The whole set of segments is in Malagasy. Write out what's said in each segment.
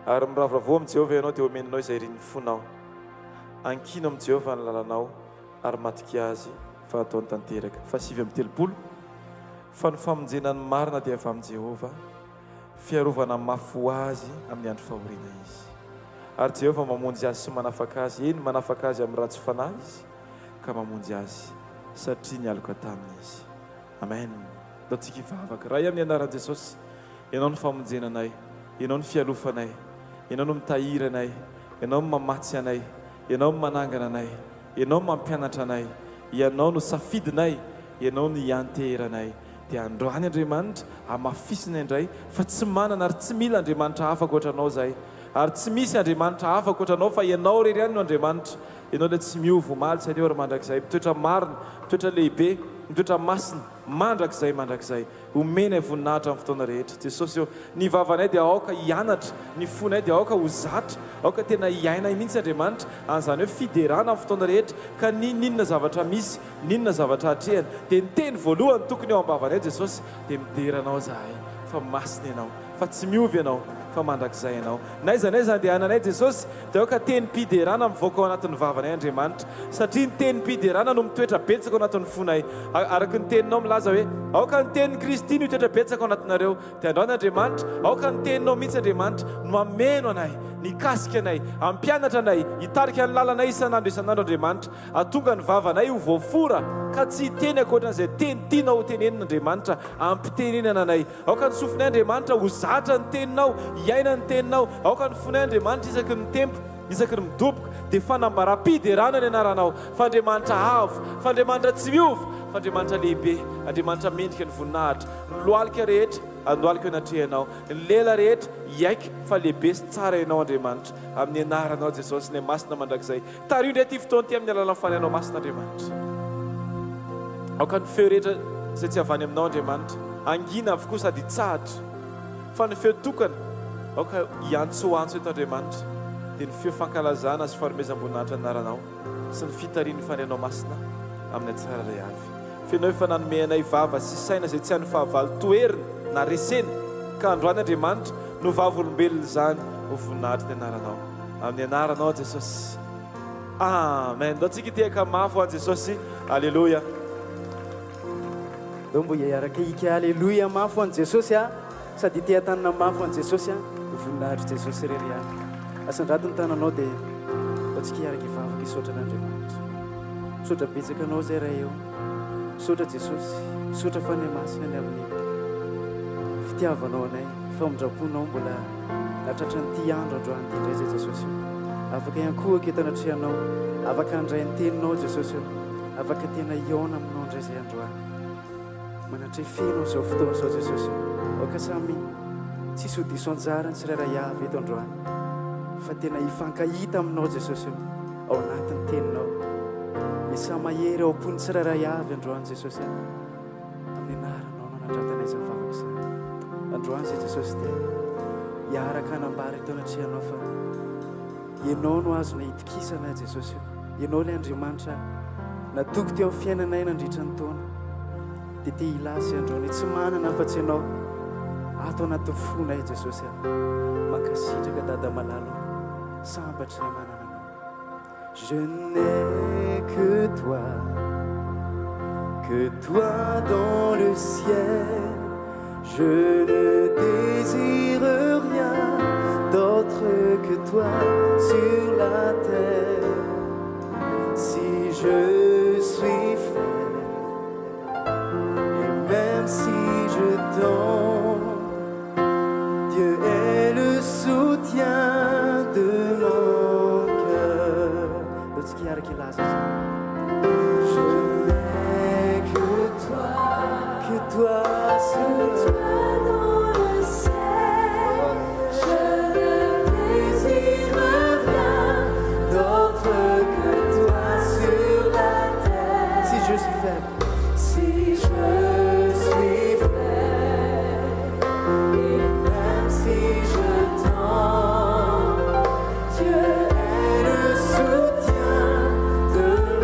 ary miravoravo amin'ny Jehovah ianao dia omeninao izay riny fonao. Ankino amin'ny Jehovah ny lalanao ary matokia azy fa ataony tanteraka. Fa 7:30 fa ny famonjena ny marina dia avy amin'ny Jehovah, fiarovana mafy ho azy amin'ny andro fahoriana izy. Ary Jehovah mamonjy azy sy manafaka azy, eny manafaka azy amin'ny ratsy fanahy izy ka mamonjy azy satria nialaka taminy izy. Amen. Daontsika hivavaka. Raha amin'ny anaran'i Jesosy, ianao ny famonjena anay, ianao ny fialofanay, ianao no mitahiry anay, ianao no mamatsy anay, ianao no manangana anay, ianao no mampianatra anay, ianao no safidinay, ianao no ianteranay. Dia androany Andriamanitra amafisina indray fa tsy manana ary tsy mila Andriamanitra hafa ankoatranao zahay, ary tsy misy Andriamanitra hafa ankoatranao fa ianao irery ihany no Andriamanitra. Ianao ilay tsy miova omaly sy eo mandrakizay, mitoetra marina, mitoetra lehibe, mitoetra masina, mandrakizay omenay voninahitra amin'ny fotoana rehetra. Jesosy eo, ny vavanay dia aoka hianatra, ny fonay dia aoka ho zatra, aoka tena hiainay mihitsy Andriamanitra, an'izany hoe fiderana amin'ny fotoana rehetra ka ninona zavatra misy, ninona zavatra hatrehana dia ny teny voalohany tokony eo am-bavanay Jesosy dia mideranao zahay, fa masina ianao, fa tsy miova ianao, fa mandrakizay ianao. Naiza dia ananay Jesosy dia aoka teny mpiderana mivoaka ao anatin'ny vavanay Andriamanitra, satria ny teny mpiderana no mitoetra betsaka ao anatin'ny fonay. Araka ny teninao milaza hoe aoka ny tenin'ny Kristy no mitoetra betsaka ao anatinareo. Dia androany Andriamanitra, aoka ny teninao mihitsy Andriamanitra no mameno anay, nikasika anay, ampianatra anay, hitarika ny lalanay isan'andro Andriamanitra, atonga ny vavanay ho voafora ka tsy hiteny ankoatran'izay teny tianao ho tenenin'Andriamanitra, ampitenenana anay. Aoka ny sofinay Andriamanitra ho zatra ny teninao, hiaina ny teninao. Aoka ny fonay Andriamanitra isaky ny tempo, isaky ny midoboka dia fanambara-piderana ny anaranao, fa Andriamanitra avo, fa Andriamanitra tsy miova, fa Andriamanitra lehibe, Andriamanitra mendrika ny voninahitra. Ny lohalika rehetra andohalika anatrehanao, ny lela rehetra hiaiky fa lehibe sy tsara ianao Andriamanitra, amin'ny anaranao Jesosy ny masina mandrakizay. Tario indray ty fotoana ty amin'ny alalan'ny fanahinao masina Andriamanitra. Aoka ny feo rehetra izay tsy avany aminao Andriamanitra, angina avokoa sady tsahatra, fa ny feo tokana aoka hiantsoantso eto Andriamanitra dia ny feo fankalazana sy fanomezam-boninahitra ny anaranao sy ny fitarian'ny fanahinao masina amin'ny atsara ray avy. Fenao efa nanome anay vava sy saina izay tsy hany fahavalo toerina na resena, ka androany Andriamanitra no vavolombelona izany ho voninahitra ny anaranao, amin'ny anaranao Jesosy. Amen. Daontsika hitehaka mafy ho an'i Jesosy. Alleluia. Dao mbo hiaraka hika alleluia mafy ho an'i Jesosy a, sady ite tanana mafy ho an'i Jesosy a, ho voninahitra Jesosy rery any. Asandrato ny tananao dia daontsika hiaraka hivavaka hisaotra an'Andriamanitra. Misaotra betsaka anao zay raha eo, misaotra Jesosy, misaotra fa ny masina ny amin'ny fitiavanao anay, famondraponao mbola natratra nyty andro androany ty indray zay Jesosy. Afaka iankohaka eto anatrehanao, afaka handray ny teninao Jesosy, afaka tena iona aminao indray zay androany. Manatray fenao izao fotoana izao Jesosy, aoka samy tsisy hodiso anjarany sy rairay avy eto androany, fa tena hifankahita aminao Jesosy ao anatin'ny teninao. Isa mahery ao am-pony sy rairay avy androany Jesosy, amin'ny anaranao no nandratanay zavavaka izany. Androany zay Jesosy dia hiaraka hanambara eto anatrehanao fa ianao no azona hitokisana Jesosy, ianao ilay Andriamanitra natoky teo amin'ny fiainanay nandritra ny taona, dia te hilasy androany tsy manana afa-tsy ianao ato anatin'ny fonay Jesosy, mankasitraka dada malalo sambatra manana anao. Je n'ai que toi dans le ciel, je ne désire rien d'autre que toi sur la terre. Si je suis faible et même si je tombe, Dieu est le soutien de mon cœur. Je n'ai que toi sur dans le ciel, je ne désire rien d'autre que toi sur la terre. Si je suis faible, si je suis faible, et même si je tombe, Dieu est le soutien de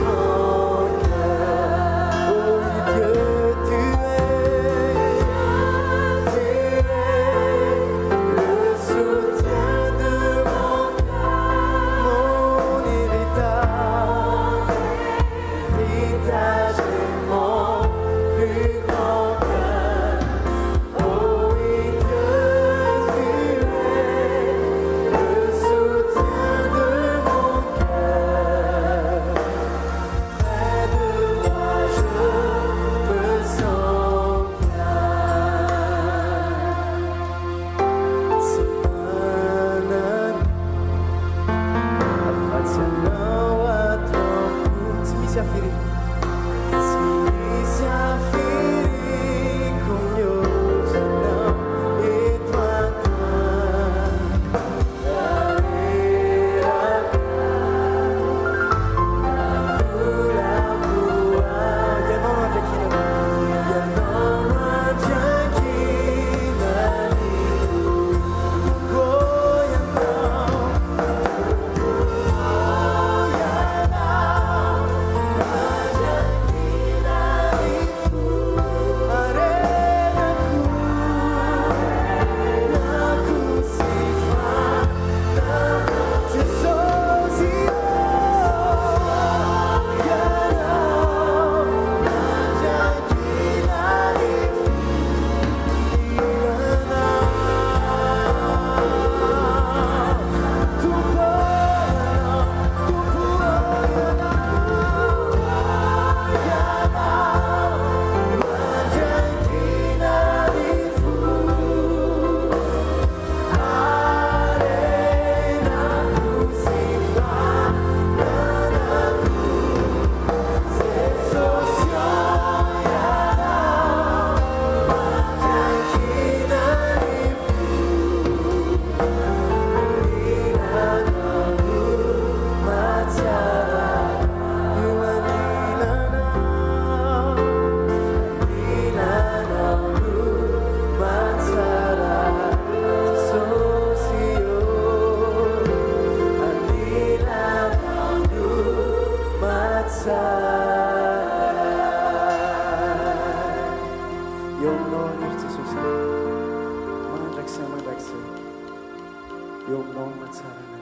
eo aminao no mahatsarana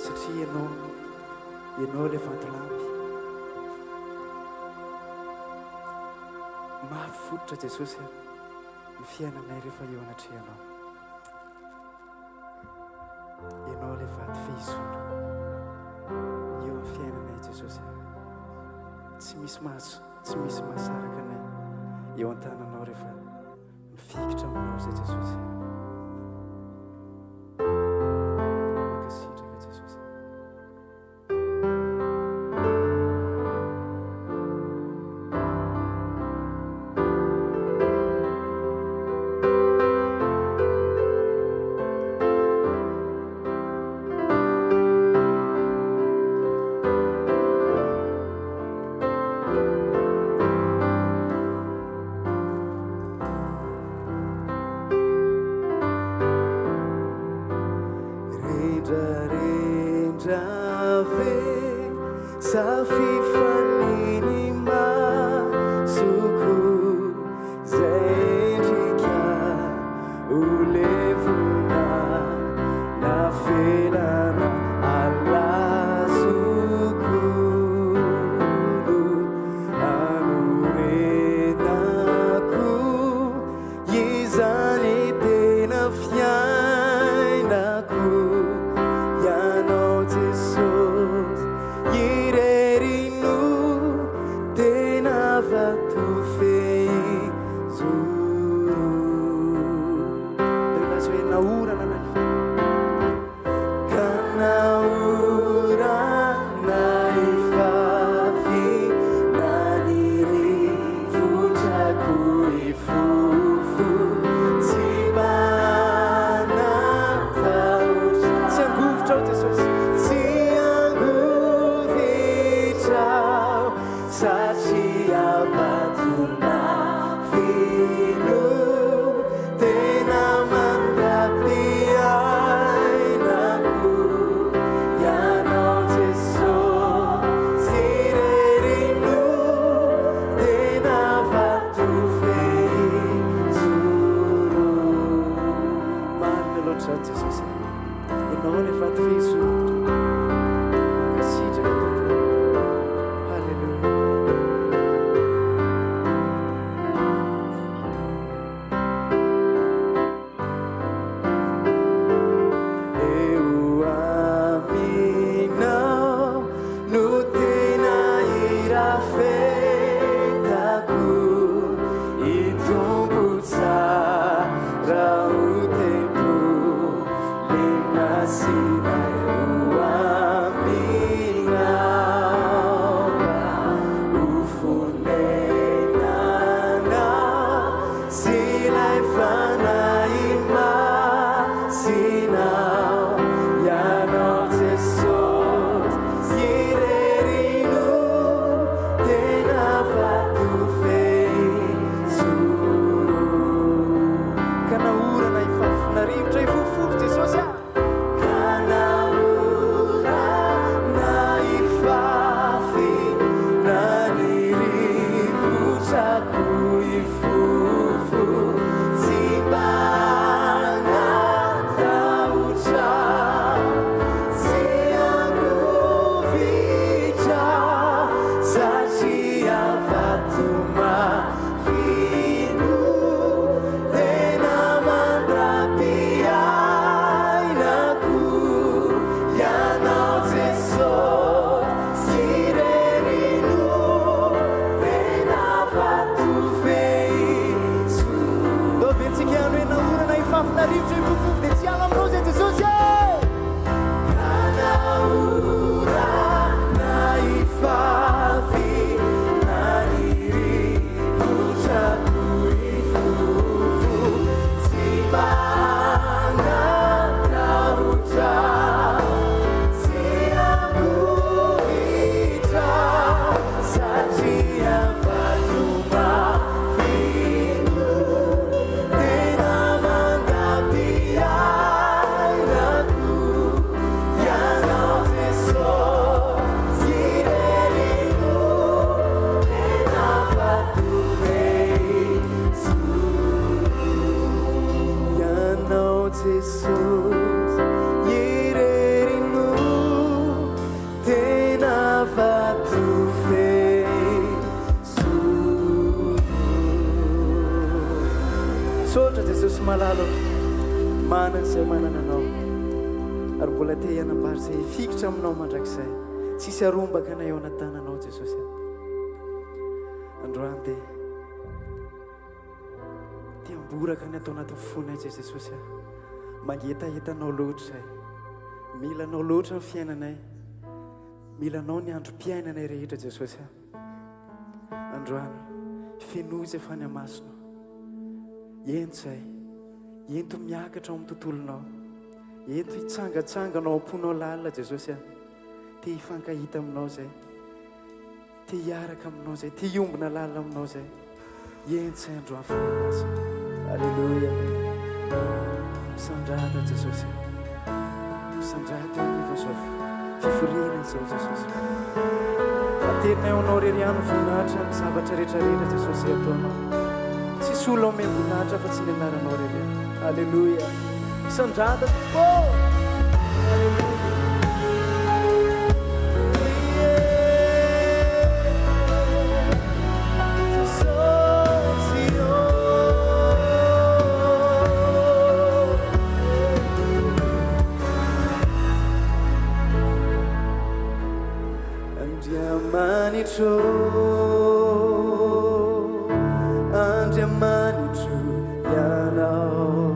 satria ianao le vantolampy mahafototra Jesosy ny fiainanay rehefa eo anatrehanao. Ianao le vaty fehizoro eo amin'ny fiainanay Jesosy, tsy misy mahasaraka anay eo an-tananao rehefa mifikitra aminao zay Jesosy. Mankasitraka Jesosy. Sina Jesus irerino tena vatufe sotra Jesosy malalo manana zay manana anao ary mbola te hianambary zay fikitra aminao mandrakizay tsisy arombaka na eo anatananao Jesosy androany dia tiamboraka ny atao anatin'ny fonay zay Jesosy mangetahetanao loatra zay milanao loatra ny fiainanay milanao ny androm-piainanay rehetra Jesosy androany fenozy efa ny amasonao ento zay ento miakatra ao amin'ny tontolonao ento hitsangatsanganao amponao lalina Jesosy te hifankahita aminao zay te hiaraka aminao zay te hiombona lalina aminao zay ento zay androany fanamasina alleluia misandrata Jesosy misandrata nivozavo fiforiana zao Jesosy aterinay anao reriano voninahitra ny zavatra rehetrarehetra Jesosy ataonao tsisy olo miambonahitra fa tsy ny anaranao reriano alleluia misandrata Andriamanitra ianao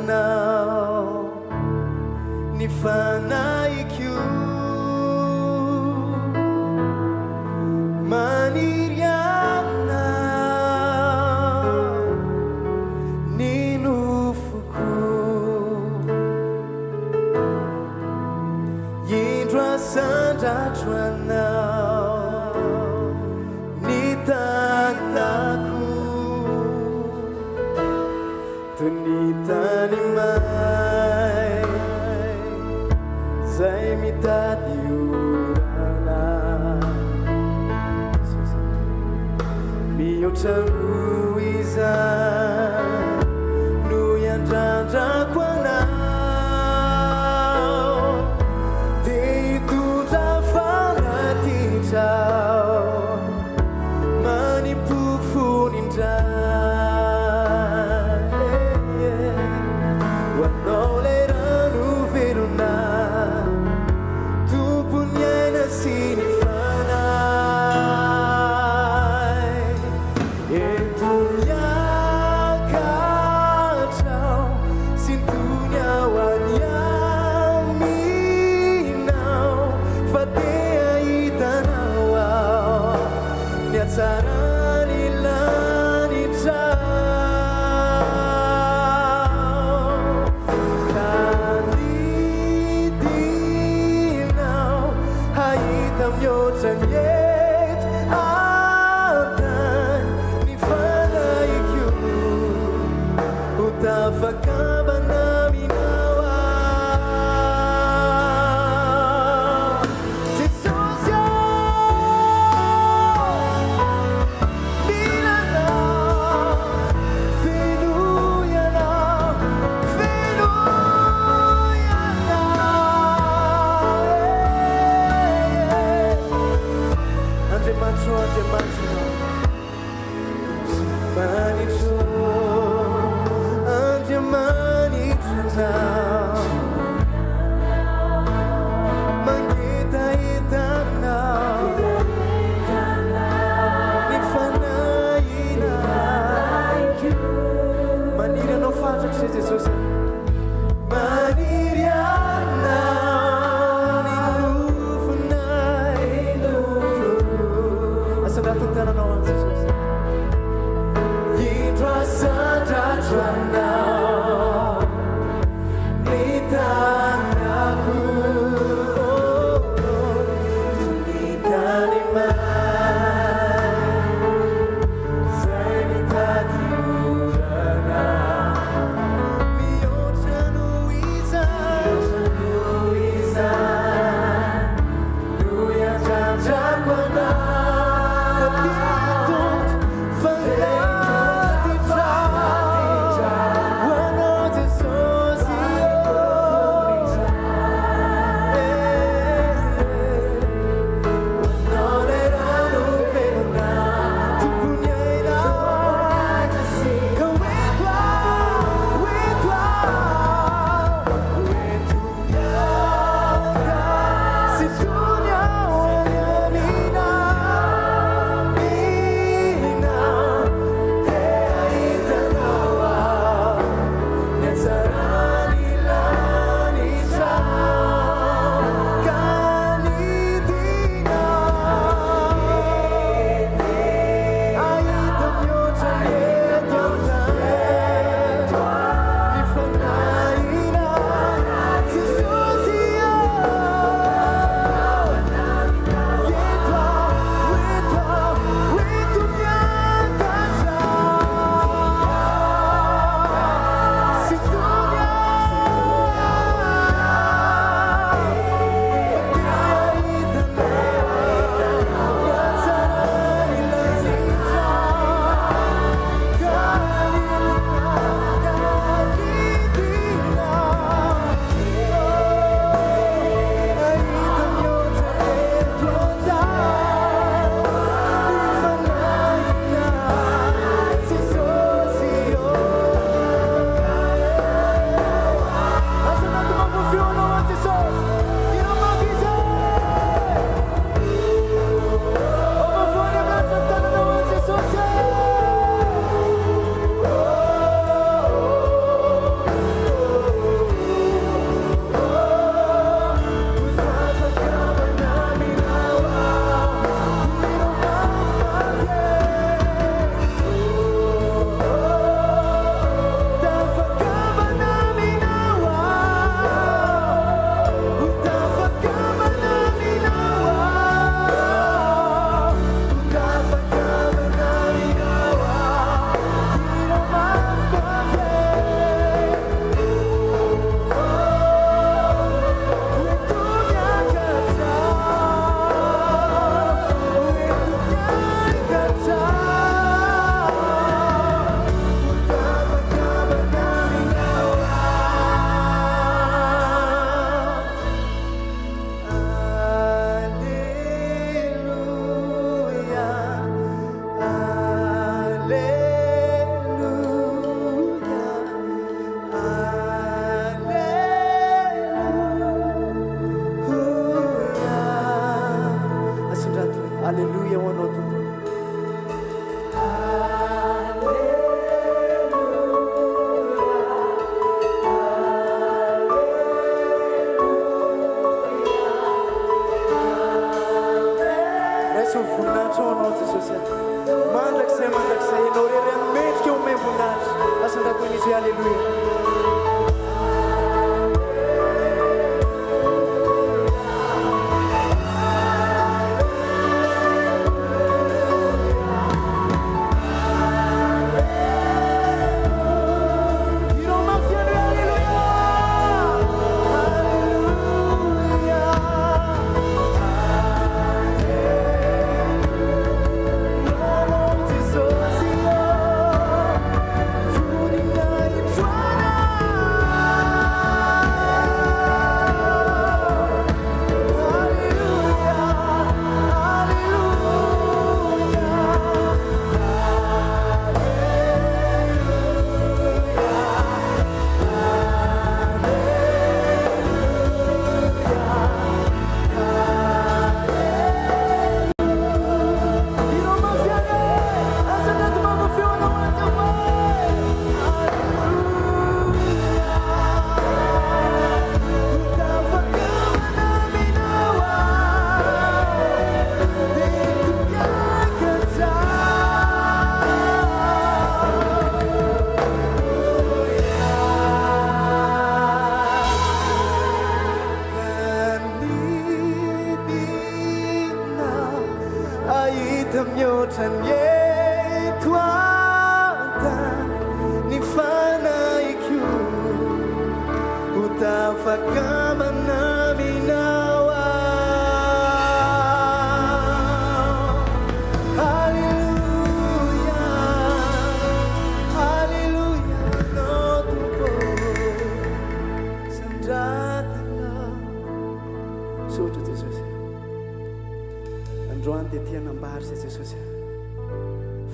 magetaetanao ny fanaiko maniry anao ny nofoko indro asandratro anao ny tanako toy ny tany may zay mitady orana mihoatra no izany no iandrandrako anao dia hitondra fanatitra manipofonindray ho anao lay rano verona tompony aina sy ny fanay eto miakatrao sy ntony ao any aminao fa te ahitanao ao ny atsarany lanitrao ka nidinao hahita mihoatra ny eto atany ny fanaiko ho tafakabana minao ao Jesosy milanao fenoianao Andriamanitra Andriamanitra mangetaetanao ny fanahina maniry anao fatratra zay Jesosy maniry anao ny nofonay asandratin'ny tananao any Jesosy indro asandratro anao ny tanako ny tany may zay mitady orana mihoatra no izany no iandrandrako anao fa tiatondro fandeha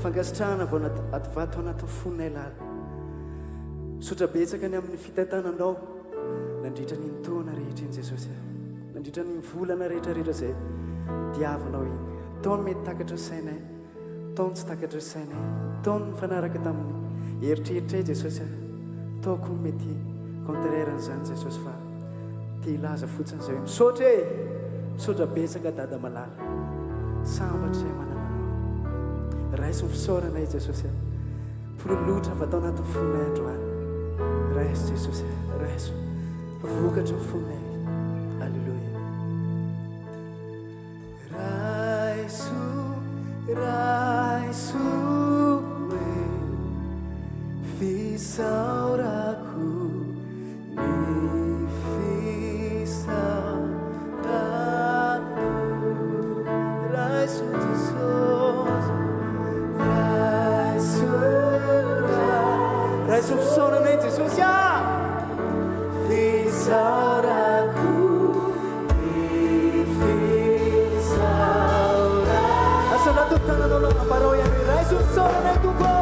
Fangastrana vao vato anaty fonay lala sotra betsaka ny amin'ny fitantananao nandritra ny taona rehetra iny Jesosy nandritra ny volana rehetrarehetra zay diavinao iny taony mety takatra sainay taony tsy takatra sainay taony mifanaraka tamin'ny eritreritra Jesosy taoko mety contraire n'izany Jesosy fa te ilaza fotsiny zay misaotra betsaka dada malala sambatra manana raiso fisaoranay Jesosy pololotra fa tao anaty fonay androany raiso Jesosy raiso vokatra fonay alleluia raiso fisaurako ny fisaurako raiso Jesus raiso fisaoranay Jesosy fisaurako ny fisaurako asa anaty tananao namparao ihany raiso fisaoranay tompo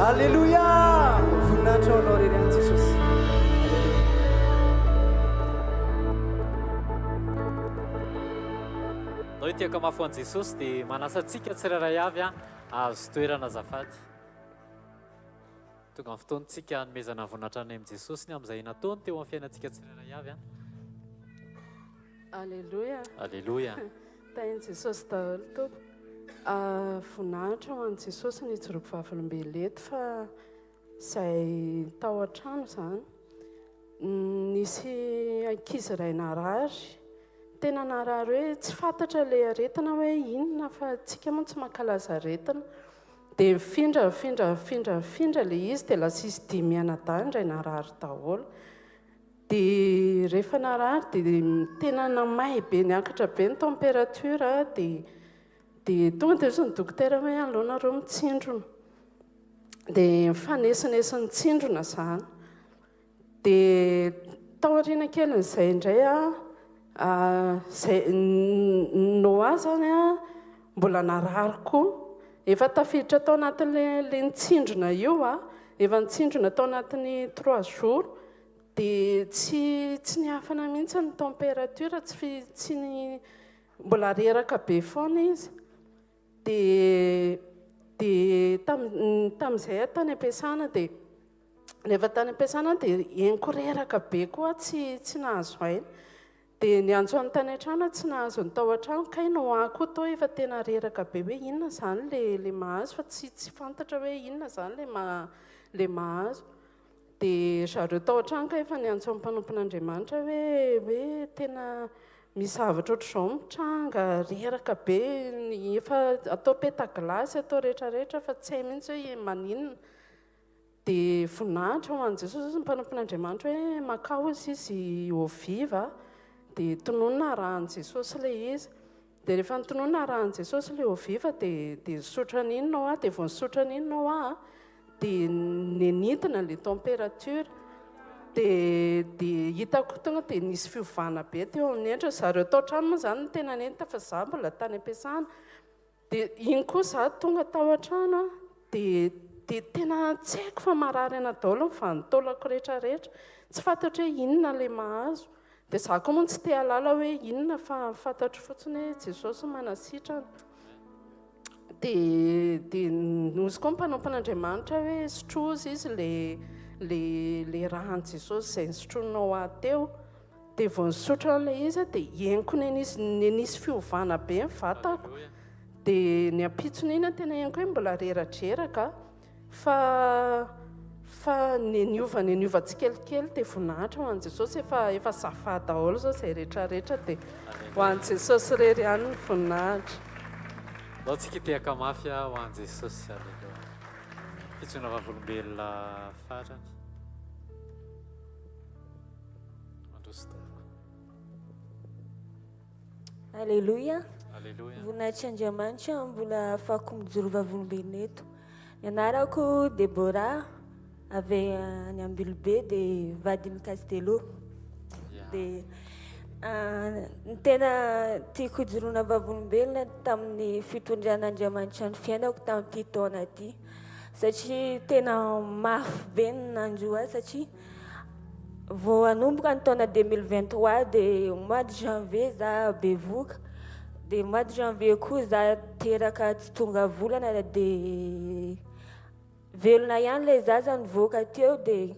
Alléluia. Voninahitra anao rery any Jesosy. Nao tiaka mafy an Jesosy dia manasantsika tsirairay avy azo toerana azafady. Tonga amin'ny fotoantsika nomezana voninahitra any amin'ny Jesosy ny amin'izay nataony teo amin'ny fiainantsika tsirairay avy. Alleluia. Alleluia. Tain'i Jesosy daholo tompo. Voninahitra ho an'i Jesosy ny tsoroko vavolom-bely eto fa izay tao an-trano izany nisy ankizy iray narary. Tena narary hoe tsy fantatra ilay aretina hoe inona fa tsika moa tsy mankalaza aretina. Dia mifindra ilay izy dia lasa izy 5 mianadahy indray narary daholo. Dia rehefa narary dia tena namay be niakatra be ny température dia tonga dia ozy ny dokotera hoe aleonareo mitsindrona. Dia mifanesinesi ny tsindrona izany. Dia tao aoriana kely izay indray Noa zany mbola narary koa. Efa tafiditra tao anatin'ilay nitsindrona io efa nitsindrona tao anatin'ny 3 jours. Dia tsy niafana mihitsy ny température, tsy mbola reraka be foana izy. Dia tamin'izay tany ampiasana dia rehefa tany ampiasana dia henoko reraka be koa tsy nahazo aina. Dia niantso amin'ny tany an-trano tsy nahazo ny tao an-trano kay Noa koa tao efa tena reraka be hoe inona izany le mahazo fa tsy fantatra hoe inona izany le mahazo. Dia zareo tao an-trano ka efa niantso amin'ny mpanompon'Andriamanitra hoe tena misy zavatra ohatr'izao mitranga reraka be efa atao peta-glasy atao rehetrarehetra fa tsy hay mihitsy hoe maninona. Dia voninahitra ho an'i Jesosy ny mpanompon'Andriamanitra hoe makao izy oviva. Dia tononona rahan'i Jesosy ilay izy. Dia rehefa nitononona rahan'i Jesosy ilay oviva dia sotra an'iny Noa. Dia vao nisotra an'iny Noa dia nenidina ilay température. Dia hitako tonga dia nisy fiovana be teo amin'ny endriny. Zareo tao an-trano moa izany no tena nenita fa izaho mbola tany ampiasana. Dia iny koa izaho tonga tao an-trano dia tena tsy haiko fa marary ana daholo ny vanitaolako rehetrarehetra. Tsy fantatra hoe inona ilay mahazo. Dia izaho koa moa tsy te halala hoe inona fa fantatro fotsiny hoe Jesosy manasitrana. Dia nosy koa mpanompon'Andriamanitra hoe sotrozy izy le rahan'i Jesosy izay nisotroninao teo. Dia vao nisotra an'ilay izy dia henoko nisy fiovana be ny vatako. Dia ny ampitsony iny tena henoko hoe mbola reradreraka fa niova tsikelikely dia voninahitra ho an'i Jesosy efa zafà daholo zao izay rehetrarehetra dia ho an'i Jesosy rery ihany ny voninahitra. Nao tsika tiaka mafy ho an'i Jesosy. Alleluia. Fitsona vavolombelona farany. Mandroso tompoko. Alleluia. Alleluia. Voninahitry Andriamanitra mbola afaka mijoro vavolombelona eto. Ny anarako Debora avy any Ambilobe dia vadiny Castelo. Dia ny tena tiako hijoroana vavolombelona tamin'ny fitondran'Andriamanitra ny fiainako tamin'ity taona ity. Satria tena mafy be ny nandro azy satria vao hanomboka ny taona 2023 dia mois de janvier za bevoka. Dia mois de janvier koa za teraka tsy tonga volana dia velona ihany ilay zaza nivoaka teo dia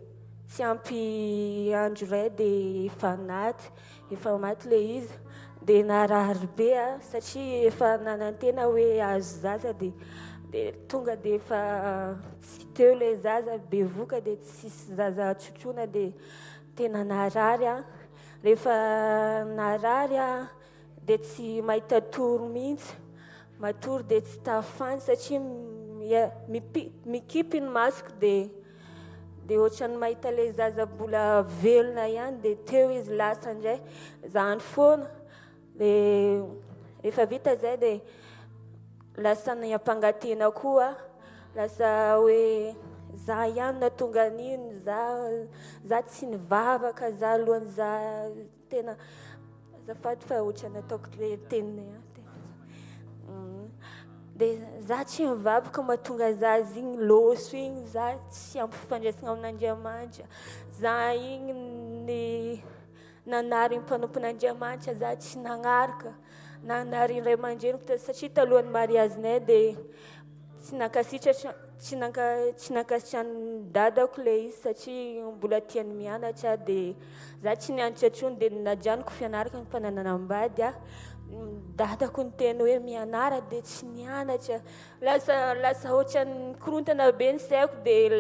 tsy ampy andro iray dia efa maty ilay izy. Dia narary be satria efa nanantena hoe azo zaza dia tonga dia efa tsy teo ilay zaza bevoka dia tsisy zaza tsotroina dia tena narary. Rehefa narary dia tsy mahita toro mihitsy. Matory dia tsy tafany satria mikipy ny masoko dia ohatrany mahita ilay zaza mbola velona ihany dia teo izy lasa indray zany foana. Dia rehefa vita izay dia lasa ny ampangatena koa lasa hoe za ihany na tonga an'iny za tsy nivavaka za alohan'ny za tena azafady fa ohatrany ataoko le teniny dia za tsy mivavaka mahatonga za zigny loso igny za tsy ampifandraisana amin'Andriamanitra za igny ny nanary mpanompon'Andriamanitra za tsy nagnaraka nanary ray aman-dreniko satria talohan'ny mariazinay dia tsy nankasitraka ny dadako ilay izy satria mbola tiany mianatra dia za tsy nianatra intsony dia najanoko fianaraka ny mpananam-bady dadako ny teny hoe mianara dia tsy nianatra lasa ohatran'ny korontana be ny saiko dia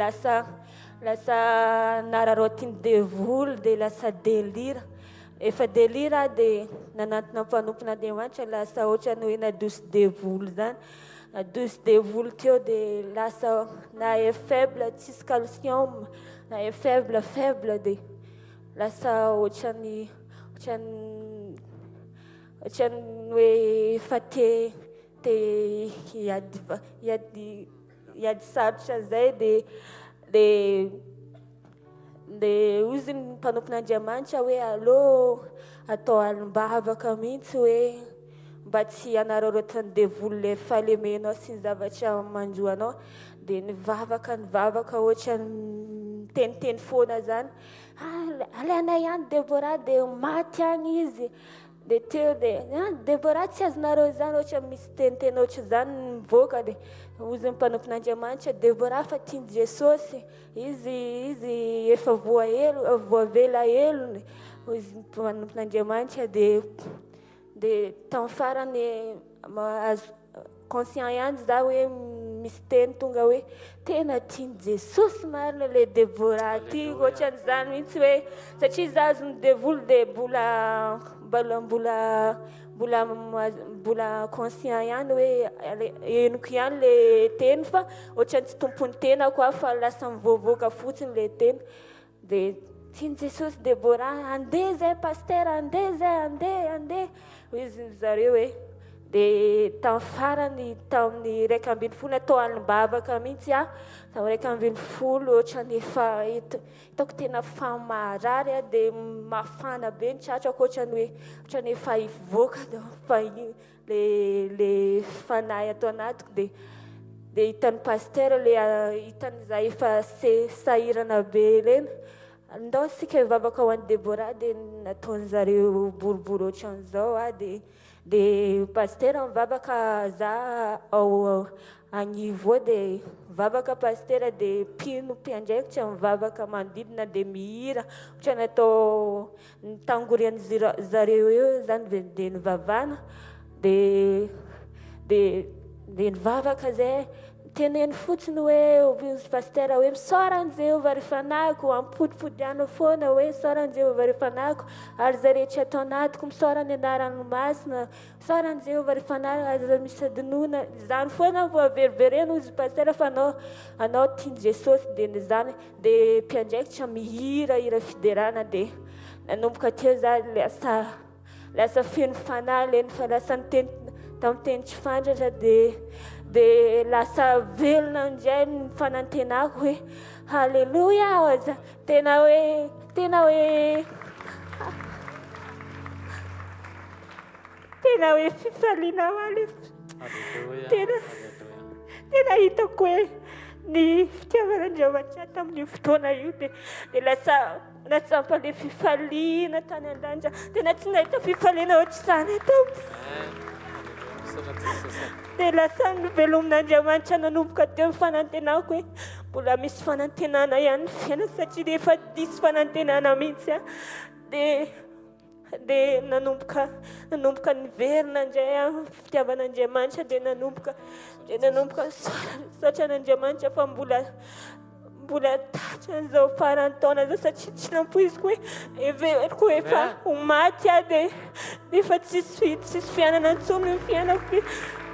lasa nararotin'ny devoly dia lasa delira efa delira dia nanantona mpanompon'Andriamanitra lasa ohatran'ny hoe nadosy devoly zany nadosy devoly teo dia lasa na faible tsisy calcium na faible dia lasa ohatran'ny hoe efa te hiady sarotra zay dia ozy ny mpanompon'Andriamanitra hoe allo atao alim-bavaka mihitsy hoe mba tsy hanararotan'ny devoly le falemenao sy ny zavatra manjoanao dia nivavaka ohatran'ny teniteny foana zany alainay ihany Debora dia maty agny izy dia teo dia Debora tsy azonareo zany ohatra misy teniteny ohatra zany mivoaka dia ozy ny mpanompon'Andriamanitra Debora fa tiany Jesosy izy efa voavela elony ozy ny mpanompon'Andriamanitra dia tamin'ny farany conscient ihany za hoe misy teny tonga hoe tena tiany Jesosy marina le Debora ty ohatran'izany mihitsy hoe satria za azony devoly dia mbola conscient ihany hoe henoko ihany le teny fa ohatran'ny tsy tompony tena koa fa lasa mivoavoaka fotsiny le teny dia tiany Jesosy Debora andeha zay paster andeha izy zareo hoe dia tamin'ny farany tamin'ny 1/10 atao alim-bavaka mihitsy tamin'ny 1/10 ohatran'ny efa hitako tena fa marary dia mafana be ny tratrako ohatran'ny efa hivoaka fa le fanahy atao anatiko dia hitan'ny paster hitany za efa sahirana be reny ndao sika hivavaka ho an'ny Debora dia nataon'zareo boribory ohatran'izao dia paster mivavaka za ao agnivo dia mivavaka paster dia pino mpiandraikitra mivavaka manodidina dia mihira ohatrany atao nitangorian'ny zareo eo zany dia nivavana dia nivavaka zay teneny fotsiny hoe paster hoe misaorany Jehova rehefa anahiko ampodipodiano foana hoe misaorany Jehova rehefa anahiko ary zay rehetra atao anatiko misaorany anaran'ny masina misaorany Jehova rehefa anahiko aza misy adinoana zany foana vao averiverena ozy paster fa anao tiany Jesosy dia zany dia mpiandraikitra mihira fiderana dia nanomboka teo za lasa feno fanahy leny fa lasa tamin'ny teny tsy fandratra dia lasa velona indray ny fanantenako hoe halleluia aza tena hoe fifaliana hoaly tena hitako hoe ny fitiavan'Andriamanitra tamin'ny fotoana io dia lasa nampale fifaliana tany an-danja tena tsy nahita fifaliana ohatr'izany dia lasa novelomin'Andriamanitra nanomboka teo fanantenako hoe mbola misy fanantenana ihany ny fiaina satria dia efa disy fanantenana mihitsy dia nanomboka niverina indray fitiavan'Andriamanitra dia nanomboka saotra n'Andriamanitra fa mbola tatran'izao farany taona zao satria tsy nampoiziko hoe everiko efa ho maty dia efa tsisy fiainana intsony ny fiainako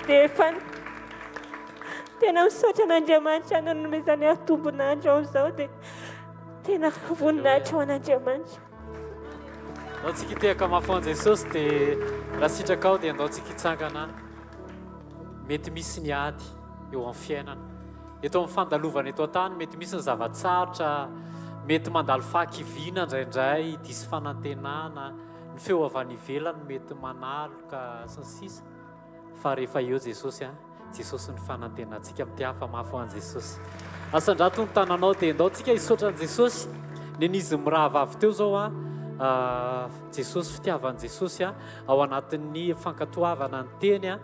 dia efa tena misaotra n'Andriamanitra nanomezany atombonandro amin'izao dia tena voninahitra ho an'Andriamanitra. Andaontsika hitehaka mafy an Jesosy dia raha sitraka ao dia andaontsika hitsangana mety misy ny ady eo amin'ny fiainana eto amin'ny fandalovana eto an-tany mety misy ny zavatsarotra mety mandalo fahakiviana indraindray disy fanantenana ny feo avy any ivelany mety manaloka sy ny sisa fa rehefa eo Jesosy jesosy ny fanantenantsika mity hafa mafy ho an' jesosy asandrato ny tananao dia ndao tsika hisaotra an' jesosy ny anizy mirahava avy teo zao a jesosy fitiavan' jesosy a ao anatin'ny fankatoavana ny teny a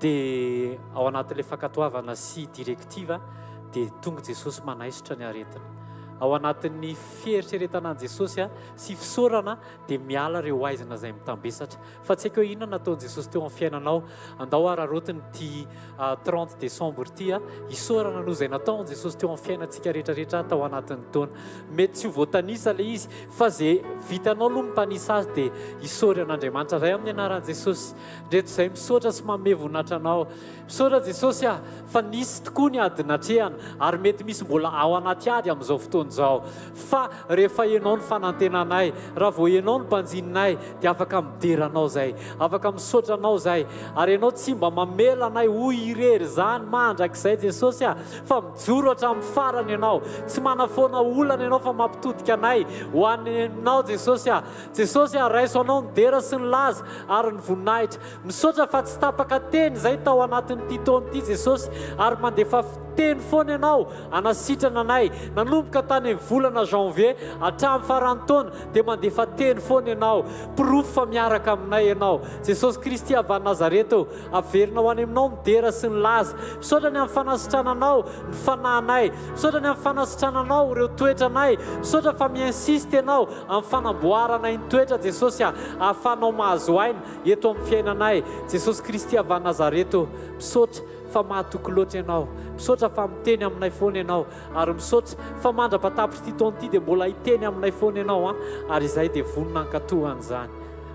dia ao anatin'ilay fankatoavana sy direktiva dia tonga jesosy manaisotra ny aretina ao anatin'ny fieritreretana an' jesosy a sy fisaorana dia miala reo aizina izay mitambesatra fa tsy haiko hoe inona nataon'i jesosy teo amin'ny fiainanao andao ararotiny ty 30 décembre ty a hisaorana noho izay nataon'i jesosy teo amin'ny fiainantsika rehetrarehetra tao anatin'ny taona mety tsy ho voatanisa le izy fa zay vitanao aloha mitanisa azy dia hisaory an'Andriamanitra ray amin'ny anaran'i jesosy ndreto izay misaotra sy manome voninahitra anao misaotra jesosy a fa nisy tokoa ny adinatrehana ary mety misy mbola ao anaty ady amin'izao fotoana zao fa rehefa ianao ny fanantenanay raha vao ianao ny mpanjininay dia afaka mideranao zay afaka misaotranao zay ary ianao tsy mba mamela anay hoy irery zany mandrakizay jesosy a fa mijoro hatramin'ny farany ianao tsy manafoana olana ianao fa mampitodika anay ho anao jesosy a raiso anao ny dera sy ny laza ary ny voninahitra misaotra fa tsy tapaka teny zay tao anatin'ity taona ity jesosy ary mandefa teny foana ianao anasitrana anay nanomboka tany amin'ny volana janvier hatramin'ny faran'ny taona dia mandefa teny foana ianao pirofo fa miaraka aminay ianao jesosy kristy avy a nazareto averinao any aminao midera sy ny laza misaotra ny amin'ny fanasitrananao ny fanahinay misaotra ny amin'ny fanasitrananao ireo toetranay misaotra fa miinsiste ianao amin'ny fanamboaranay ny toetra jesosy ahafanao mahazo aina eto amin'ny fiainanay jesosy kristy avy a nazareto misaotra fa mahatoky loatra ianao misaotra fa miteny aminay foana ianao ary misaotra fa mandra-patapitra ity taona ity dia mbola hiteny aminay foana ianao ary izay dia vonina ankatohan'izany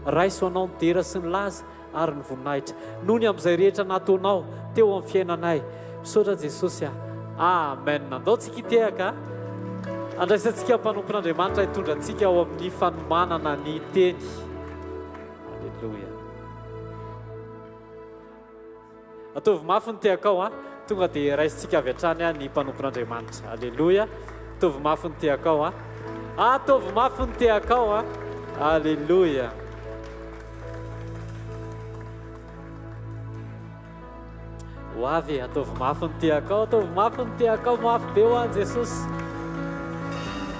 raiso anao ny dera sy ny laza ary ny voninahitra noho ny amin'izay rehetra nataonao teo amin'ny fiainanay misaotra jesosy amen andao tsika hitehaka andraisantsika mpanompon'Andriamanitra hitondra antsika ao amin'ny fanomanana ny teny alleloia atovy mafy ny teakao tonga dia raisintsika avy hatrany ny mpanompon'Andriamanitra alleloia atovy mafy ny teakao atovy mafy ny teakao alleloia ho avy atovy mafy ny teakao mafy be ho an' jesosy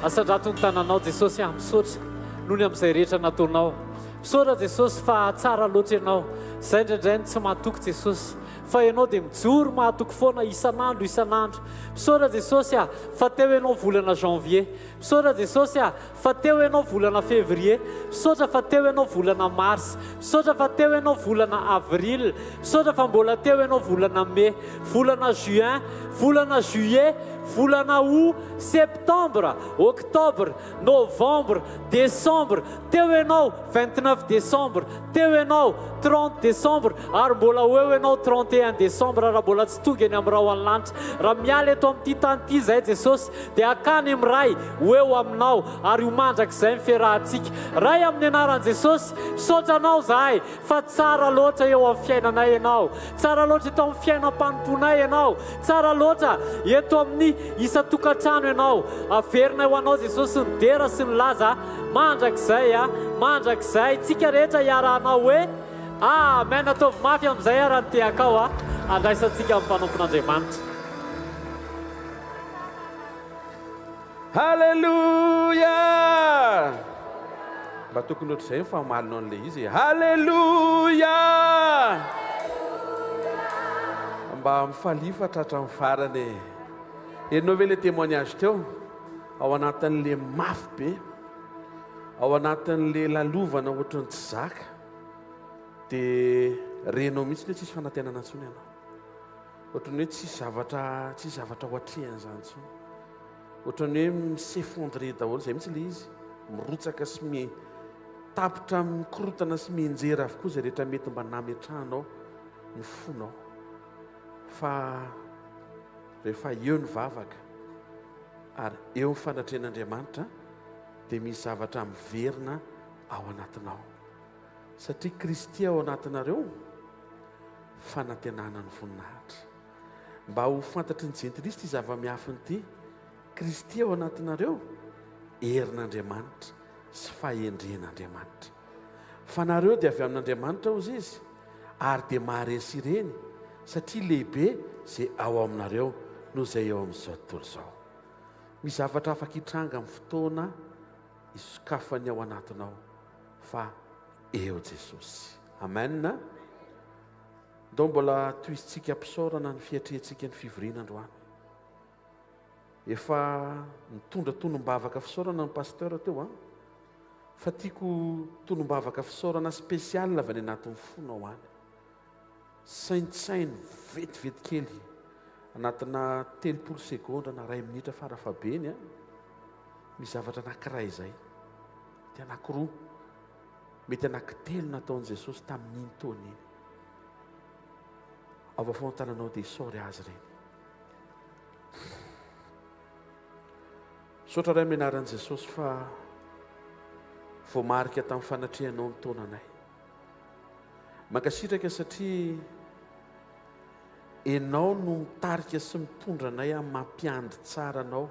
asandrato ny tananao jesosy misaotra noho ny amin'izay rehetra nataonao misaotra jesosy fa tsara loatra ianao izay indraindray ny tsy mahatoky jesosy fa ianao dia mijoro mahatoky foana isan'andro misaotra jesosy fa teo ianao volana janvier misaotra jesosy fa teo ianao volana février misaotra fa teo ianao volana mars misaotra fa teo ianao volana avril misaotra fa mbola teo ianao volana mai volana juin volana juillet volana août septembre octobre novembre décembre teo ianao 29 décembre teo ianao 30 décembre ary mbola eo ianao 31 décembre raha mbola tsy tonga eny amin'ny raha ho any lanitra raha miala eto amin'ity tany ity zay jesosy dia akany miray eo aminao ary homandrak'izay miferahantsika ray amin'ny anaran'i jesosy misaotra anao zahay fa tsara loatra eo amin'ny fiainanay ianao tsara loatra eto amin'ny fiainam-panomponay ianao tsara loatra eto amin'ny isa-tokantrano ianao averina ho anao jesosy ny dera sy ny laza mandrak'izay tsika rehetra iarahanao hoe amen ataovy mafy amin'izay arany teakao andraisantsika amin'ny mpanompon'Andriamanitra halleluia mba tokony ohatr'izay mifamalinao an'le izy halleluia mba mifalifatra hatramin'ny farany enao ve le témoignage teo ao anatin'le mafy be ao anatin'le lalovana ohatrany tsy zaka dia renao mihitsy hoe tsisy fanantenana ntsony ianao ohatrany hoe tsisy zavatra ho atrehana zany ntsony ohatrany hoe miseffondre daholo zay mihitsy le izy mirotsaka sy mitapitra mikorotana sy mienjera avokoa zay rehetra mety mba nametranao ny fonao fa rehefa eo ny vavaka ary eo ny fanatren'Andriamanitra dia misy zavatra miverina ao anatinao satria Kristy ao anatinareo fanantenana ny voninahitra mba ho fantatry ny jentilista zava-miafiny ity Kristy ao anatinareo herin'Andriamanitra sy fahendren'Andriamanitra fa nareo dia avy amin'Andriamanitra ozy izy ary dia maharesy ireny satria lehibe zay ao aminareo noho izay eo amin'izao tontolo izao. Misy zavatra afaka hitranga amin'ny fotoana isokafany ao anatinao fa eo Jesosy. Amen. Ndao mbola toisintsika ampisaorana ny fiatrehantsika ny fivoriana androany. Efa mitondra tonom-bavaka fisaorana ny pasteur teo fa tiako tonom-bavaka fisaorana spesial avy any anatin'ny fona ao any. Saintsainy vetivety kely anatina 30 sekonda na 2 minitra farafabeny misy zavatra anankiray izay. Mety anankiroa, mety anankitelo nataon'i Jesosy tamin'iny taona iny. Ao foana tananao dia isaory azy ireny. Saotra iray amin'ny anaran'i Jesosy fa voamarika tamin'ny fanatrehanao ny taonanay. Mankasitraka satria enao no mitarika sy mitondra anay amin'ny mampiandry tsara anao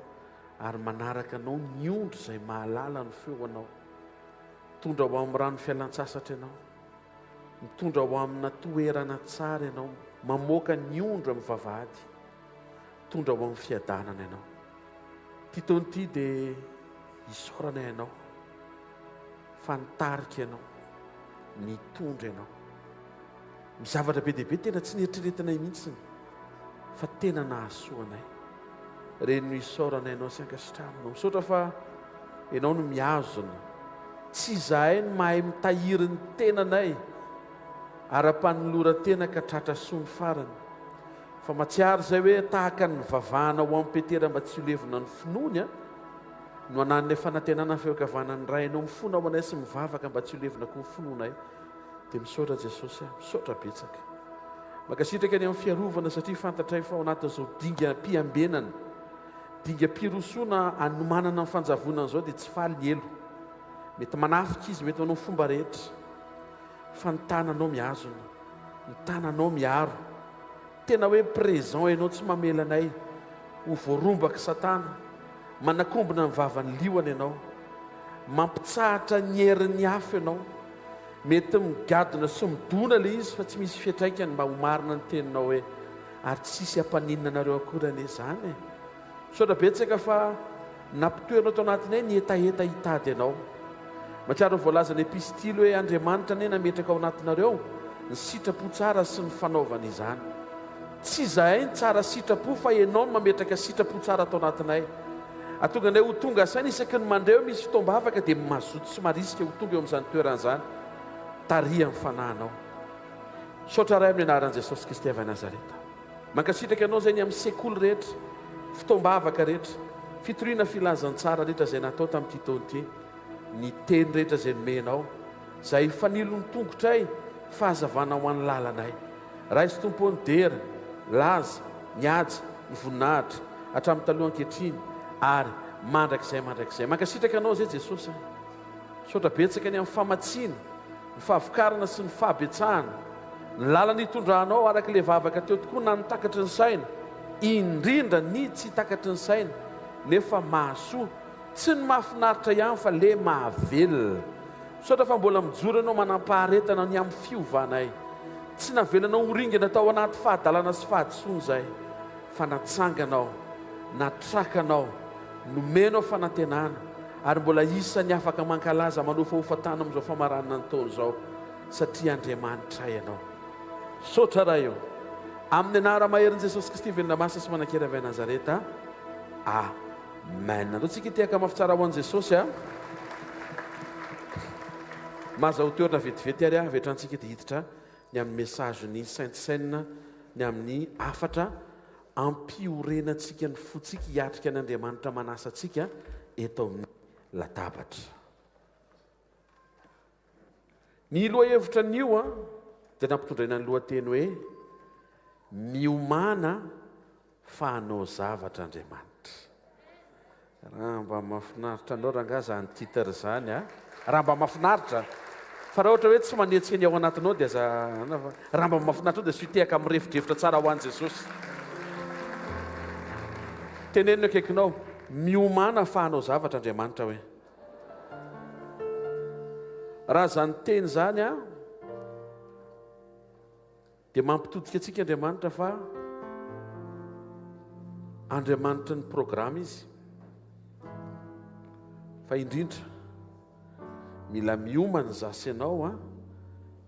ary manaraka anao ny ondro izay mahalala ny feo anao. Mitondra ho amin'ny rano fialan-tsasatra ianao, mitondra ho amina toerana tsara ianao, mamoaka ny ondro amin'ny vavahady, mitondra ho amin'ny fiadanana ianao. Ty taona ity dia isaorana ianao, fantarika ianao, mitondra ianao. Mizavatra be dia be tena tsy nieritreretinay mihitsiny fa tena nahasoanay. Reny no isaorana ianao sy ankasitrananao. Misaotra fa ianao no miazona, tsy izahay no mahay mitahiry ny tenanay ara-panolora tena ka tratra soa ny farany, fa matsiary izay hoe tahaka ny vavahana ho amin'ny petera mba tsy ho levona ny finoany no anan'ny fanantenana fehokavana ny ray ianao mifona ao anay sy mivavaka mba tsy ho levona koa ny finoanay. Dia misaotra Jesosy, misaotra betsaka. Mankasitraka any amin'ny fiarovana satria fantatray fa ao anatin'izao dingam-piambenana, dingam-pirosoana anomanana ny fanjavonana izao dia tsy faly ny elo. Mety manafika izy, mety manao fomba rehetra. Fa ny tananao miazona, ny tananao miaro. Tena hoe présent ianao, tsy mamela anay ho voarombaka Satana, manakombona ny vavany liona ianao, mampitsahatra ny herin'ny hafa ianao. Mety migadona sy midona ilay izy fa tsy misy fiantraikany mba ho marina ny teninao hoe ary tsisy hampaninana anareo akorany izany. Misaotra betsaka fa nampitoerana tao anatinay ny hetaheta hitady ianao. Matsiaro voalaza ny epistily hoe Andriamanitra anie nametraka ao anatinareo ny sitrapo tsara sy ny fanaovana izany. Tsy izahay ny tsara sitrapo fa ianao no mametraka sitrapo tsara tao anatinay. Atonga anay ho tonga saina isaky ny mandreo misy fitombavaka dia mazoto sy marisika ho tonga eo amin'izany toerana izany. Taria amin'ny fanahinao. Saotra ray amin'ny anaran'i Jesosy Kristy avy Nazareta. Mankasitraka ianao zay ny amin'ny sekoly rehetra, fitombavaka rehetra, fitoriana filazantsara rehetra izay natao tamin'ity taona ity, ny teny rehetra izay nomenao, izay fanilo ny tongotray fahazavana ho an'ny lalanay. Raha isy tompo ny dera, laza, mihaja, ny voninahitra, hatramin'ny taloha ankehitriny ary mandrakizay. Mankasitraka ianao zay Jesosy. Saotra betsaka ny amin'ny famatsiana, ny fahavokarana sy ny fahabetsahana, ny lalana hitondranao araka ilay vavaka teo tokoa na nitakatry ny saina, indrindra ny tsy takatry ny saina, nefa mahasoa, tsy ny mahafinaritra ihany fa le mahavelona. Saotra fa mbola mijoro ianao manampaharetana ny amin'ny fiovanay, tsy navelanao horingana tao anaty fahadalana sy fahadisoana izay, fa natsanganao, natrakanao, nomenao fanantenana, ary mbola isany afaka mankalaza manofa hofatana amin'izao famaranana ny taona izao satria Andriamanitra ianao. Saotra raha eo amin'ny anara maherin'i Jesosy Kristy velona masina sy manan-kera avy Nazareta. Amen. Andao tsika hitehaka mafy tsara ho an'i Jesosy maza ho toerana vetivety ary vetrantsika dia hiditra ny amin'ny message ny sainte seine ny amin'ny afatra ampiorenantsika ny fotsika hiatrika ny Andriamanitra manasa antsika eto amin'ny latabatra. Ny loha hevitra n'io dia nampitondraina ny lohateny hoe miomàna fa hanao zavatra Andriamanitra. Raha mba mahafinaritra anao raha ngaza ny titre izany raha mba mahafinaritra fa raha ohatra hoe tsy manetsika ny ao anatinao dia raha mba mahafinaritra dia sy hitehaka amin'ny refitrevitra tsara ho an'i Jesosy. Tenenina akaikinao, miomàna fa hanao zavatra Andriamanitra hoe. Raha zany teny zany dia mampitodika antsika Andriamanitra fa Andriamanitra ny programa izy. Fa indrindra mila miomana zasy ianao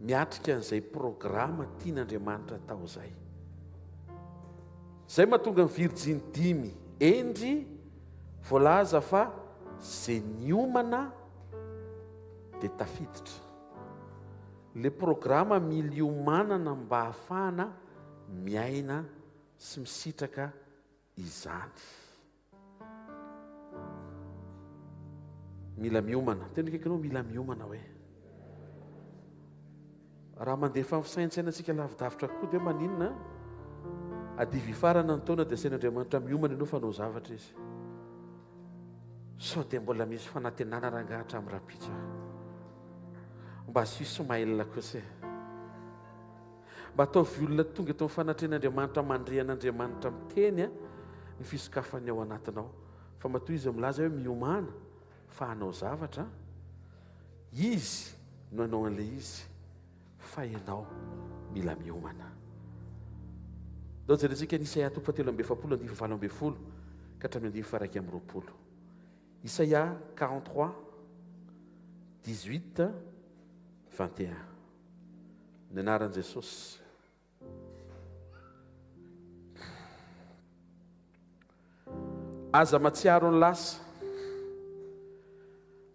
miatrika an'izay programa tian'Andriamanitra tao zay. Zay mahatonga ny Virginy 5 endry voalaza fa zay niomana dia tafiditra. Le programa mila iomanana mba hahafahana miaina sy misitraka izany. Mila miomana. Tena kaikanao mila miomana hoe. Raha mandefa fisaintsainantsika lavidavitra kokoa dia maninona? Adivy farana ny taona dia sain'Andriamanitra miomana ianao fanao zavatra izy. Sao dia mbola misy fanantenana rangahatra amin'ny rapitra. Mba sisy mailina kosa. Mba ataovy olona tonga eto amin'ny fanatren'Andriamanitra mandrehan'Andriamanitra miteny ny fisokafany ao anatinao. Fa matoa izy milaza hoe miomana fa hanao zavatra. Izy no hanao an'ilay izy fa ianao mila miomana. Dao jerentsika ny Isaia 37:7-20 ka hatramin'ny 1:20. Isaia 43:18-21. Ny anaran'i Jesosy. Aza matsiaro ny lasa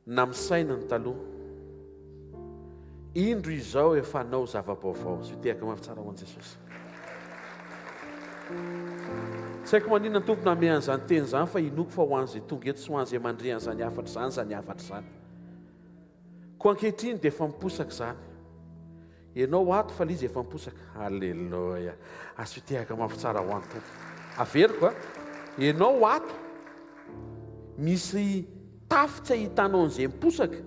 na misaina ny taloha. Indro izao efa hanao zava-baovao. Sy tehaka mafitsara ho an'i Jesosy. Tsy haiko maninona ny tompona ame an'izany teny izany fa inoko fa ho an'izay tonga eto sy ho an'izay mandre an'izany afatra izany. Ko ankehitriny dia efa miposaka izany. Ianao ato fa lizy efa miposaka. Halleloja. Asy tehaka mafitsara ho an'ny tompo. Averiko ianao ato misy tafitsy ahitanao an'izay miposaka.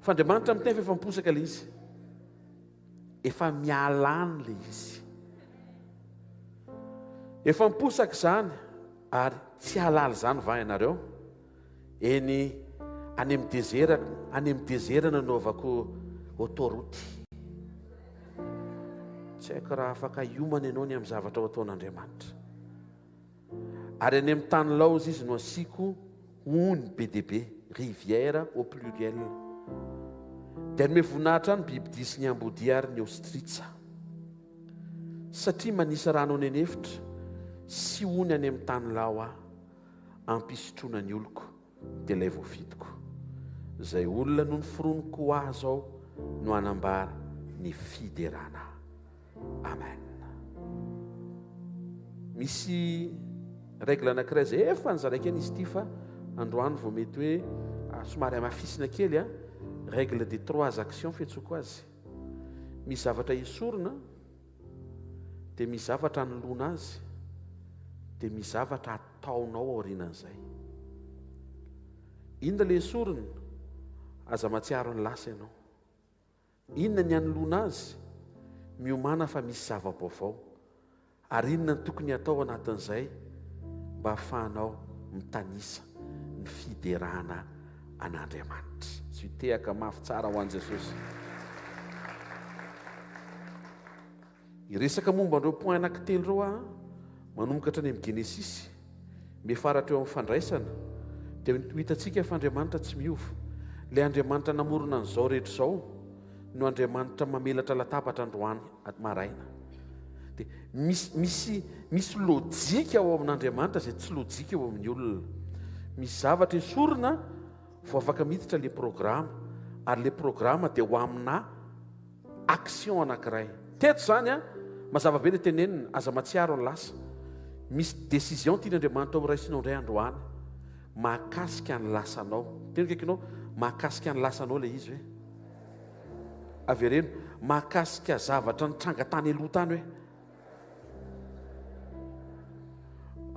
Fa Andriamanitra miteny fa efa miposaka ilay izy. Efa mialany ilay izy. Efa miposaka izany ary tsy halala izany va ianareo. Any amin'ny dezera nanaovako autoroute. Tsy haiko raha afaka hiomana ianao ny amin'ny zavatra ho ataon'Andriamanitra. Ary any amin'ny tany laozy izy no asiako ony be dia be, rivière au pluriel. Dia ny voninahitra ny biby dia sy ny ambodia ary ny ostritsa. Satria manisy rano any anefitra sy ony any amin'ny tany lao ampisotroana ny oloko dia ilay voafitiko. Izay olona no ny foroniko azy ao no hanambara ny fiderana. Amen. Misy règle anankiray izay efa nizaraika izy ity fa androany vao mety hoe somary amafisina kely règle de 3 actions fiantsoko azy. Misy zavatra esorina dia misy zavatra anoloana azy dia misy zavatra ataonao aorianan'izay. Inona ilay esorina? Aza matsiaro ny lasa ianao. Inona ny anoloana azy? Miomana fa misy zava-baovao. Ary inona ny tokony atao anatin'izay mba hahafahanao mitanisa ny fiderana an'Andriamanitra. Sy tehaka mafy tsara ho an'i Jesosy. Iresaka momba an'ireo point anankitelo ireo manomboka hatrany amin'ny Genesisy mifaratra eo amin'ny fandraisana dia hitantsika fa Andriamanitra tsy miova. Ilay Andriamanitra namorona an'izao rehetra izao no Andriamanitra mamelatra latabatra androany maraina. Dia misy lojika ao amin'Andriamanitra izay tsy lojika eo amin'ny olona. Misy zavatra esorina vao afaka miditra ilay programa, ary ilay programa dia ho amina action anankiray. Teto izany mazava be ilay tenenina aza matsiaro ny lasa. Misy décision tian'Andriamanitra ho raisinao indray androany mahakasika ny lasanao. Tena kaikanao mahakasika ny lasanao ilay izy hoe. Avereno mahakasika zavatra nitranga tany aloha tany hoe.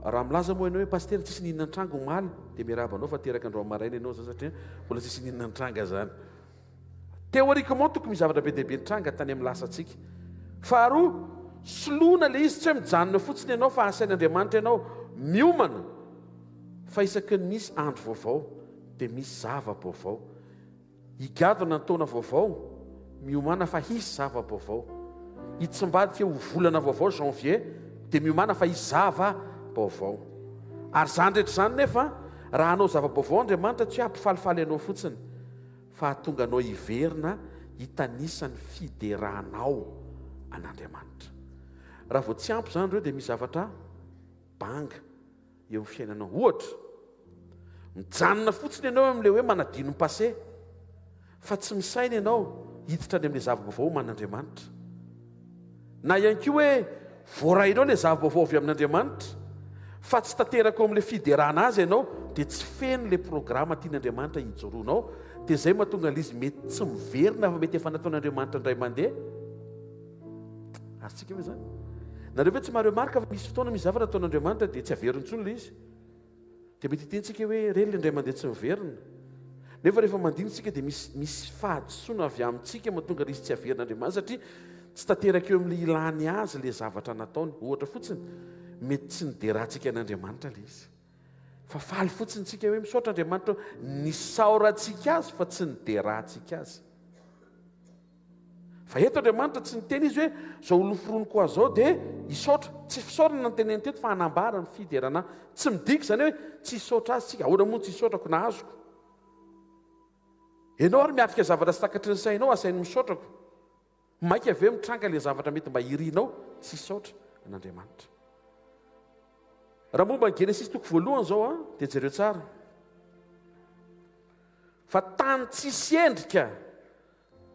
Raha milaza moa ianao hoe pasteur tsisy ninona nitranga omaly dia miarabanao fa teraka androany maraina ianao zany satria mbola tsisy ninona nitranga zany. Théoriquement tokony zavatra be dia be nitranga tany amin'ny lasantsika. Faharoa, soloina ilay izy tsy hoe mijanona fotsiny ianao fa asain'Andriamanitra ianao miomana. Fa isaky ny misy andro vaovao dia misy zava-baovao. Higadona ny taona vaovao, miomana fa hisy zava-baovao. hitsambadika ho volana vaovao janvier dia miomana fa izava baovao ary zany rehetra zany nefa raha anao zava-baovao Andriamanitra tsy hampifalifaly anao fotsiny fa hatonga anao hiverina hitanisany fiderahanao an'Andriamanitra. Raha vao tsy ampy zany ireo dia misy zavatra banga eo amin'ny fiainanao. Ohatra, mijanona fotsiny ianao amin'ilay hoe manadino ny passé fa tsy misaina ianao hiditra any amin'ilay zava-baovao man'Andriamanitra. Na ihany koa hoe voarainao ilay zava-baovao avy amin'Andriamanitra fa tsy tanteraka amin'ilay fiderahana azy ianao dia tsy feno ilay programa tian'Andriamanitra hijoroanao, dia izay mahatonga ilay izy mety tsy miverina fa mety efa nataon'Andriamanitra indray mandeha. Azontsika hoe zany. Nareo ve tsy maharemarika fa misy fotoana misy zavatra ataon'Andriamanitra dia tsy averina intsony ilay izy. Dia mety hitentsika hoe reny indray mandeha tsy miverina. Nefa rehefa mandinitsika dia misy fahadisoana avy amintsika mahatonga ilay izy tsy averin'Andriamanitra satria tsy tanteraka eo amin'ilay ilany azy ilay zavatra nataony. Ohatra fotsiny mety tsy niderahantsika an'Andriamanitra ilay izy. Fa faly fotsiny tsika hoe misaotra Andriamanitra nisaorantsika azy fa tsy niderahantsika azy. Fa eto Andriamanitra tsy niteny izy hoe zao oloforoniko azy zao dia hisaotra. Tsy fisaorana nyteneny teto fa hanambara ny fiderana. Tsy midika zany hoe tsy hisaotra azy tsika. Ahoana moa tsy hisaotrako na azoko. Ianao ary miafika zavatra sy takatry ny sainao asainy misaotrako. Maika avy eo mitranga ilay zavatra mety mba hirinao tsy hisaotra an'Andriamanitra. Raha momba ny Genesis toko voalohany zao dia jereo tsara. Fa tany tsisy endrika,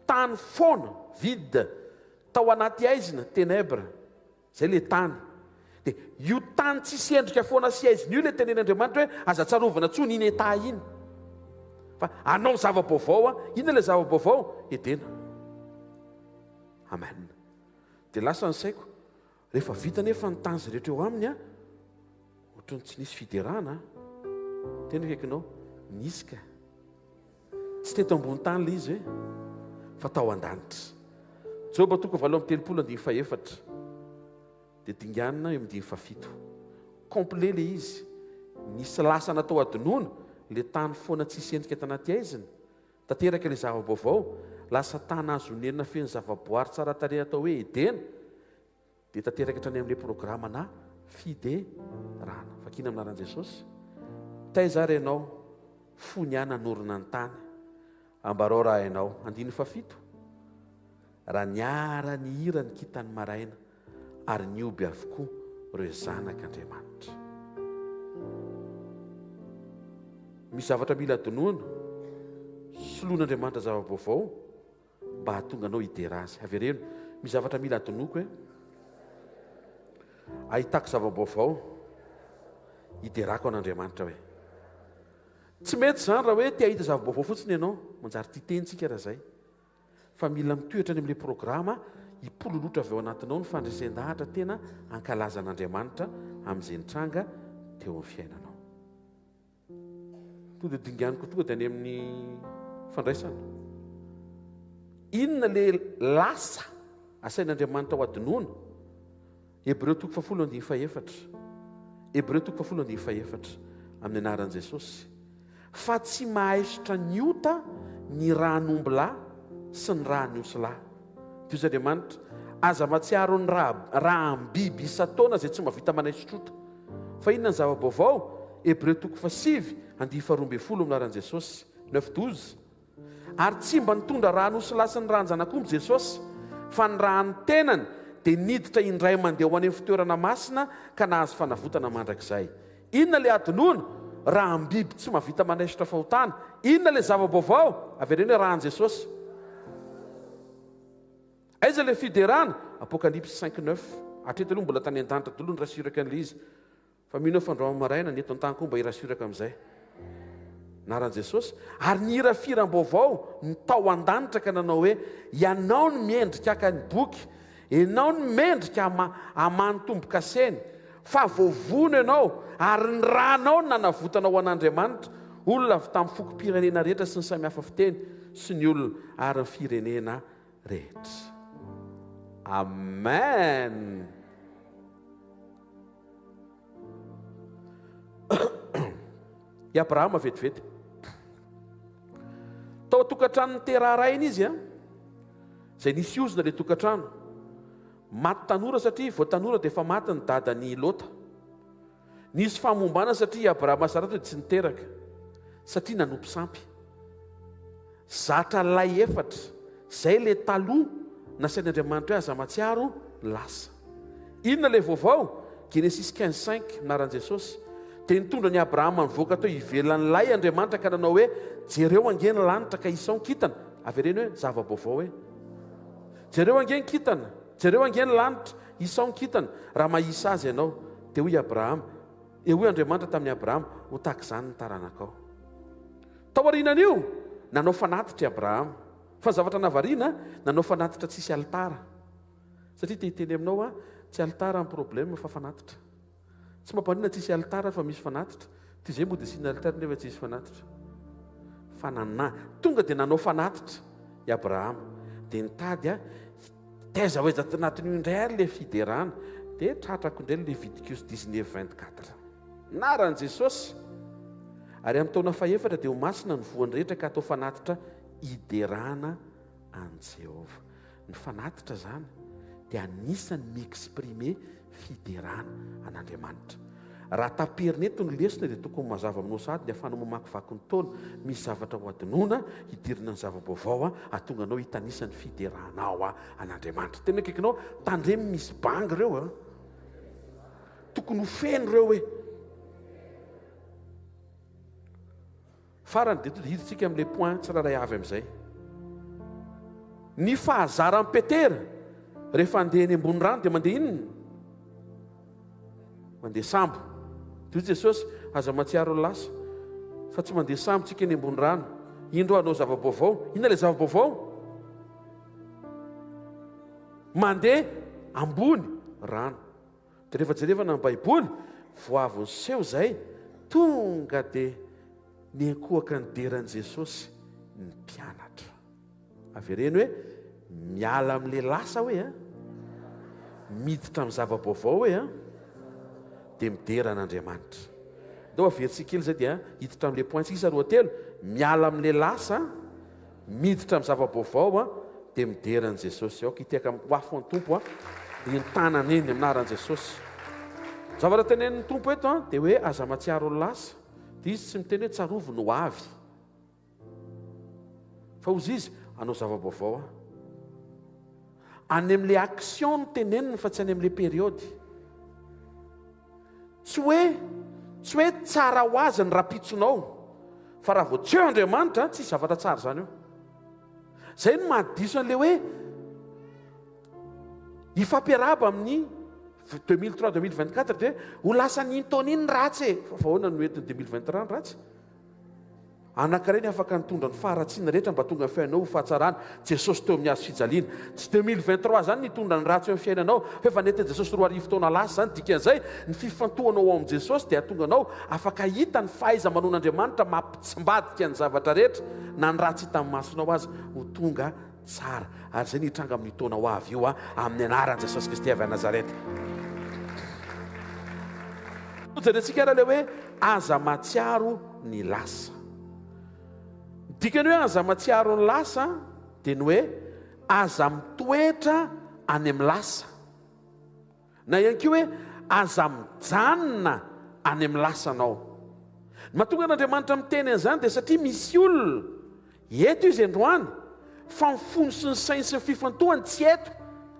tany foana, vide, tao anaty aizina, ténèbre, zay le tany. Dia io tany tsisy endrika foana sy aizina io le tenen'Andriamanitra hoe aza tsarovana tsony iny età iny. Fa anao zava-baovao, ina ilay zava-baovao? Edena. Amen. Dia lasa ny saiko, rehefa vita nefa ny tany izay rehetra eo aminy ohatrany tsy nisy fiderahana. Tena kaikinao, nisy ka. Tsy teto ambony tany ilay izy fa tao an-danitra. Joba toko 7:4 dia dinganina eo amin'ny 7. Complet ilay izy. Nisy lasa natao adinoana ilay tany foana tsisy endrika tanaty aizina. Tanteraka ilay zava-baovao, lasa tany azonenina feno zava-boary tsara tarehy atao hoe Edena. Dia tanteraka hatrany amin'ilay programa na fiderahana. Fakina aminaran'i Jesosy. Taiza ary ianao fony ihany hanorina ny tany. Ambarao raha ianao 7. Raha niara ny hira ny kitany maraina ary nioby avokoa ireo zanak'Andriamanitra. Misy zavatra mila adinoana, soloan'Andriamanitra zava-baovao mba hahatonga anao hidera azy. Avereno, misy zavatra mila adinoako ahitako zava-baovao hiderako an'Andriamanitra hoe. Tsy mety zany raha hoe te hahita zava-baovao fotsiny ianao, manjary tia tentsika raha zay. Fa mila mitoetra any amin'ilay programa hipololotra avy ao anatinao ny fandresen-dahatra tena ankalazan'Andriamanitra amin'izay nitranga teo amin'ny fiainanao. Tonga dia dinganiko tonga dia any amin'ny fandraisana. Inona ilay lasa asain'Andriamanitra ho adinoana? Hebreo 10:4. Hebreo 10:4 amin'ny anaran'i Jesosy. Fa tsy mahaisitra ny ota ny rahanomby lahy sy ny rahaniosi lahy. Dios Andriamanitra, aza mahatsiaro ny rahambiby isa-taona izay tsy mahavita manaisitra ota. Fa inona ny zava-baovao? Hebreo 10:12 amin'ny anaran'i Jesosy 9:12. Ary tsy mba nitondra rahanosy lahy sy ny rahan-janak'omby Jesosy, fa ny rahany tenany dia niditra indray mandeha ho any amin'ny fitoerana masina ka nahazo fanavotana mandrakizay. Inona ilay adinoana? Raham-biby tsy mahavita manaisitra fahotana. Inona ilay zava-baovao? Avereny hoe rahan'i Jesosy. Aiza ilay fiderahana? Apocalypse 5:9. Hatreto aloha mbola tany an-danitra daholo ny rasuraka an'ilay izy. Fa mino fandraoma maraina ny eto an-tany koa mba hirasuraka amin'izay. Naran'i Jesosy. Ary ny hira firam-baovao ny tao an-danitra ka nanao hoe ianao ny miendrika aka ny boky, ianao ny mendrika hamanotomboka seny, fa voavono ianao ary ny ranao ny nanavotanao an'Andriamanitra, olona avy tamin'ny fokom-pirenena rehetra sy ny samihafa fiteny sy ny olona ary ny firenena rehetra. Amen. I Abrahama vetivety tao tokantrano ny teraharainy izy izay nisy ozina ilay tokantrano. maty tanora satria vao tanora dia efa maty ny dadany Lota. Nisy famombana satria Abrahama Sarata tsy niteraka satria nanompo sampy. Zatra lay efatra zay le taloha nasain'Andriamanitra hoe aza matsiaro lasa. Inona le vaovao? Genesis 15:5 minaran Jesosy dia nitondra ny Abrahama mivoaka teo ivelan'ny lay Andriamanitra ka nanao hoe jereo angeny lanitra ka isao kitana. Avy reny hoe zava-baovao hoe jereo angeny kitana, jereo angeny lanitra isao kitana. Raha mahisa azy ianao dia hoy Abrahama, hoy Andriamanitra tamin'ny Abrahama, ho tahaka izany ny taranakao. Tao aorianan'io nanao fanatitra Abrahama. Fa zavatra navarina nanao fanatitra tsisy altara. Satria tehiteny aminao tsy altara amin'ny problème fa fanatitra. Tsy mampanina tsisy altara fa misy fanatitra. Ty izay moa dia sina altara nefa tsisy fanatitra. Fanana tonga dia nanao fanatitra i Abrahama dia nitady taiza hoe anatin'io indray ary le fiderana dia tratrako indray le Léviticus 19:24. Naran Jesosy. Ary amin'ny taona faefatra dia ho masina ny voany rehetra ka atao fanatitra iderana an Jehova. Ny fanatitra zany dia anisany mi-exprimer fiderana an'Andriamanitra. Raha taperina eto ny lesona dia tokony mazava aminao sady dia afanao mamakivaky ny taona misy zavatra ho adinoana hidirina ny zava-baovao atonga anao hitanisany fideranao an'Andriamanitra. Tena kaikinao tandremy misy bangy ireo tokony ho feno ireo hoe farany dia hiditsika amin'ilay point tsiraray avy amin'izay. Ny fahazaran'ny Petera rehefa andeha ny ambony rano dia mandeha inona? Mandeha sambo. Dia Jesosy aza matsiaro lasa fa tsy mandeha sambo tsika ny ambony rano. Indro anao zava-baovao. Inona ilay zava-baovao? Mandeha ambony rano. Dia rehefa jerevana amin'ny Baiboly vao avy niseho izay tonga dia ny ankohaka ny deran'i Jesosy ny mpianatra. Avy reny hoe miala amin'ilay lasa hoe miditra amin'ny zava-baovao hoe dia midera an'Andriamanitra. Dao aversika kely zay dia hiditra amin'ilay point isa roa telo. Miala amin'ilay lasa miditra amin'ny zava-baovao dia midera an'i Jesosy. Aoka hiteka hoafo ny tompo ny tanana eny aminaran'i Jesosy. Zavatra tenenin'ny tompo eto dia hoe aza matsiaro ny lasa. Dia izy tsy miteny hoe tsarovo no avy fa ozy izy anao zava-baovao any amin'ilay action no teneniny fa tsy any amin'ilay periody. Tsy hoe tsara ho azy ny rapitsonao fa raha vao tsy eo Andriamanitra tsy zavatra tsara zany eo. Zay no mahadiso an'ilay hoe hifampiaraba amin'ny 2003-2024 dia ho lasa ny taona iny ratsy fa ahoana no entiny 2023 ratsy. Anankiray afaka nitondra ny faharatsiana rehetra mba tonga ny fiainanao ho fahatsarana. Jesosy teo amin'ny azo fijaliana. Tsy 2023 zany nitondra ny ratsy eo amin'ny fiainanao fa efa nentin'i Jesosy 4 taona lasa zany. Dikan'izay ny fifantohanao amin'ny Jesosy dia atonga anao afaka hita ny fahaiza manon'Andriamanitra mampitsimbadika ny zavatra rehetra na ny ratsy hita amin'ny masonao azy ho tonga tsara. Ary zay nitranga amin'ny taona ho avy io amin'ny anaran'i Jesosy Kristy avy a Nazareta. Jerentsika raha le hoe aza matsiaro ny lasa. Dikany hoe aza matsiaro ny lasa dia ny hoe aza mitoetra any amin'ny lasa. Na ihany koa hoe aza mijanona any amin'ny lasanao. Mahatonga n'Andriamanitra miteny an'izany dia satria misy olona eto izy androany fa mifono sy ny sainy sy ny fifantohany tsy eto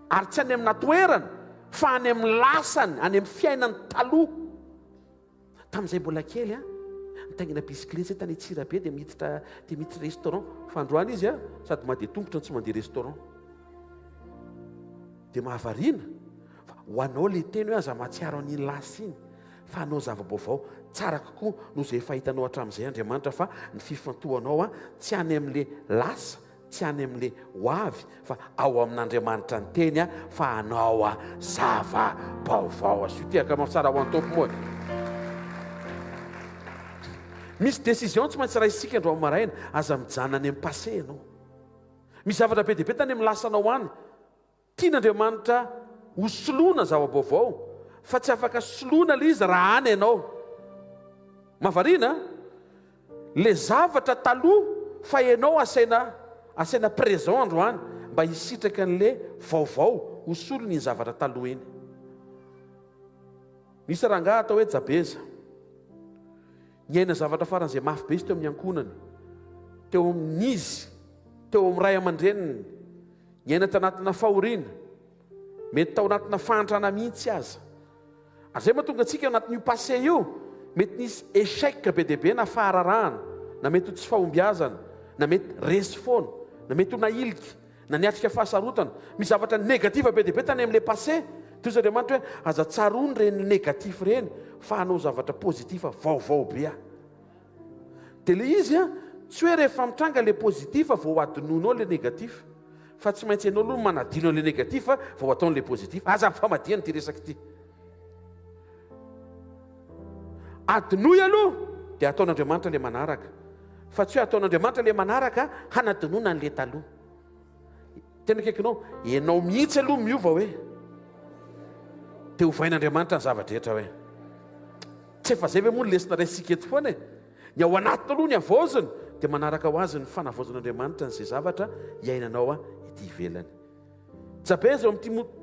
ary tsy any amin'ny toerana fa any amin'ny lasany, any amin'ny fiainany taloha. Tamin'izay mbola kely nitaingina bisikilety zay tany Antsirabe dia miditra restaurant fa androany izy sady mandeha tongotra tsy mandeha restaurant dia mahavariana fa ho anao le teny hoe aza matsiaro an'iny lasa iny fa anao zava-baovao tsara kokoa no izay fahitanao hatramin'izay Andriamanitra fa ny fifantohanao tsy any amin'ilay lasa tsy any amin'ilay ho avy fa ao amin'Andriamanitra ny teny fa anao zava-baovao. Sotehaka mafitsara ho an-tompo moa. Misy décision tsy maintsy raisika andro amin'ny maraina aza mijanona any amin'ny passé ianao. Misy zavatra be dia be tany amin'ny lasanao any. Tian'Andriamanitra ho soloana zava-baovao fa tsy afaka soloana ilay izy raha any ianao. Mahavariana le zavatra taloha fa ianao asaina présent androany mba hisitraka an'ilay vaovao hosolo ny zavatra taloha eny. Misy rangahy atao hoe Jabeza, niaina zavatra faran'izay mafy be izy teo amin'ny ankonany, teo amin'izy, teo amin'ny ray aman-dreniny, niaina tanatina fahoriana, mety tao anatina fahantrana mihitsy aza. Ary zay mahatonga antsika anatin'io passé io, mety nisy échec be deaibe na fahararahana, na mety ho tsy fahombiazana, na mety resy foana, na mety ho nailika, na niatrika fahasarotana. Misy zavatra negativa be deaibe tany amin'ilay passé. Toy izay Andriamanitra hoe aza tsarony reny negatif reny, fa hanao zavatra pozitifa vaovao be. Dia le izy tsy hoe rehefa mitranga le pozitifa vao adinonao le negatif, fa tsy maintsy ianao aloha manadino le negatif vao ataon'le pozitif. Aza famadihana ty resaka ity. Adinoy aloha dia ataon'Andriamanitra le manaraka, fa tsy hoe ataon'Andriamanitra le manaraka hanadinoana an'le taloha. Tena kaikinao, ianao mihitsy aloha miova hoe dia hovain'Andriamanitra ny zavatra hoe tsy efa zay ve moa lesina raisika eto foana e. Ny ao anatiny aloha ny avaoziny dia manaraka ho azy ny fanavaozan'Andriamanitra n'izay zavatra iainanao ety ivelany. Jabeza eo amin'ity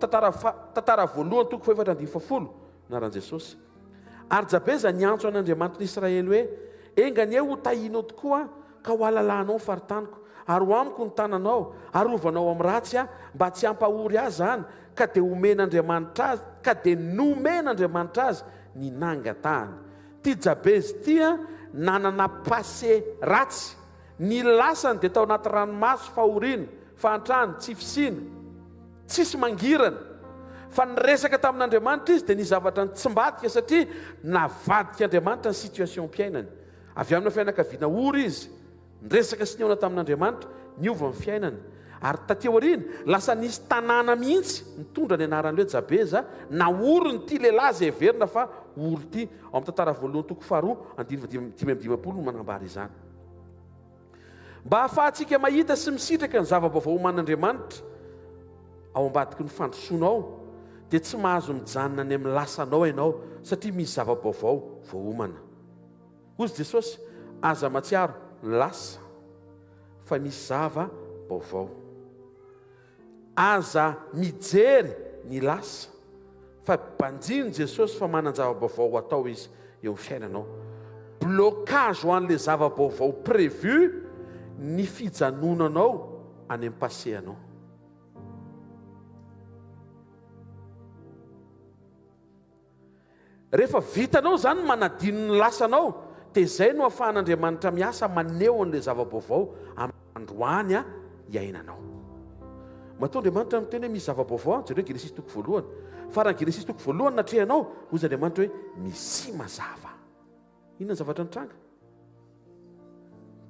tantara voalohany toko faefatra andimy fafolo anaran'i Jesosy. Ary Jabeza niantso an'Andriamanitra Israely hoe engany eo ho tahinao tokoa ka ho alalanao ny faritaniko, ary ho amiko ny tananao, ary ovanao amin'ny ratsy mba tsy hampahory azy zany, ka dia omen'Andriamanitra azy, ka dia nomen'Andriamanitra azy ny nangatahany. Ty Jabeza tia nanana passé ratsy, ny lasany dia tao anaty ranomaso fahoriana, fahantrany, tsy fisina, tsisy mangirana. Fa niresaka tamin'Andriamanitra izy dia ny zavatra ny tsimbadika satria navadika Andriamanitra ny situation mpiainany. Avy amina fianakaviana ory izy, niresaka sy niaona tamin'Andriamanitra, niova ny fiainany. Ary taty aoriana lasa nisy tanàna mihitsy nitondra ny anaran'ilay Jabeza, na ory ny ty lehilahy izay heverina fa ory ty. Ao amin'ny tantara voalohany toko faharoa andimy amby dimapolo no manambara izany. Mba hahafahantsika mahita sy misitraka ny zava-baovao oman'Andriamanitra ao ambadiky ny fandrosoanao, dia tsy mahazo mijanona any amin'ny lasanao ianao, satria misy zava-baovao vao homana. Hozy Jesosy, aza matsiaro ny lasa, fa misy zava-baovao. Aza mijery ny lasa, fa banjiny Jesosy fa manan-java-baovao atao izy eo fiainanao. Blocage ho an'le zava-baovao prévu ny fijanonanao any amin'ny passé anao. Rehefa vitanao zany manadino ny lasanao, dia izay no ahafahan'Andriamanitra miasa maneho an'ilay zava-baovao androany iainanao. Matoa Andriamanitra miteny hoe misy zava-baovao, jereo Genesis toko voalohany. Fa raha Genesis toko voalohany natrehanao, hozy Andriamanitra hoe misy mazava. Inona ny zavatra nitranga?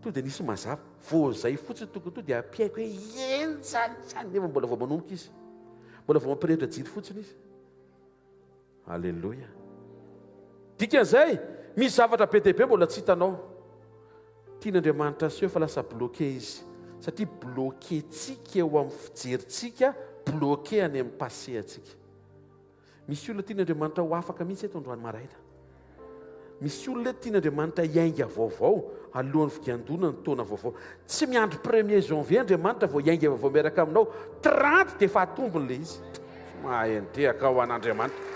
To dia nisy mazava. Vao zay fotsiny toko to dia ampiaiko hoe enjany nefa mbola vao manomboka izy. Mbola vao mampirehitra jiro fotsiny izy. Alleloia. Dikan'izay, misy zavatra be deaibe mbola tsy hitanao. Tian'Andriamanitra sy hoe fa lasa bloqué izy. Satria bloqué tsika eo amin'ny fijerintsika, bloqué any amin'ny passé atsika. Misy olona tian'Andriamanitra ho afaka mihitsy eto androany maraina. Misy olona tian'Andriamanitra iainga vaovao alohan'ny fiandona ny taona vaovao. Tsy miandro 1er janvier Andriamanitra vao iainga vaovao miaraka aminao, 30 dia fahatombony le izy. Mahendrehaka ho an'Andriamanitra.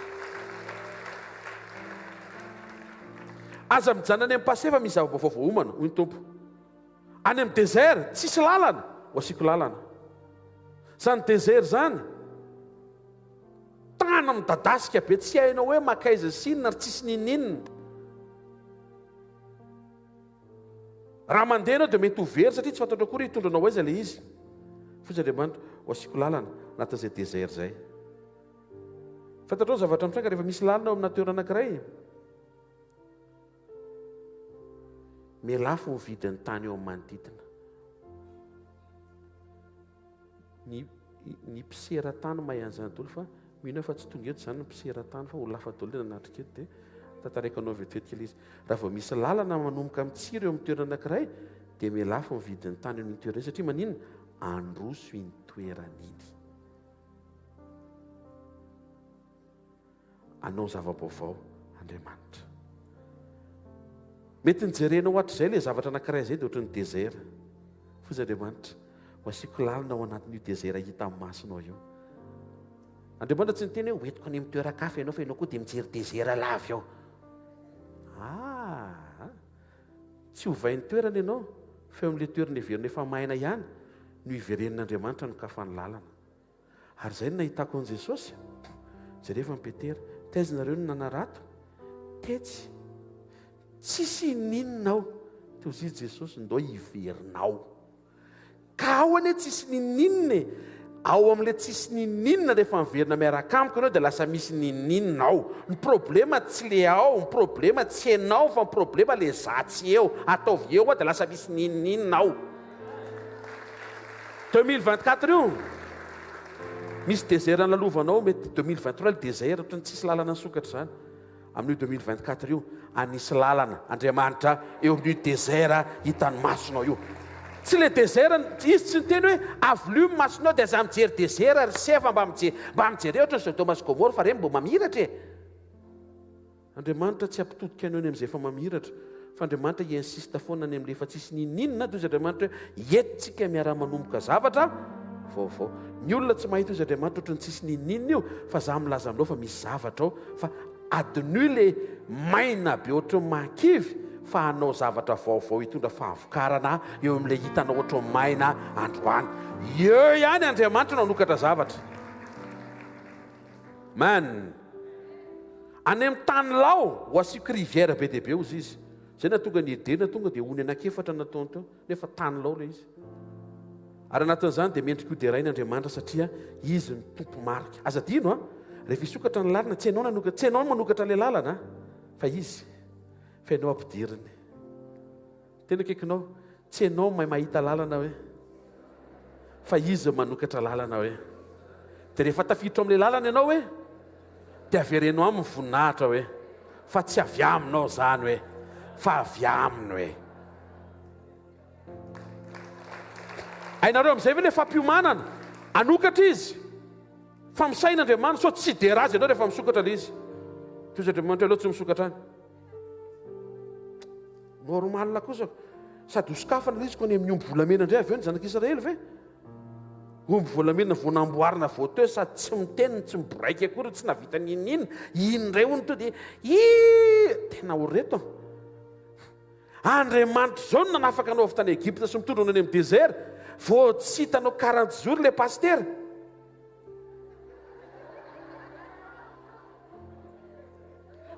Aza mijanona any amin'ny passé fa misy zava-baovao vao homana, hoy ny tompo. Any amin'ny désert tsisy lalana, ho asiako lalana. Zany désert zany tana midadasika be, tsy hainao hoe makaiza sinina ary tsisy nininina. Raha mandeha anao dia mety ho very satria tsy fantatra akory hitondranao aiza ilay izy. Fotsy Andriamanitra, ho asiako lalana anatin'izay désert zay. Fantatrao zavatra mitranga rehefa misy lalana ao amina toerana anankiray. Mialafo mividy ny tany eo amin'ny manodidina. Ny mpisera-tany mahay an'izany dolo fa mino fa tsy tonga eto izany ny mpisera-tany fa ho lafa dolo anatrika eto dia tantaraiko anao vetivety kely izy. Raha vao misy lalana manomboka amin'ny tsiro eo amin'ny toerana anankiray dia mialafo mividy ny tany eo amin'ny toerana satria maninona? Androso iny toeran'iny. Anao zava-baovao Andriamanitra. Mety nijerenao hatrizay ilay zavatra anankiray izay dia ohatran'ny désert. Fozy Andriamanitra, ho asiako lalina ao anatin'io désert hita amin'ny masonao io. Andriamanitra tsy niteny hoe hoentiko any amin'ny toeran-kafa ianao fa ianao koa dia mijery désert lava ao. Tsy hovain'ny toerana ianao fa eo amin'ilay toerana iverina efa maina ihany no iverenin'Andriamanitra no kafan'ny lalana. Ary izay no nahitako an'i Jesosy. Jereva ny Petera, taizanareo no nanarato, tetsy, tsisy ininonao. Teo izy Jesosy ndao iverinao. Ka ao anie tsisy nininona e. Ao amin'ilay tsisy nininona rehefa miverina miaraka amiko ianao dia lasa misy nininonao. Ny problema tsy le ao, ny problema tsy ianao fa ny problema le zatsy eo. Ataovy eo dia lasa misy nininonao. 2024 io misy désert nalovanao, mety 2023 le désert ohatrany tsisy lalana nisokatra zany. Amin'io 2024 io anisy lalana Andriamanitra eo amin'io désert hitany masonao io. Tsy le désert, izy tsy niteny hoe avy masonao dia aza mijery désert ary sefa mba mijery ohatra ny Sodoma sy Gomora fa reny mbo mamiratra e. Andriamanitra tsy ampitodika anao any amin'izay efa mamiratra, fa Andriamanitra insiste foana any amin'ilay efa tsisy nininona toy izy Andriamanitra hoe entintsika miara-manomboka zavatra vaovao. Ny olona tsy mahita izy Andriamanitra ohatrany tsisy nininona io, fa za milaza aminao fa misy zavatra ao, fa adiny le maina be ohatrany mankivy fa hanao zavatra vaovao hitondra fahavokarana eo amin'ilay hitanao ohatrany maina androany. Eo ihany Andriamanitra nanokatra zavatra. Man, any amin'ny tany lao ho asiko rivière be deaibe ozy izy. Zay na tonga ny edena tonga dia ony anakefatra nataony teo, nefa tany lao le izy. Ary anatin'izany dia mendrika io dia rainy Andriamanitra satria izy ny tompo marika. Aza dino a, rehefa isokatra ny lalana, tsy ianao manokatra le lalana, fa izy, fa ianao ampidiriny. Tena kaikinao, tsy ianao mahay mahita lalana hoe, fa izy manokatra lalana hoe. Dia rehefa tafiditra amin'ilay lalana ianao hoe, dia averenao amin'ny voninahitra hoe, fa tsy avy aminao zany hoe, fa avy aminy hoe. Hainareo amin'izay ve ilay fampiomanana, anokatra izy, fa misain'Andriamanitra, so tsy dia razy ianao rehefa misokatra le izy. Toy Andriamanitra aleo tsy misokatra any. Normal kosa, sady hosokafana le izy ko any amin'ny omby volamena indray avy eo ny zanak'Israely ve? Omby volamena voanamboarina voateo sady tsy miteniny, tsy miboraiky akory, tsy navita ninina. Indray ony to dia tena horeto. Andriamanitra zao no nanafaka anao avy tany Egypta sy mitondra any amin'ny désert. Vao tsy hitanao 40 jours le paster.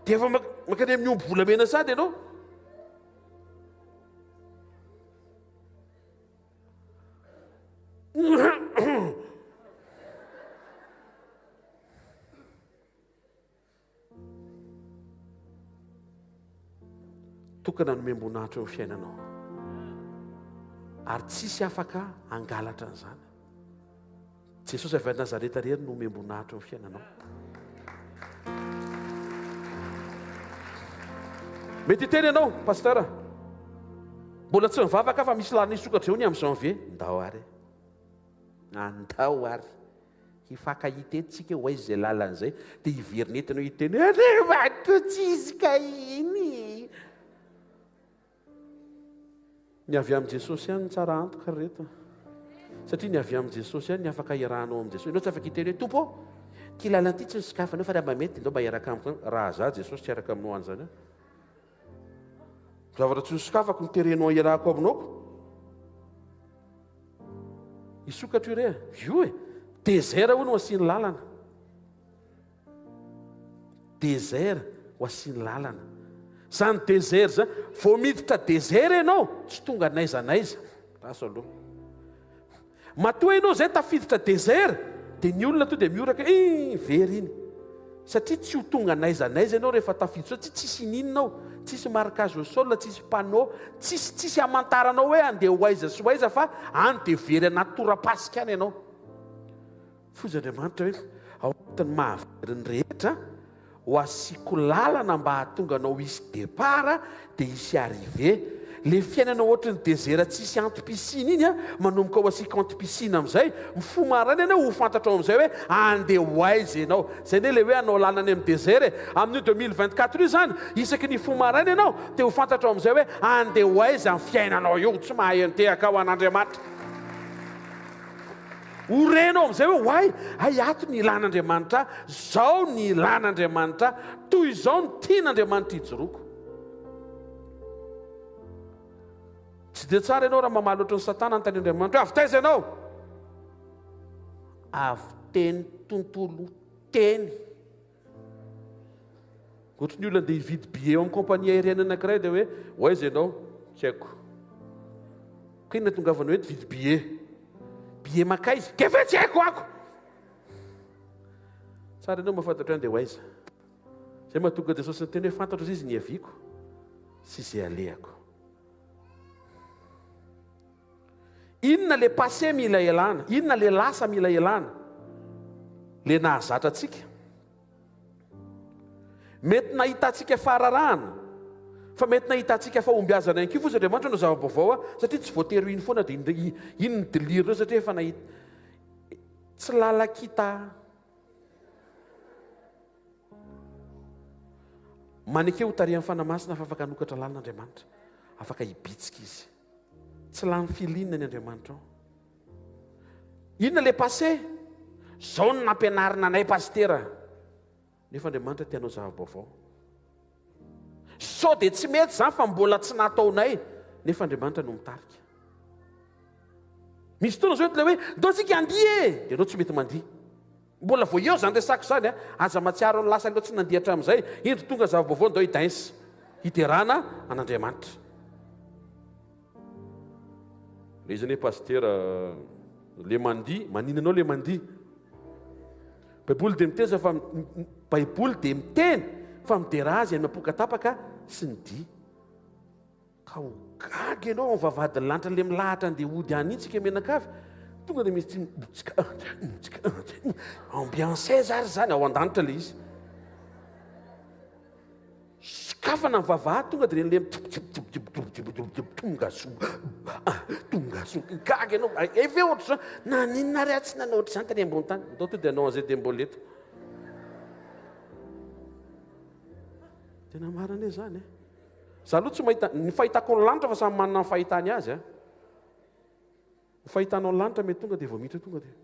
Dia efa makany amin'ny omby volamena sady ianao. Tokana no membonahitra eo amin'ny fiainanao. Ary tsisy afaka hangalatra an'izany. Jesosy avy any Nazareta rery no membonahitra eo amin'ny fiainanao. Mety hiteny ianao, pasteur, mbola tsy mivavaka fa misy lalana isokatra eo ny amin'ny janvier. Ndao ary. Andao ary. Hifankahitentsika ho aiza izay lalan'izay dia hiverinetana hiteny Andriamanitra tsisy ka iny. Ny avy amin'i Jesosy ihany tsara antoka reto. Satria ny avy amin'i Jesosy ihany ny afaka iarahanao amin'i Jesosy. Ianao tsy afaka hiteny hoe tompo, ty lalana ity tsy nisokafanao fa raha mba mety indao mba hiaraka amiko. Raha za Jesosy tsy hiaraka aminao an'izany. Zavatra tsy nisokafako ny terenao iarahako aminao. Isokatra io re, io e, désert ho no asiany lalana. Désert ho asiany lalana. Zany désert zany, vao miditra désert ianao, tsy tonga naiza naiza. Raso aloha. Matoa ianao zay tafiditra désert, dia ny olona to dia mioraka, very iny. Satria tsy ho tonga naiza naiza ianao rehefa tafiditra, tsisy ininonao, tsisy marquage au sol, tsisy panneau, tsisy hamantaranao hoe andeha ho aiza sy ho aiza, fa any dia very anaty tora-pasika any ianao. Fozy Andriamanitra hoe ao anatin'ny mahaveriny rehetra ho asiko lalana mba hahatonga anao isy départ dia isy arrivé. Le fiainanao ohatrany désert tsisy antom-pisiny iny a, manomboka ho asika antom-pisiny amin'izay, mifomarana ianao ho fantatra amin'izay hoe andeha ho aiza ianao. Zay ne le hoe anao lalana any amin'ny désert e. Amin'io 2024 io zany, isaky ny fomarana ianao dia ho fantatra amin'izay hoe andeha ho aiza amin'ny fiainanao io. Tsy mahay antehaka ao an'Andriamanitra. Orenao amin'izay hoe hoay ay ato ny ilan'Andriamanitra zao ny ilan'Andriamanitra toy izao ny tian'Andriamanitra hijoroako. Tsy dia tsara ianao raha mamaly ohatry ny Satana anontany Andriamanitra hoe avy taiza ianao? Avy teny tontolo teny. Ohatry ny olona dia hividy billet eo amin'ny compagnie aérienne anankiray dia hoe hoaiza ianao? Tsy haiko. Kina tongavana hoe vidy billet. Billet makaiza? Kefa tsy haiko ako. Tsara ianao mahafantatra any dia hoaiza. Zay mahatonga Jesosy ny teny hoe fantatra izy ny aviako sy izay alehako. Inona le passé mila ialana? Inona le lasa mila ialana? Le nahazatra antsika. Mety nahita antsika fahararahana, fa mety nahita antsika fahombiazana ihany koa fotsy Andriamanitra no zava-baovao satria tsy voatery iny foana dia iny ny delireo satria efa nahita. Tsy lalakita. Manekeo tarihan'ny fanamasina fa afaka hanokatra lalàn'Andriamanitra. Afaka hibitsika izy. Tsy lany filinana ny Andriamanitra ao. Inona le passé? Zao no nampianarina anay pastera. Nefa Andriamanitra tianao zava-baovao. Sao dia tsy mety zany fa mbola tsy nataonay. Nefa Andriamanitra no mitarika. Misy fotoana zao le hoe ndao tsika handia dia ianao tsy mety mandia. Mbola vao eo zany resako zany aza matsiaro ny lasa aleo tsy nandia hatramin'izay. Indro tonga zava-baovao ndao hidainsa hiterana an'Andriamanitra. Le izy anie pastera le mandia, manina anao le mandia. Baiboly dia miteza fa Baiboly dia miteny fa midera azy any mapokatapaka sy ny dia. Ka ho gaga ianao amin'ny vavahady lanitra le milahatra andeha hody anitsika menakavy. Tonga dia misy ambiance zary zany ao an-danitra le izy. Sokafana amin'ny vavahady tonga dia le tonga so gaga ianao. Efa ohatra zao naninona ry tsy nanao ohatra izany tany ambony tany. Ndao to dia anao an'izay dia mboleto. Tena marina zany. Za aloha tsy mahita ny fahitako ny lanitra fa samy manana ny fahitany azy. Ny fahitanao ny lanitra mety tonga dia vao miditra tonga dia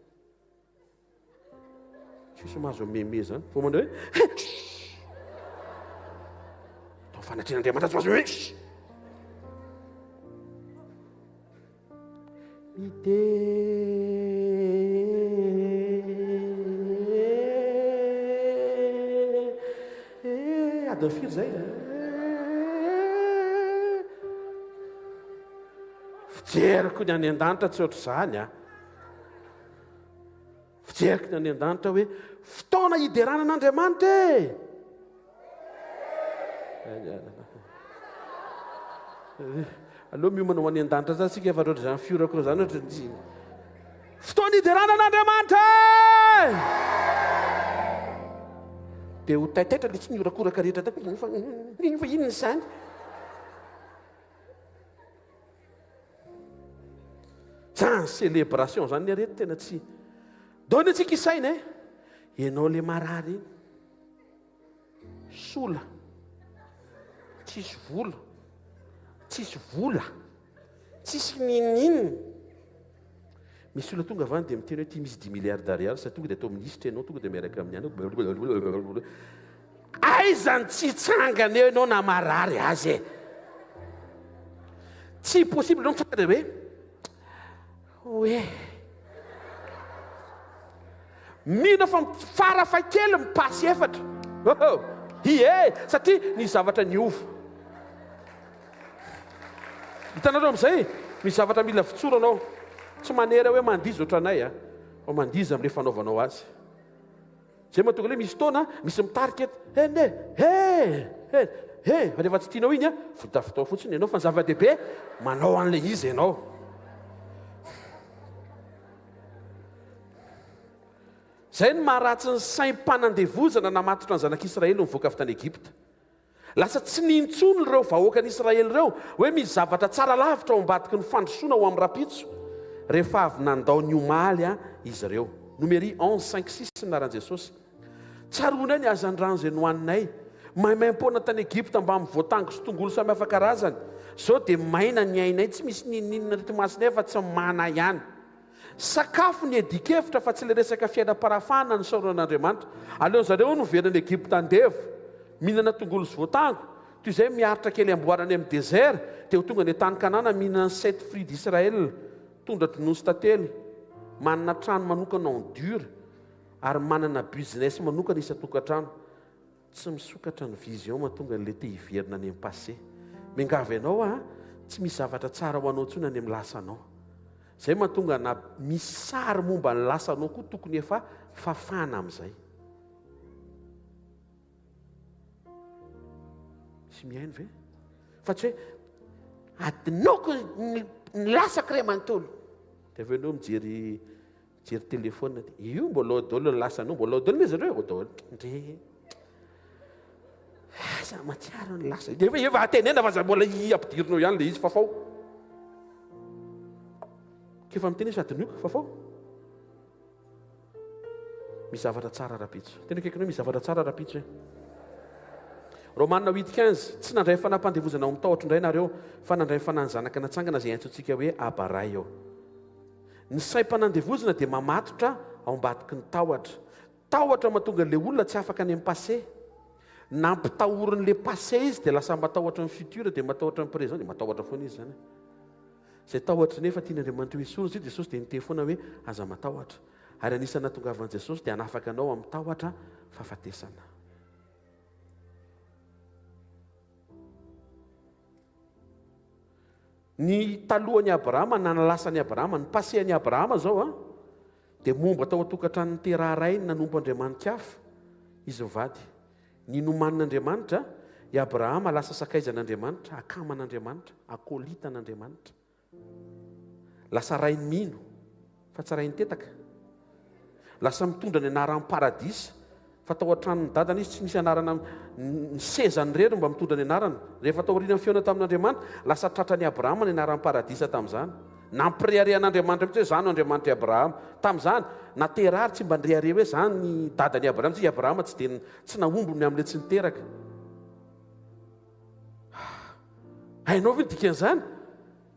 tsisy mahazo meme zany. Vao manao hoe tao fanatrehan'Andriamanitra tsy mahazo hoe mite adiny firy zay. Fijeriko ny any an-danitra tsy ohatr' izany fijeriko ny any an-danitra hoe fotoana hiderana an'Andriamanitra aleo miomana ho any an-danitra zany sika efa loatra zany fiorako zany ohatra fotoana hiderana an'Andriamanitra dia ho taitaitra le tsy miorakoraka rehetra fa inona izany. Zany célébration zany ny arety tena tsy dao ny antsika isaina ianao le marary iny sola tsisy vola tsisy vola tsisy ninina. Misy olona tonga avany dia miteny hoe tia misy 10 milliards d'ariary sa tonga dia atao ministre ianao tonga dia miaraka amin'ny any aizany tsy hitsangana eo ianao na marary azy tsy possible ianao mitsanga dia hoe mino fa farafakely mipasy efatra satria ny zavatra ny ova hitanareo amin'izay misy zavatra mila fitsoro anao tsy manera hoe mandiza oatra anay ao mandiza amin'ilay fanaovanao azy zay mahatonga hoe misy fotoana misy mitarika fa rehefa tsy tianao iny fotafotao fotsiny ianao fa ny zava-dehibe manao an'ilay izy ianao. Zay ny maharatsy ny saim-panandevozana namatotra ny zanak'Israely mivoaka avy tany Egypta. Lasa tsy nintsony ireo vahoakan'Israely ireo hoe misy zavatra tsara lavitra ao ambadiky ny fandrosoana ho amin'ny rapitso. Rehefa avy nandao ny omaly izy ireo. Numéri 11:5-6 naran'i Jesosy. Tsaroana ny azan-drano izay nohaninay. Maimaimpona tany Egypta mba amin'ny voatango sy tongolo samihafa karazany. Zao dia maina ny ainay tsy misy nininina retimasina fa tsy mana ihany. sakafo ny edikevitra fa tsy le resaka fiainam-parafana ny saoran'Andriamanitra. Aleo zareo no venan'ny Egypta andevo mihinana tongolo sy voatango, toy izay miaritra kely amboarany amin'ny désert, dia ho tonga ny tany Kanana mihinana 7 fruits d'Israël, tondra dronosy tantely, manana trano manokana en dur, ary manana business manokana isa-tokantrano. Tsy misokatra ny vision mahatonga n'le te hiverina any amin'ny passé. Miangavy ianao tsy misy zavatra tsara ho anao ntsony any amin'ny lasanao. Zay mahatonga na misy sary momba ny lasanao koa tokony efa fafana amin'izay. Sy mihaino ve? Fa tsy hoe adinoko ny lasako ray manontolo. Dia avy enao mijery telefona. Io mbola dolo ny lasanao, mbola dolo izy ireo dolo. Ndre za matsiaro ny lasa. Efa atenena fa za mbola ampidirinao ihany le izy fafao. Kefa miteny izy adinoko fafao. Misy zavatra tsara rapitso. Tena kaikinao misy zavatra tsara rapitso e. Romanina 8:15 tsy nandray fanam-pandevozana ao mitahotra indray nareo fa nandray fananjanaka natsangana izay antsointsika hoe abaray ao. Ny saim-panandevozana dia mamatotra ao ambadiky ny tahotra. Tahotra mahatonga le olona tsy afaka any amin'ny passé. Nampitahorin'le passé izy dia lasa matahotra ny futur dia matahotra ny présent dia matahotra foana izy zany. Izay tahotra nefa tian'Andriamanitra Jesosy dia Jesosy dia niteny foana hoe aza matahotra. Ary anisany nahatongavan'i Jesosy dia hanafaka anao amin'ny tahotra fahafatesana. Ny talohan'ny Abrahama, nanalasan'ny Abrahama, ny passean'ny Abrahama zao dia momba tao atokantrano teraray nanompo Andriamanitra hafa izy mivady. Ny nomanin'Andriamanitra, i Abrahama lasa sakaizan'Andriamanitra, akaman'Andriamanitra, akolitan'Andriamanitra. Lasa ray ny mino, fa tsy ray ny tetaka. Lasa mitondra ny anaran'ny paradisa, fa tao an-tranon'ny dadana izy tsy misy anarana ny sezany rery mba mitondra ny anarana. Rehefa tao aorian'ny fiona tamin'Andriamanitra, lasa tratran'ny Abrahama ny anaran'ny paradisa tamin'izany. Nampireharehan'Andriamanitra mihitsy hoe zany Andriamanitra Abrahama. Tamin'izany, na terary tsy mba nirehare hoe zany ny dadan'i Abrahama, tsy Abrahama tsy naombony amin'ilay tsy niteraka. Hainao ve dikan'izany?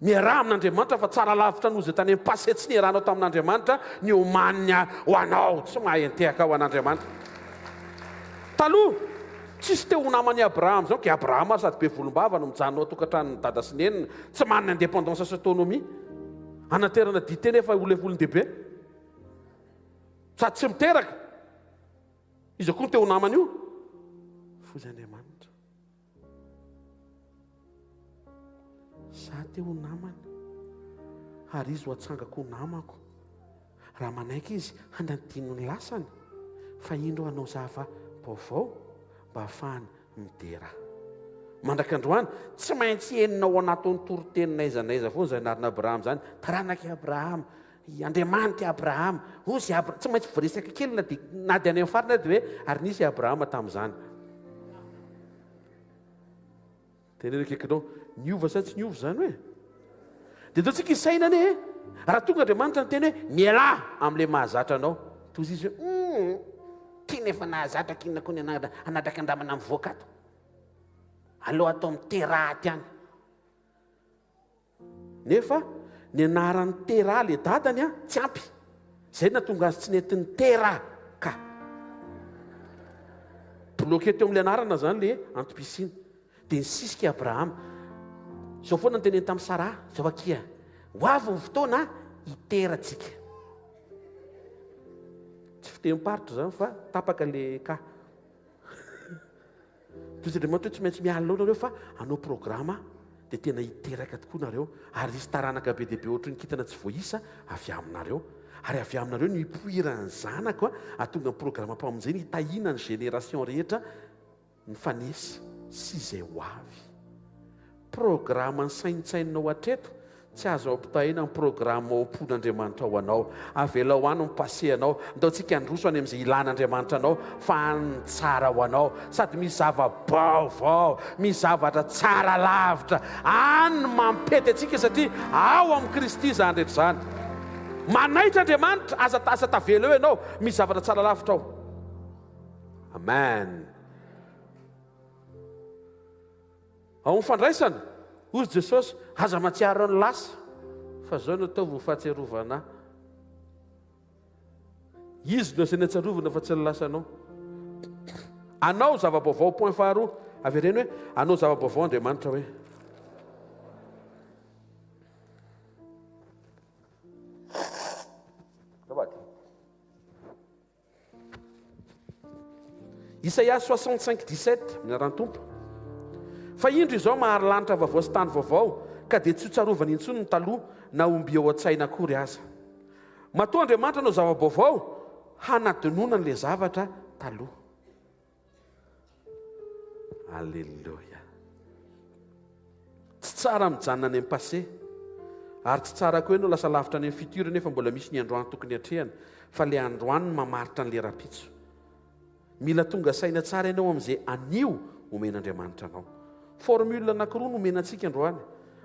Miaraha amin'Andriamanitra fa tsara lavitra nozy tany amin'ny passé tsy niarahanao tamin'Andriamanitra ny omaniny ho anao tsy mahay antehaka ho an'Andriamanitra. Taloha tsisy teo ho naman'ny Abrahama zao, ke Abrahama sady be volombava no mijanonao atokantrano dada sy nenina, tsy manana indépendance sy autonomie. Anaterana dite nefa olondehibe. Sady tsy miteraka. Izy koa teo ho namany io. Fozy Andriamanitra. Za teo ho namany. Ary izy ho atsangako ho namako. Raha manaiky izy handadino ny lasany. Fa indro hanao zava vaovao mba hafahany midera. Mandrakandroany tsy maintsy eninao anatin'ny torotenina aiza foana izay narina Abrahama zany. Taranaka Abrahama, Andriamanitra Abrahama, ozy Abrahama, tsy maintsy voresaka kely na dia any amin'ny farina dia hoe ary nisy Abrahama tamin'izany. Tenena kaikinao, niova sa tsy niova zany hoe? Dia ataontsika isainany e. Raha tonga Andriamanitra ny teny hoe mialahy amin'ilay mahazatra anao. Toy izy hoe tiana efa nahazatra kinona koa ny anatraka andamana mivoaka ato. Aleo atao mitera aty any. Nefa ny anaran'ny tera le dadany tsy ampy. Zay natonga azy tsy nentiny tera ka. Bloqué teo amin'ilay anarana zany le antom-pisiny. Dia nisisika Abrahama. Zao foana ny teneny tamin'ny Sara, zao akia. Ho avy ny fotoana hiterantsika. Tsy fitem-paritra zany fa tapaka le ka. Toy Andriamanitra tsy maintsy mialao nareo fa hanao programa dia tena hiteraka tokoa nareo. Ary isy taranaka be dia be ohatry ny kintana tsy voaisa avy aminareo. Ary avy aminareo ny hipoirany zanako atonga ny programa mpamonjeny hitahina ny génération rehetra ny fanesy sy izay ho avy. Programa ny saintsainao hatreto tsy azo ampitahina ny programa opon'Andriamanitra ho anao. Avela ho any ny passé anao. Ndaontsika androso any amin'izay ilan'Andriamanitra anao fa ny tsara ho anao. Sady misy zava-baovao, misy zavatra tsara lavitra. Any no mampety atsika satria ao amin'ny Kristy zany rehetra zany. Manaitra Andriamanitra aza tavela eo ianao. Misy zavatra tsara lavitra ao. Amen. Ao amin'ny fandraisana, hozy Jesosy, aza matsiaro ny lasa. Fa zao no ataovy ho fahatsiarovana izy no asany atsarovana fa tsy lasanao. Anao zava-baovao point faharoa avereny hoe anao zava-baovao Andriamanitra hoe Isaia 65:17 minaran-tompo. Fa indro izao mahary lanitra vaovao sy tany vaovao ka dia tsy tsarovana intsony ny taloha na omby ao an-tsaina akory aza. Matoa Andriamanitra no zava-baovao hanadinona n'ilay zavatra taloha. Alleluia. Tsy tsara mijanona any amin'ny passé ary tsy tsara koa ianao lasa lavitra any amin'ny futur nefa mbola misy ny androany tokony hatrehana fa le androany mamaritra n'le rapitso. Mila tonga saina tsara ianao amin'izay anio omen'Andriamanitra anao. Formule anankiroa no omena antsika androany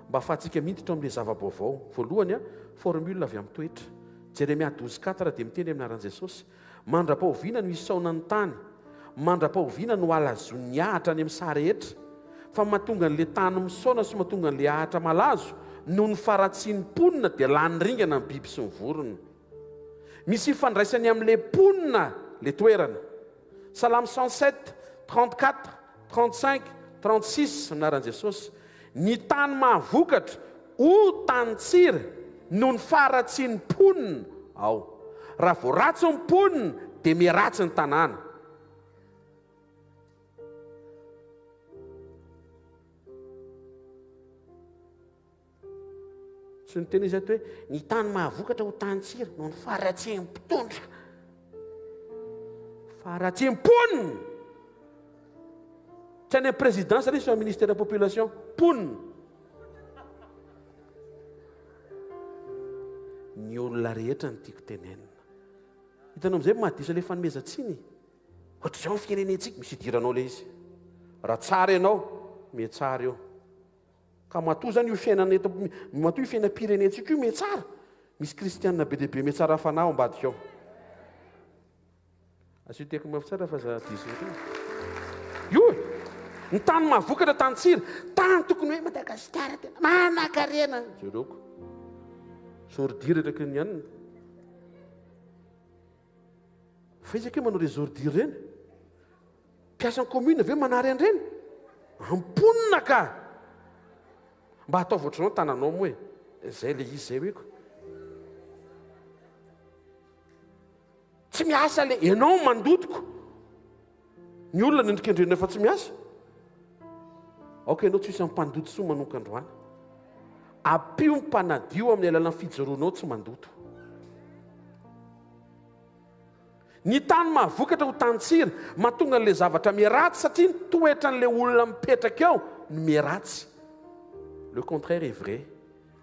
mba ahafahantsika miditra amin'ilay zava-baovao. Voalohany formule avy amin'ny toetra. Jeremia 12:4 dia miteny amin'ny anaran'i Jesosy, mandra-pahoviana no isaona ny tany, mandra-pahoviana no alazon'ny ahatra any amin'ny saha rehetra, fa mahatonga n'ilay tany misaona sy mahatonga n'ilay ahatra malazo noho ny faratsian'ny ponina dia lany ringana ny biby sy ny vorona. Misy ifandraisany amin'ilay ponina le toerana. Salamy 107, 34, 35, 36 anaran'i Jesosy, ny tany mahavokatra ho tany tsira noho ny faratsian'ny ponina ao. Raha vao ratsy ny ponina dia miratsy ny tanàna. Sy ny teny izy ato hoe ny tany mahavokatra ho tany tsira noho ny faratsian'ny mpitondra. Faratsian'ny ponina. Tsy any présidence ilay sy ministère de la population. Ponina. Ny olona rehetra ny tiako tenenina. Hitanao amin'izay mahadisa ilay fanomezantsiny. Ohatr'izao ny firenentsika misy idiranao ilay izy. Raha tsara ianao, metsara eo. Ka matoa zany io fiainana eto, matoa io fiainam-pirenentsika io metsara. Misy kristianina be dia be metsara fanahy ambadika ao. Asio teko mafitsara fa za diso io. Ny tany mahavokatra tany tsira, tany tokony hoe Madagasikara tena manan-karena. Jeroko. Zordira rehetra ny anina. Fa izy ake manao re zordira reny. Mpiasan'ny commune ve manary an'ireny? Amponina ka. Mba ataovy ohatranao tananao moa hoe izay le izy izay hoe ko. Tsy miasa le ianao mandotoko. Ny olona nendrikendrena fa tsy miasa. Ok, ianao tsy misy ampandoto soa manoka androany. Apio mpanadio amin'ny alalan'ny fijoroanao tsy mandoto. Ny tany mahavokatra ho tany tsira, mahatonga n'ilay zavatra miratsy satria ny toetra n'ilay olona mipetraka ao no miratsy. Le contraire est vrai.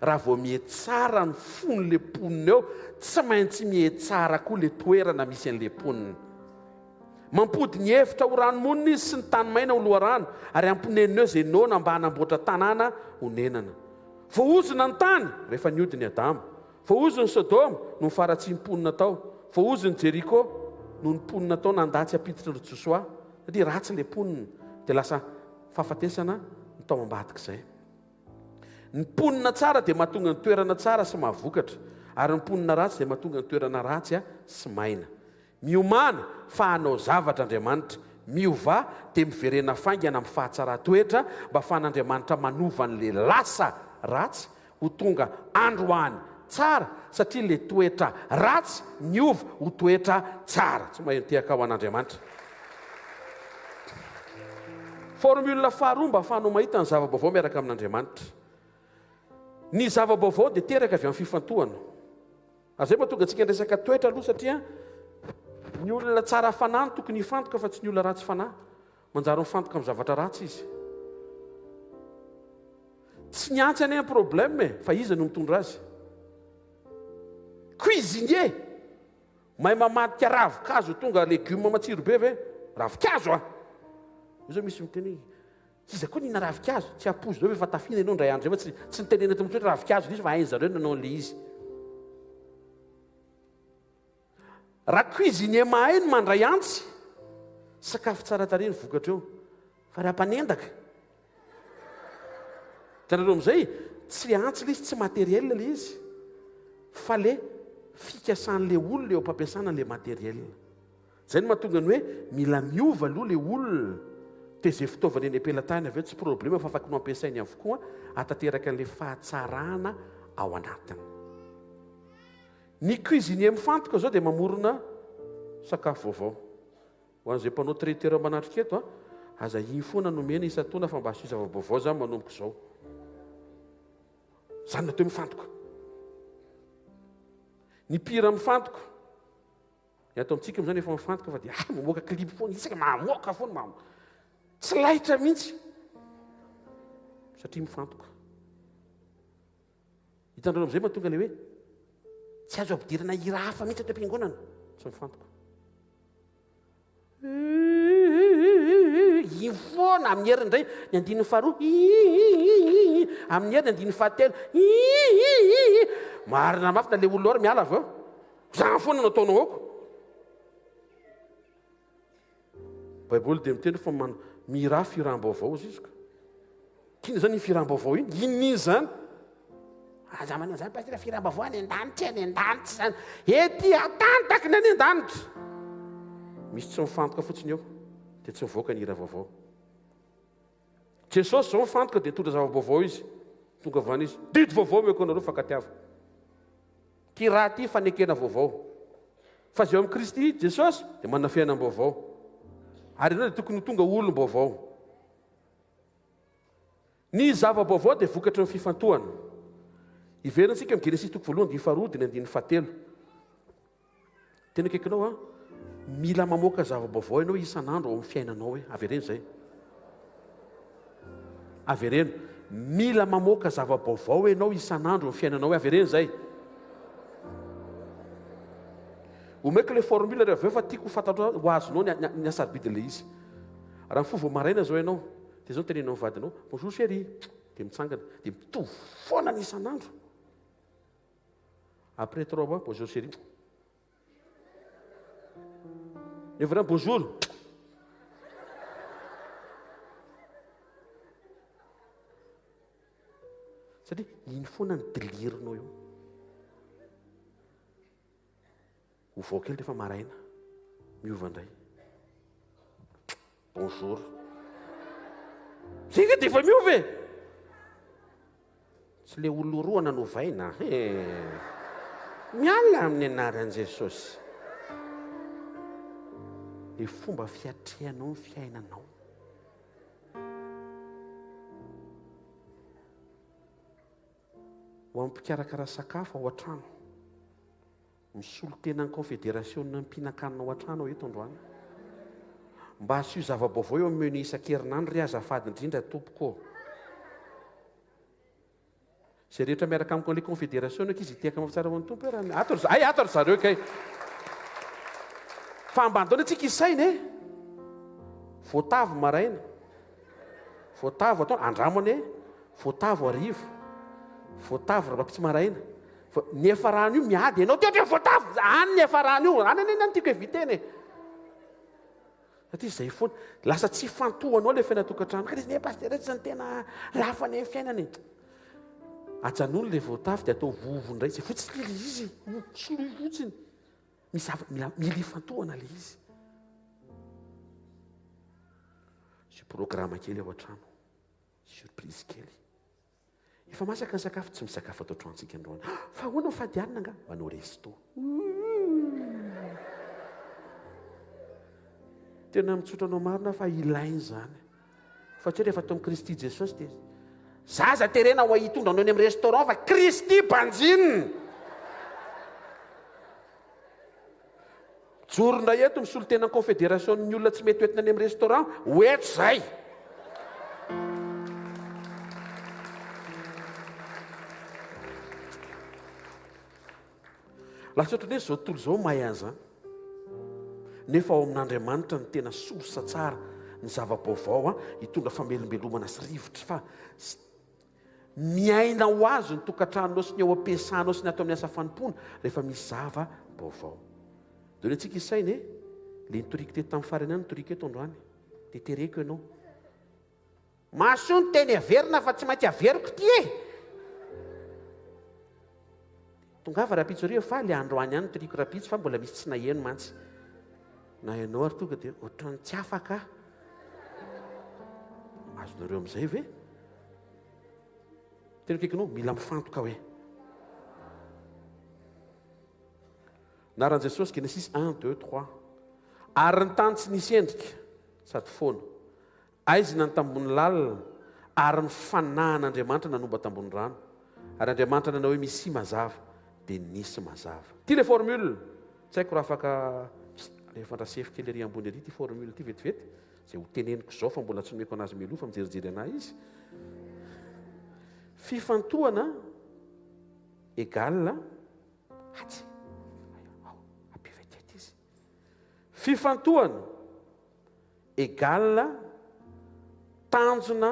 Raha vao mietsara ny fon'ilay ponina eo, tsy maintsy mietsara koa ilay toerana misy an'ilay ponina. Mampody ny efitra ho ranomonina izy sy ny tany maina ho loharano, ary amponenina eo izay nona mba hanamboatra tanàna honenana. Voaozona ny tany rehefa niodiny Adamo, voaozony Sodoma no ny faratsiam-ponina tao, voaozony Jeriko no ny ponina tao nandatsy apititra ny Josoa, satria ratsy ilay ponina dia lasa fahafatesana ny tao ambadika izay. Ny ponina tsara dia mahatonga ny toerana tsara sy mahavokatra, ary ny ponina ratsy dia mahatonga ny toerana ratsy sy maina. Miomàna fa hanao zavatra Andriamanitra, miova dia miverena faingana amin'ny fahatsara-toetra mba ahafahan'Andriamanitra manova an'ilay lasa ratsy ho tonga androany tsara, satria ilay toetra ratsy miova ho toetra tsara. Tsy maheno tehaka ho an'Andriamanitra. Formule faharoa mba ahafahanao mahita ny zava-baovao miaraka amin'Andriamanitra. Ny zava-baovao dia teraka avy amin'ny fifantohana. Ary izay mahatonga antsika resaka toetra aloha satria ny olona tsara fanahy tokony hifantoka fa tsy ny olona ratsy fanahy. Manjary mifantoka amin'ny zavatra ratsy izy. Tsy niantsy any amin'ny problème fa izy no mitondra azy. Cuisinier mahay mamadika ravikazo tonga légume matsiro be ve? Ravikazo ah! Io zao misy miteny izy koa nina ravikazo, tsy apozy zao efa tafina ianao ndray andro zay tsy nitenena eto mitondra ravikazo izy fa hainy zareo nanao an'ilay izy. Raha cuisinier mahay no mandray antsy, sakafo tsara tarehy ny vokatra eo, fa raha mpanendaka. Hitanareo amin'izay, tsy antsy ilay izy, tsy materiel ilay izy, fa le fikasan'le olona eo ampampiasana n'le materiel. Zay no mahatonga ny hoe mila miova aloha le olona te zay fitaovana eny am-pelatany avy eo tsy problema fa afaky no ampiasainy avokoa atateraka an'le fahatsarana ao anatiny. Ny cuisinier mifantoka zao dia mamorona sakafo vaovao. Ho an'izay mpanao traiteur manatrika eto aza iny foana nomena isa-taona fa mba asy zava-baovao zany manomboka izao. Zany natao mifantoka. Ny pira mifantoka. Ny atao amintsika zany efa mifantoka fa dia mamoaka clip foana isaka mamoaka foana tsy lahitra mihitsy satria mifantoka. Hitanareo amin'izay mahatonga le hoe tsy azo ampidirana hira hafa mihitsy atao am-piangonana tsy mifantoka. Iny foana amin'ny heriny indray ny andininy faharoa amin'ny heriny andininy fahatelo marina mafy na le olona ary miala avy eo zany foana nataonao aoko. Baiboly dia miteny fa mira firam-baovao izy izy ka. Kina zany iny firam-baovao iny inon'iny zany? Azamanao zany pasitra firam-baovao any an-danitra zany. Ety atantakiny any an-danitra. Misy tsy mifantoka fotsiny eo dia tsy mivoaka ny hira vaovao. Jesosy zao mifantoka dia tondra zava-baovao izy. Tonga vany izy. Didy vaovao meko anareo fankatiava. Ty raha ty fanekena vaovao. Fa zay eo amin'ny Kristy Jesosy dia manana fiainam-baovao. Ary ianao dia tokony tonga olom-baovao. Ny zava-baovao dia vokatra ny fifantohana. Iverintsika amin'ny Genesis 1:2-3 tena akaikinao mila mamoaka zava-baovao ianao isan'andro ao amin'ny fiainanao hoe avereno zay. Avereno. Mila mamoaka zava-baovao ianao isan'andro amin'ny fiainanao hoe avereno zay. Omeko le formule rehefa aveo fa tiako fantatra ho azonao ny asarobidy le izy. Raha mifoha vao maraina zao ianao dia zao tenenao ny vadinao bonjour chérie dia mitsangana dia mitovy foana ny isan'andro. Après 3 mois bonjour chérie. Et vraiment bonjour. Satria iny foana ny dilirinao io. Ho vao kely rehefa maraina miova indray. Bonjour. Zika dia efa miova e. Tsy le olona roa nanovaina. Miala amin'ny anaran'i Jesosy. Le fomba fiatrehanao ny fiainanao. Ho amin'ny mpikarakara sakafo ao an-trano. Misolo tena ny confédération ny mpinan-kanina ao an-trano eto androany. Mba asio zava-baovao eo amin'ny menu isan-kerinandro ry azafady indrindra tompoko. Zay rehetra miaraka amiko an'ilay confédération eky izy tiaka mafitsara ho an'ny tompo ato ry zareo kay. Fa ambandona antsika isaina e. Voatavo maraina. Voatavo atao andramana e. Voatavo hariva. Voatavo raha-tsy maraina. Nefa rano io miady ianao teo voatavo any nefa rano io any tiako eviteny e. Satria zay foana lasa tsy fantohanao le fiainatokantrano ka izy ne pasteur tsy ny tena lafa ny fiainany. Ajanony le voatavo dia atao vovo indray zay fotsiny le izy soloy fotsiny. Mila ifantohana le izy. Sy programma kely ao an-trano. Surprise kely. Efa masaka ny sakafo tsy misakafo atao trantsika androany. Fa hoana mifady alina nga manao resto. Tena mitsotranao marina fa ilainy zany. Fa tsy rehefa atao amin'ny Kristy Jesosy dia zaza terena ho hitondra anao any amin'ny restaurant fa Kristy banjinina. Jorona eto misolo tena ny confédération ny olona tsy mety hoentina any amin'ny restaurant hoeto zay. Lasa ohatrany hoe zao tontolo zao mahay an'izany. Nefa ao amin'Andriamanitra ny tena sorsa tsara ny zava-baovao hitondra famelombelomana sy rivotra fa miaina ho azy ny tokantranonao sy ny ao ampiasanao sy ny atao amin'ny asa fanompona rehefa misy zava-baovao. Dia antsika isaina e le nitoriko teto tamin'ny farany any nitoriko eto androany dia tereko ianao. Maso ny teny averina fa tsy maintsy averiko ty e. tongava rapitsoria fa le androany ihany triko rapitso fa mbola misy tsy naheno mantsy na ianao ary tonga dia ohatrany tsy afaka azonareo amin'izay ve tena kaikinao mila mifantoka hoe naran' jesosy genesis 1-2-3 ary ny tany tsy nisy endrika sady foana aizina ny tambony lalina ary ny fanahin'Andriamanitra nanomba tambony rano ary Andriamanitra nanao hoe misy mazava dia nisy mazava ty le formule tsy haiko raha afaka le fandrasefika kely ery ambony ery ty formule ty vetivety zay ho teneniko zao fa mbola tsy nomeko anazy meloa fa mijerijery anahy izy fifantohana égale atsy apivetety izy fifantohana égale tanjona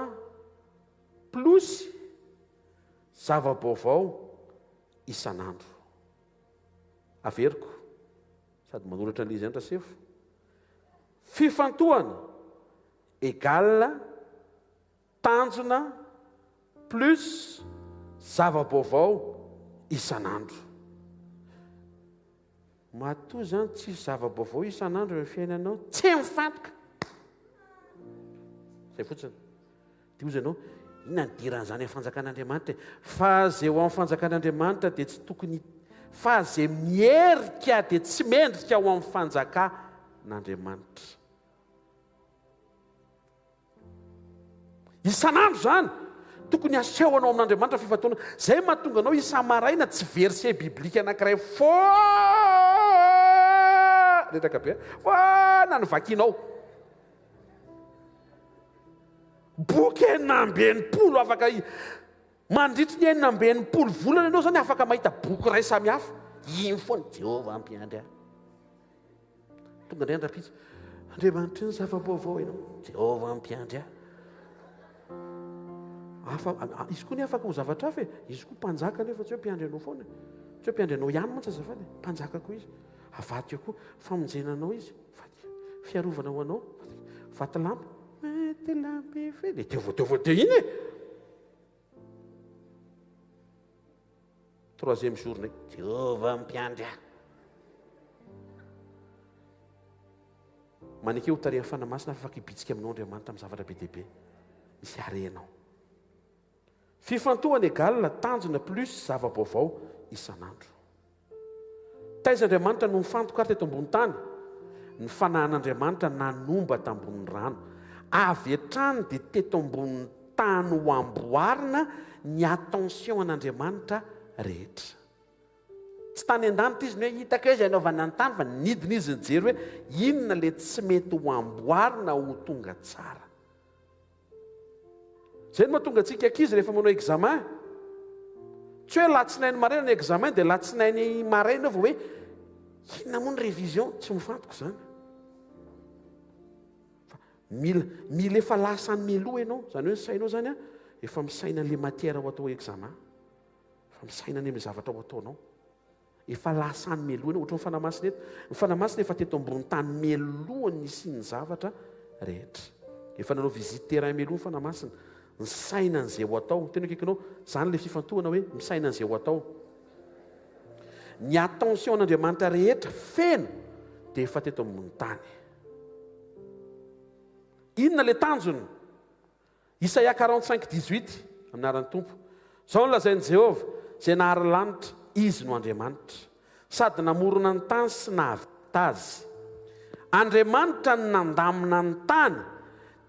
plus zava-baovao isan'andro averiko sady manoratra an'izy andra sefo fifantohana égale tanjona plus zava-baovao isan'andro matoa zany tsisy zava-baovao isan'andro eo fiainanao tsy mifantoka zay fotsiny ty ozy ianao inona ny diran'izany amin'ny fanjakan'Andriamanitra fa zay ho amin'ny fanjakan'Andriamanitra dia tsy tokony fa zay mierika dia tsy mendrika ho amin'ny fanjakan'Andriamanitra isan'andro zany tokony asehoanao amin'Andriamanitra fifantoana zay mahatonga anao isa-maraina tsy verset biblika anankiray fo retraka be foana ny vakianao boky enina-mbenipolo afaka mandritry ny enina-mbenipolo volana ianao zany afaka mahita boky ray samy hafa iny foana Jehova ampiandry ahy tonga indray andrapitsy Andriamanitra ny zava-baovao ianao Jehova ampiandry ahy izy koa ny afaka ho zavatra hafa izy koa mpanjaka nefa tsy hoe mpiandry anao foana tsy hoe mpiandry anao ihany mantsy azafady mpanjaka koa izy avaty eo koa famonjenanao izy fiarovana ho anao vaty lampy te lampy fe de tevoatevoate iny e troisième journée Jehova mpiandry ahy manekeo ho tarihan'ny fanamasina fa afaka hibitsika aminao Andriamanitra amin'ny zavatra be deaibe misy arenao fifantohana égale tanjona plus zava-baovao isan'andro taiz'Andriamanitra no mifantoka ary teto ambony tany ny fanahin'Andriamanitra nanomba tambony rano avy hatrany dia teto ambony tany ho amboarina ny attention an'Andriamanitra rehetra tsy tany an-danitra izy ny hoe hitaka izy anaovana ny tany fa nidina izy nijery hoe inona le tsy mety ho amboarina ho tonga tsara zay no mahatonga antsika ankizy rehefa manao examen tsy hoe latsinainy maraina ny examen dia latsinainy maraina vao hoe inona moa ny révision tsy mifantoko zany mila efa lasany meloa ianao zany hoe ny sainao zany a efa misaina an'le matière ho atao examen efa misaina any amin'ny zavatra ho ataonao efa lasany meloa ianao ohatra ny fanamasina eto ny fanamasina efa teto ambony tany melohany nisy ny zavatra rehetra efa nanao visite terrain meloa ny fanamasina ny saina an'izay ho atao tena kaikinao zany le fifantohana hoe misaina an'izay ho atao ny attention an'Andriamanitra rehetra feno dia efa teto ambony tany inona le tanjony Isaia 45:18 aminaran'ny tompo zao no lazain'i Jehova zay nahary lanitra izy no Andriamanitra sady namorona ny tany sy nahavita azy Andriamanitra ny nandamina ny tany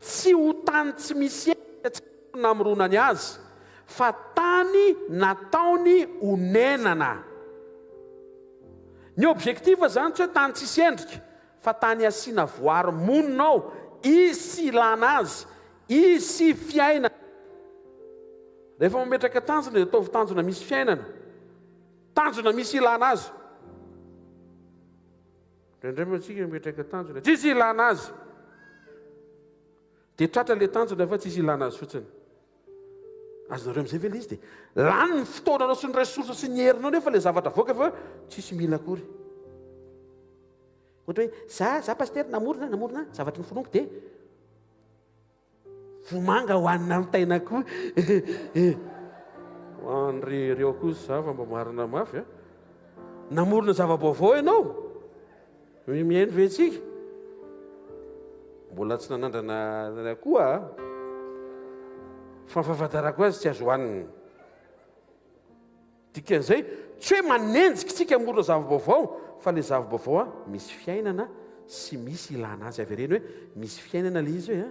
tsy ho tany tsy misy tsy namoronany azy fa tany nataony honenana ny objectif zany tsy hoe tany tsisy endrika fa tany asiana voary moninao isy ilana azy isy fiainana rehefa mametraka tanjona dia ataovy tanjona misy fiainana tanjona misy ilana azy indray matsika mametraka tanjona tsisy ilana azy dia tratra le tanjona fa tsisy ilana azy fotsiny azonareo amin'izay ve le izy dia lany ny fotoananao sy ny resorsa sy ny herinao nefa le zavatra voaka fa tsisy mila akory ohatra hoe za paster namorona zavatra ny fononiko dia vomanga hoanina amin'ny taina koa hoan'reo koa za fa mba marina mafy a namorona zava-baovao ianao mihaino ve tsika mbola tsy nanandrana koa fa fahafantarako azy tsy azo hoaniny dikan'izay tsy hoe manenjika tsika amorona zava-baovao fa le zava-baovao misy fiainana sy misy ilana azy avy ireny hoe misy fiainana le izy hoe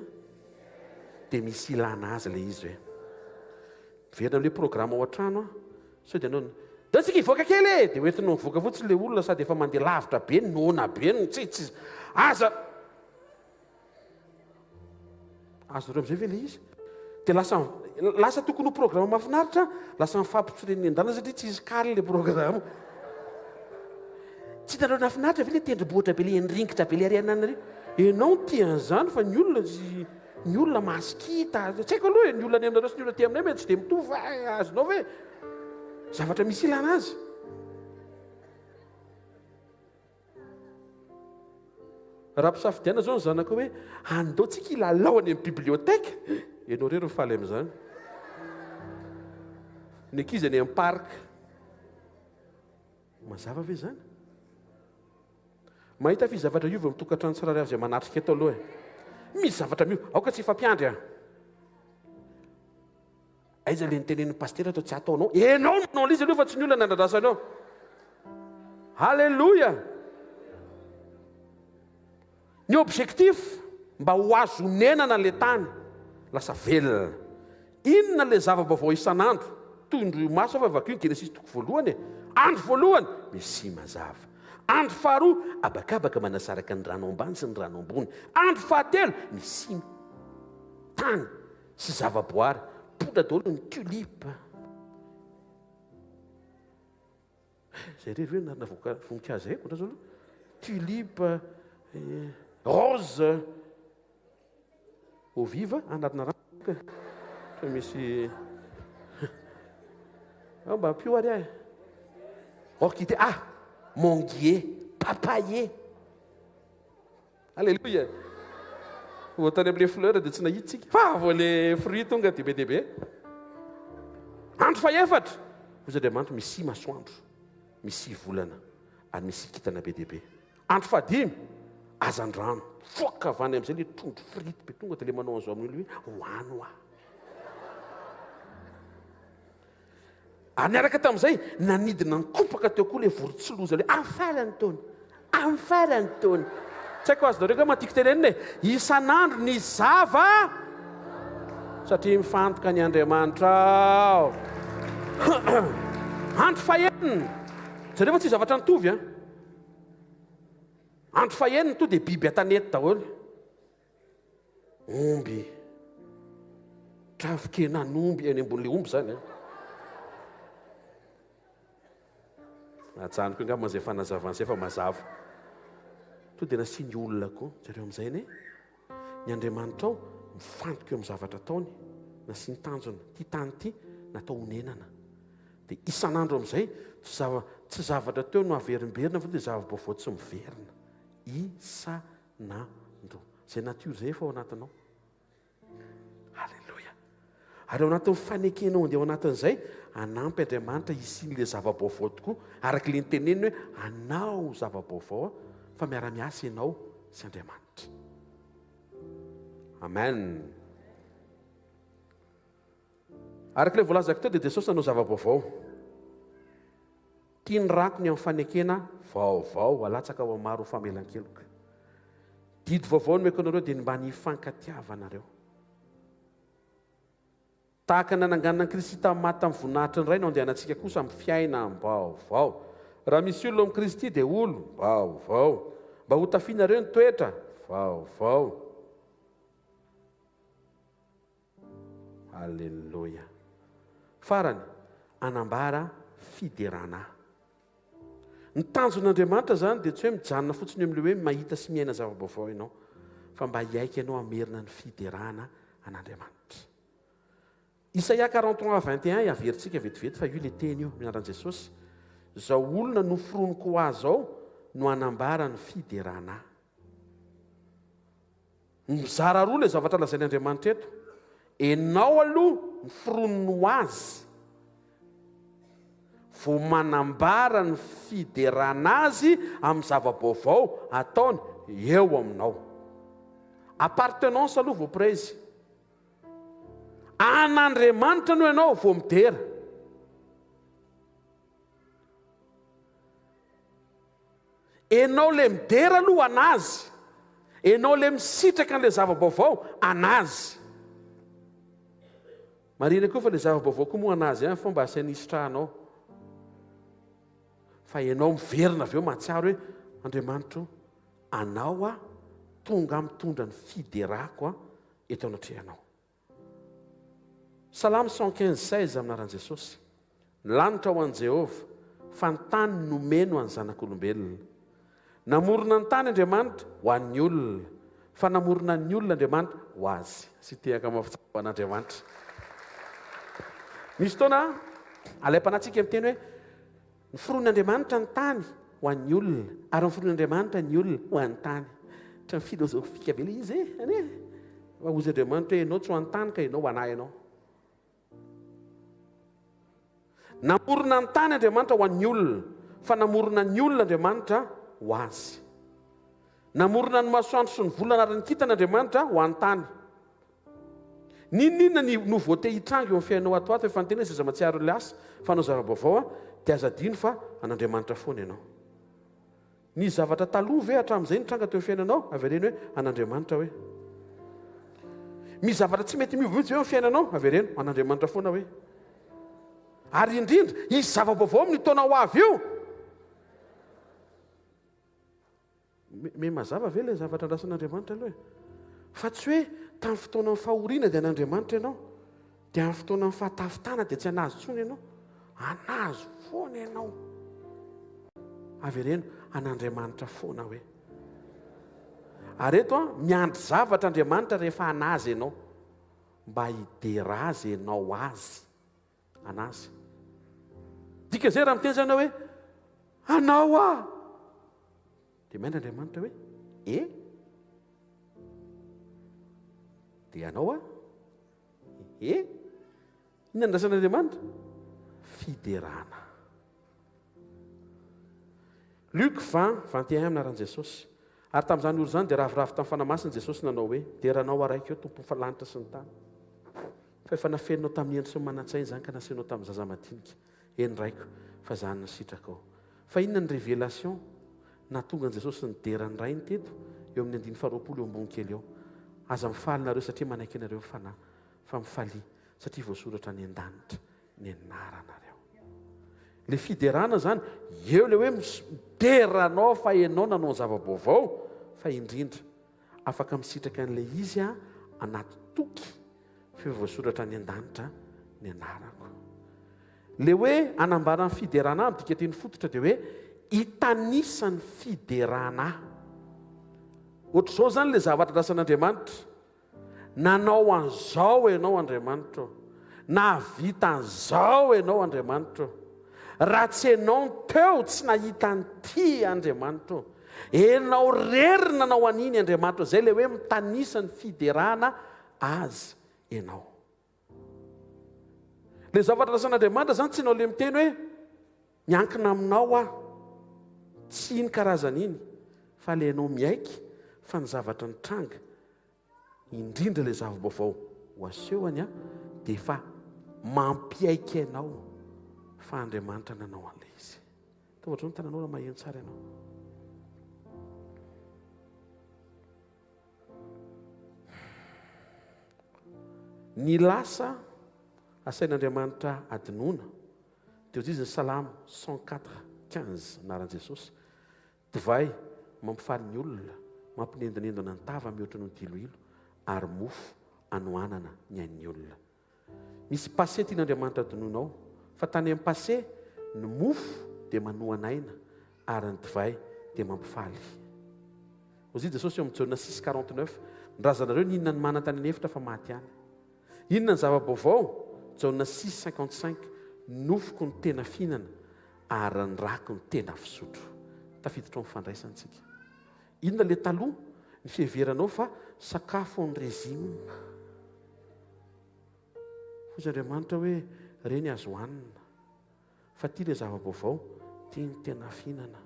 dia misy ilana azy le izy hoe verina le programme ao an-trano sao dia anao da tsika hivoaka kely e dia oentinao mivoaka fotsiny le olona sady efa mandeha lavitra be nona be tsy aza reo amizay ve le izy dia lasa tokony ho programme mahafinaritra lasa mifampitsireniny an-dalana satria tsy izy kaly le programme tsy hitanao nafinaritra ve le tendrombohitra be le endrinkitra be le ariananareo ianao tian'izany fa ny olona masikita tsy haiko aloha ny olona any aminareo sy ny olona ty aminay mety tsy dia mitovy azonao ve zavatra misy ilana azy raha mpisafidiana zao ny zanako hoe andao tsika ilalao any amin'ny biblioteka ianao reo faly amin'izany ny ankizy any amin'ny parka mazava ve zany mahita fi zavatra iova mitokantrano tsirary avy zay manatrika eto aloha misy zavatra mio aoka tsy ifampiandry aiza le nitenen'ny pastera atao tsy ataonao enao manao l'izy aloha fa tsy ny olona nandradrasanao halleloia ny objectif mba ho azonenana le tany lasa velona inona le zava-baovao isan'andro tondro maso fa vakio ny genesis toko voalohany andro voalohany misy mazava andro faharoa abakabaka manasaraka ny rano ambany sy ny rano ambony andro fahatelo misy tany sy zava-boary poda daholo ny tulipe zay rery hoe narina voninkazo haiko ndra zao aloha tulipe rose oviva anatina rano fa misy mba pio ary ahy orchidée manguier papaye alléluia voatany amin'le fleur dia tsy nahitsika fa vo le fruit tonga dia be dia be andro faefatra ozy Andriamanitra misy masoandro misy volana ary misy kitana be dia be andro fahadimy azandrano foka avany amin'izay le trondro frity be tonga dia le manao an'izao amin'olo hoe hoano ary niaraka tamin'izay nanidina nikopaka teo koa le vorontsiloza le amin'ny farany taony tsy haiko azo nareo ka matiky tenenina isan'andro ny zava satria mifantoka ny Andriamanitra ao andro fahenina zareo fa tsy zavatra nitovy andro fahenina to dia biby atanety daholo omby trafikena-nomby any ambon'le omby zany ajanoko nga mazay fanazavany zay fa mazava to dia nasiany olona koa zareo amin'izay ny Andriamanitra ao mifantoka eo amin'ny zavatra ataony nasiany tanjona ty tany ty natao honenana dia isan'andro amin'izay tsy zavatra teo no averimberina fa dia zava-baovao tsy miverina isan'andro zay natiora zay efa ao anatinao halleloia ary ao anatin'ny fanekenao andeha ao anatin'izay anampy Andriamanitra isin'le zava-baovao tokoa araka le niteneny hoe hanao zava-baovao fa miara-miasa ianao sy Andriamanitra amen araka le voalazako teo dia Jesosy nanao zava-baovao tia ny rako ny amin'ny fanekena vaovao alatsaka ao maro famelan-keloka didy vaovao no meko anareo dia mba ny fankatiavanareo tahaka nananganana ny Kristy tamin'ny maty tamin'ny voninahitra ny ray no andehanantsika kosa amin'ny fiaina vaovao raha misy olona amin'ny Kristy dia olo vaovao mba ho tafianareo ny toetra vaovao halleloia farany anambara fiderana ny tanjon'Andriamanitra zany dia tsy hoe mijanona fotsiny amin'le hoe mahita sy miaina zava-baovao ianao fa mba hiaika ianao amerina ny fiderana an'Andriamanitra Isaia 43:21 averintsika vetivety fa io le teny io mianaran Jesosy zao olona noforoniko ho azy ao no anambara ny fiderana mizara roa le zavatra lazain'ny Andriamanitra eto enao aloha ny foroniny ho azy vo manambara ny fiderana azy amin'ny zava-baovao ataony eo aminao. Appartenance aloha voapray izy. An'Andriamanitra no ianao vo midera. Enao le midera aloha anazy. Enao le misitraka an'ilay zava-baovao anazy. Marina koa fa le zava-baovao koa moa anazy ihany fomba asianisitrahanao. Fa enao miverina avy eo mahatsiaro hoe Andriamanitra anao tonga mitondra ny fiderako eto anatrehanao. Salamy 115:16 aminaran'i Jesosy. Ny lanitra ho an'i Jehovah, fa ny tany nomeno an'ny zanak'olombelona. Namorona ny tany Andriamanitra ho an'ny olona, fa namorona ny olona Andriamanitra ho azy. Sitehaka mafitsapa an'Andriamanitra. Misy fotoana alaim-panatsika amin'ny teny hoe ny foron'Andriamanitra ny tany ho an'ny olona, ary ny foron'Andriamanitra ny olona ho an'ny tany. Trany filozofika be ilay izy ane. Fa ozy Andriamanitra hoe ianao tsy ho an'ny tany ka ianao ho anahy ianao. Namorona ny tany Andriamanitra ho an'ny olona, fa namorona ny olona Andriamanitra ho azy. Namorona ny masoandro sy ny volana ary ny kintan'Andriamanitra ho an'ny tany. Ninona no voate hitranga eo amin'ny fiainao atoato efa ny tena izy mahatsiaro ilay asa fa anao zava-baovao dia aza adino fa an'Andriamanitra foana ianao. Ny zavatra taloha ve hatramin'izay nitranga teo amin'ny fiainanao avereno hoe an'Andriamanitra hoe. Misy zavatra tsy mety miova mihitsy eo amin'ny fiainanao avereno an'Andriamanitra foana hoe. Ary indrindra izy zava-baovao amin'ny taonao avy io. Me mazava ve ilay zavatra andrasan'Andriamanitra aloha e? Fa tsy hoe tamin'ny fotoana ny fahoriana dia an'Andriamanitra ianao, dia amin'ny fotoana ny fahatafitana dia tsy anazy tsony ianao. Anazy foana ianao. Avereno an'Andriamanitra foana hoe. Ary eto miandry zavatra Andriamanitra rehefa anazy ianao, mba hiderazy ianao azy anazy. Dika izay raha miteny zany hoe anao dia maina Andriamanitra hoe dia anao inona andrasan'Andriamanitra? Fiderana. Luc 20:21 aminaran'i Jesosy. Ary tamin'izany olo izany dia ravoravo tamin'ny fanamasiny Jesosy nanao hoe deranao araiky eo tompo lanitra sy ny tany. Fa efa nafeninao tamin'ny endry sy ny manan-tsaina izany ka nasianao tamin'ny zaza madinika. Eny raiko fa izany nasitraka ao. Fa inona ny révélation nahatonga an'i Jesosy niderany ray ny teto eo amin'ny 9:20 eo ambony kely eo. Aza mifaly nareo satria manaiky anareo fanahy, fa mifaly satria voasoratra ny an-danitra ny anaranareo. Le fiderana zany eo le hoe mideranao fa ianao nanao zava-baovao, fa indrindra afaka misitraka an'ilay izy anaty toky fa voasoratra ny an-danitra ny anarako. Le hoe anambarany fiderana amin'ny diketeny fototra dia hoe hitanisan'ny fiderana. Ohatr'izao zany le zavatra rasan'Andriamanitra. Nanao an'izao ianao Andriamanitra. Navita an'izao ianao Andriamanitra. Raha tsy ianao teo tsy nahita an'ity Andriamanitra. Enao rery nanao an'iny Andriamanitra. Zay le hoe mitanisan'ny fiderana azy ianao. Le zavatra rasan'Andriamanitra zany tsy ianao le miteny hoe miankina aminao tsy iny karazan'iny, fa le ianao miaiky fa ny zavatra nitranga indrindra le zava-baovao ho asehony dia efa mampiaiky ianao fa Andriamanitra nanao an'ilay izy. Ohatra ny tananao raha maheno tsara ianao. Ny lasa asain'Andriamanitra adinoana dia izy ny Salamo 104:15 anaran'i Jesosy. Divay mampifaly ny olona, mampinendonendona ny tava mihoatra ny diloilo, ary mofo anoanana ny ain'ny olona. Misy passé tian'Andriamanitra adinoanao, fa tany amin'ny passé ny mofo dia manoanaina ary ny divay dia mampifaly. Ozy Jesosy eo amin'ny Jaona 6:49 nrazanareo ny inona ny manan-tany ny efitra fa maty any. Inona ny zava-baovao? Jaona 6:55 nofoko ny tena fihinana ary ny rako ny tena fisotro. Tafiditra amin'ny fandraisantsika. Inona le taloha ny fiheveranao fa sakafo ny régime. Hozy Andriamanitra hoe reny azo hohanina. fa tia le zava-baovao tia ny tena fihinana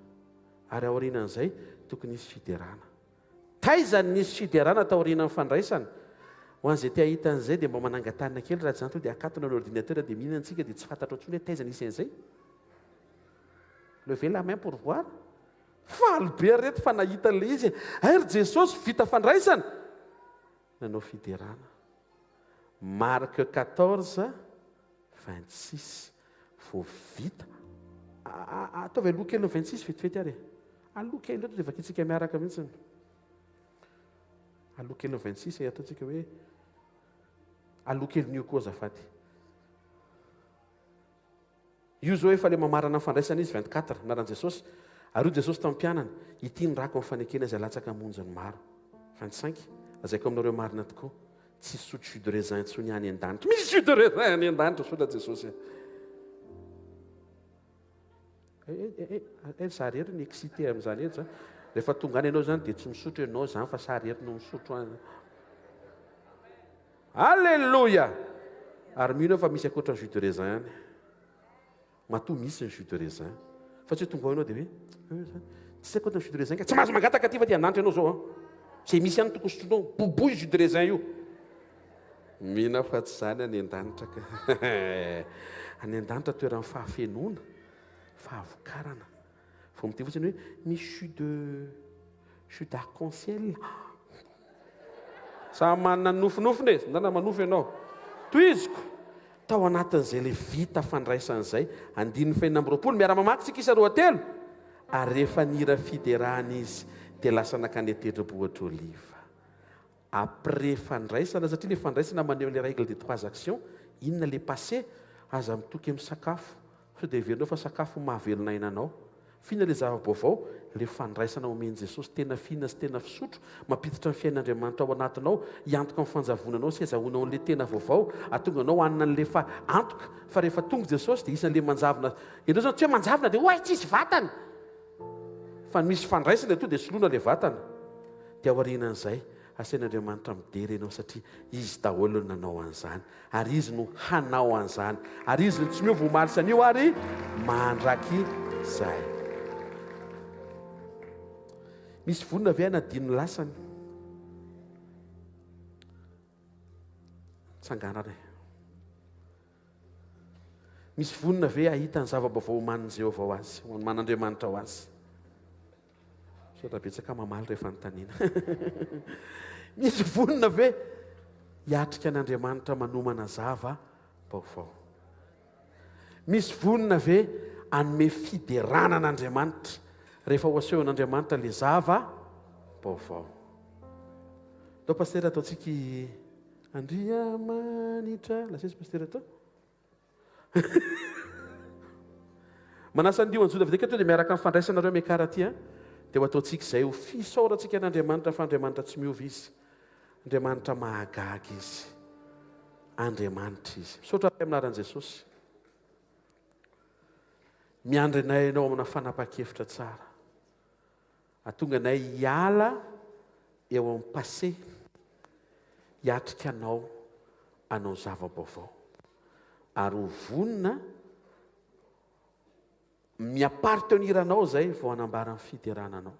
ary aorianan'izay tokony nisy fiderana taizany nisy fiderana taoriana ny fandraisana ho an'izay tia hitan'izay dia mba manangatanina kely raha tsy zany to dia akatona ny ordinateur dia mihinana antsika dia tsy fantatra ohatrony hoe taizany nisy an'izay levez la main pour voir falobe reto fa nahita n'le izy ary jesosy vita fandraisana nanao fiderana Marque 14 26 vao vita ataovy aloha kely ny 26 vetivety ary aloha kely loatra dia vakitsika miaraka mihitsy aloha kely ny 26 ataontsika hoe aloha kely nio koa zafady io zao efa le mamarana ny fandraisana izy 24 naran'i jesosy ary io jesosy tamin'ny mpianany ity ny rako amin'ny fanekena izay latsaka monjany maro 25 azaiko aminareo marina tokoa tsy sotro jus de raisin ntsony any an-danitra misy jus de raisin any an-danitra sola jesosy sarery ny excité amin'izany ery zany rehefa tonga any ianao zany dia tsy misotro ianao zany fa sarery no misotro any alleloia ary mino fa misy akoatra ny jus de raisin any matoa misy ny jus de raisin fa tsy hoe tonga ao ianao dia hoe tsy akoatra ny jus de raisin ka tsy mahazo mangataka aty fa ty an-danitra ianao zao zay misy any toko sotronao boboy jus de raisin io mihina fa tsy zany any an-danitra ka any an-danitra toeran'ny fahafenoana fahavokarana vao mity fotsiny hoe misy jus d'arc-en-ciel samy manana nofinofiny e nana manofy ianao toiziko tao anatin'izay le vita fandraisan'izay 9 miara-mamaky tsika isa 2 ary rehefa nira fiderahana izy dia lasa nakany tendrombohitra oliva après fandraisana satria le fandraisana maneho le règle de 3 actions inona le passé aza mitoky amin'ny sakafo so dia heverinao fa sakafo mahavelona ainanao fihina le zava-baovao le fandraisana omeny jesosy tena fihinana sy tena fisotro mampiditra ny fiain'Andriamanitra ao anatinao hiantoka amin'ny fanjavonanao sy azahoanao an'le tena vaovao atonga anao hanina n'le fa antoka fa rehefa tonga jesosy dia isan'le manjavona ianao zany tsy hoe manjavona dia oay tsisy vatana fa misy fandraisana to dia soloana le vatana dia aorianan'izay asain'Andriamanitra midery ianao satria izy daholo no nanao an'izany ary izy no hanao an'izany ary izy no tsy mio voamarisan'io ary mandraky izay misy vonina ve anadino lasany tsanganana misy vonina ve ahita ny zava-baovao omanin' Jehovah ho azy man'Andriamanitra ho azy sotrabetsaka mamaly rehefa nytaniana misy vonina ve hiatrika an'Andriamanitra manomana zava-baovao misy vonina ve anome fiderana an'Andriamanitra rehefa ho asehon'Andriamanitra le zava-baovao atao pastera ataontsika Andriamanitra lasesy pastera atao manasa ndio anjoda avy dia miaraka amin'ny fandraisanareo miakara aty dia ho ataontsika izay ho fisaorantsika an'Andriamanitra fa Andriamanitra tsy miova izy Andriamanitra mahagaga izy Andriamanitra izy misaotra amin'aran'i Jesosy miandry anay ianao amina fanapa-kevitra tsara atonga anay hiala eo amin'ny passé hiatrika anao anao zava-baovao ary ho vonina miaparteniranao zay vao hanambara ny fiderananao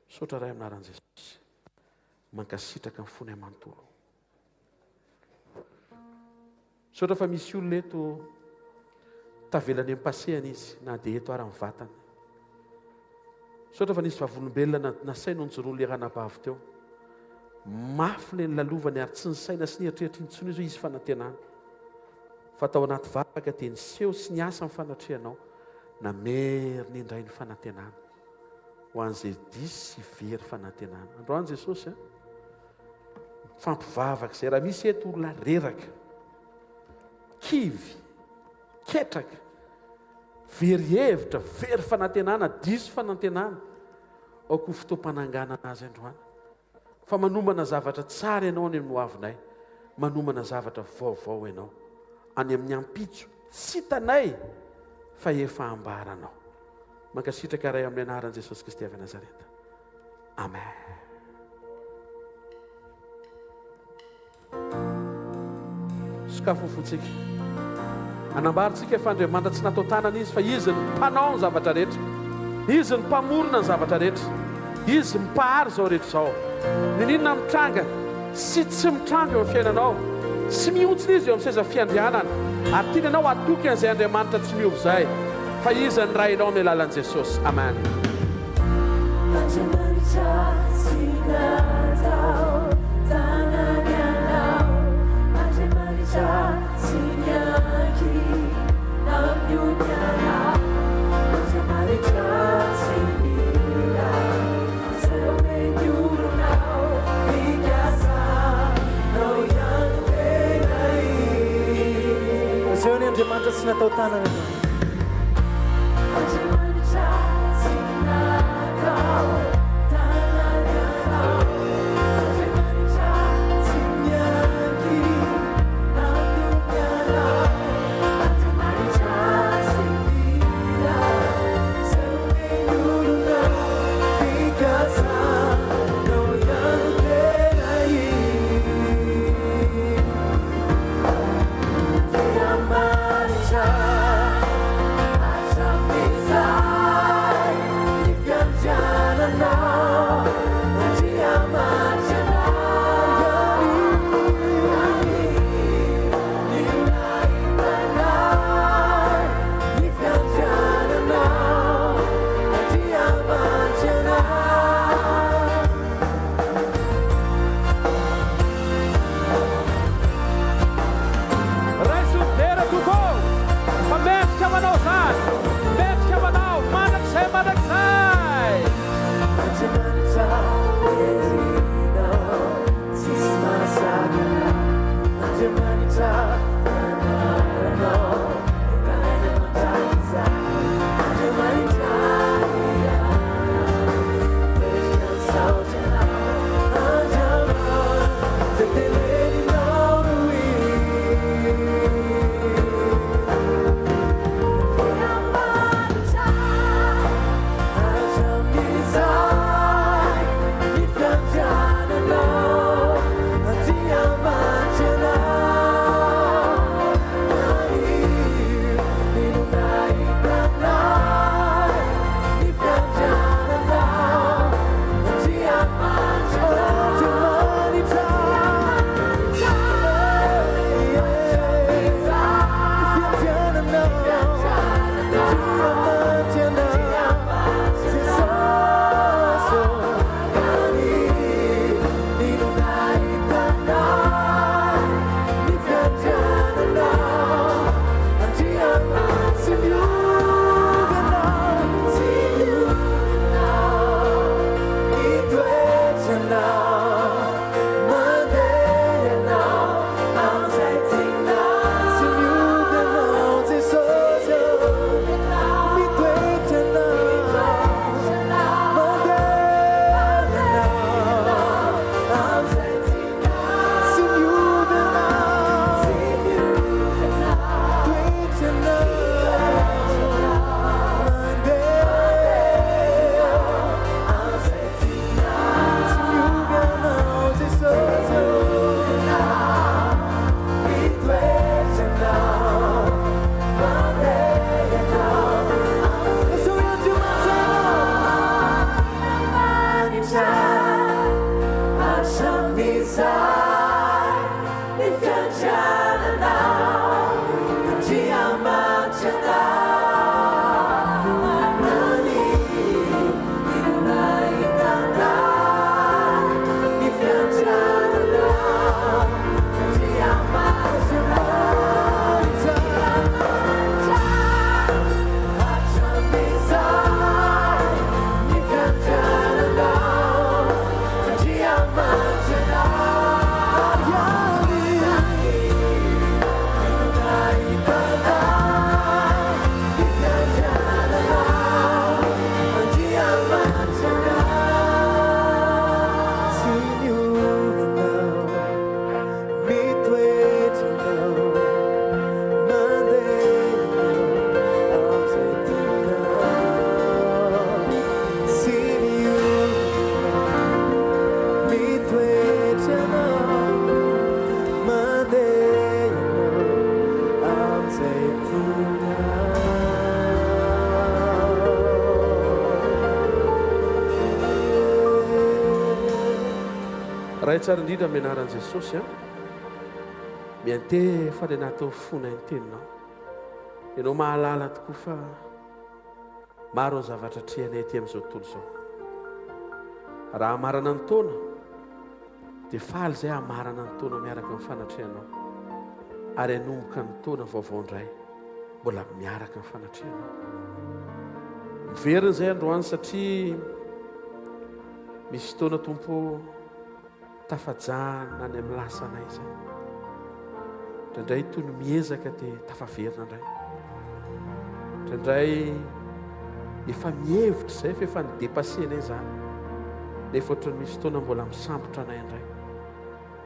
misaotra ray amin'aran'i Jesosy mankasitraka ny fony amanontolo misaotra fa misy olona eto tavelany amin'ny paseany izy na dia eto ara amin'ny vatany misaotra fa nisy vavolombelona nasaina nijoroa le ranabavy teo mafy le nylalovany ary tsy ny saina sy ny eritreritra intsony izy izy fanantenana fa tao anaty vavaka dia niseho sy ny asa ny fanatrehanao namery ny indray ny fanantenana ho an'izay disy sy very fanantenana androany Jesosy fampivavaka izay raha misy eto olona reraka kivy ketraka very hevitra very fanantenana diso fanantenana aoko fotoam-pananganana azy androany fa manomana zavatra tsara ianao any amin'ny hoavinay manomana zavatra vaovao ianao any amin'ny ampitso tsy hitanay fa efa ambaranao mankasitraka ray amin'ny anaran'i Jesosy Kristy avy Nazareta amen sakafo fotsika anambaritsika efa Andriamanitra tsy natao tanana izy fa izy ny mpanao ny zavatra rehetra, izy ny mpamorona ny zavatra rehetra, izy mipahary zao rehetra zao. Ninina mitranga sy tsy mitranga eo amin'ny fiainanao, tsy mihontsina izy eo amin'ny seza fiandrianana, ary tiana anao atoky an'izay Andriamanitra tsy miovy izay, fa izy ny ray anao amin'ny alalan'i Jesosy. Amen. Andriamanitra tsy natao tanana ray tsara indrindra mianaran' jesosy a miante fa le natao fona ny teninao ianao mahalala tokoa fa maro ny zavatra trianay ty amin'izao tontolo izao raha amarana ny taona dia faly izay amarana ny taona miaraka amin'ny fanatrianao ary hanomboka ny taona vaovao indray mbola miaraka amin'ny fanatrianao miverina izay androany satria misy taona tompo tafajana any amin'ny lasanay izay indraindray toy ny miezaka dia tafaverina indray indraindray efa mihevitra izay fa efa nidepassenay zany nefa ohatrany misy taona mbola misambotra anay indray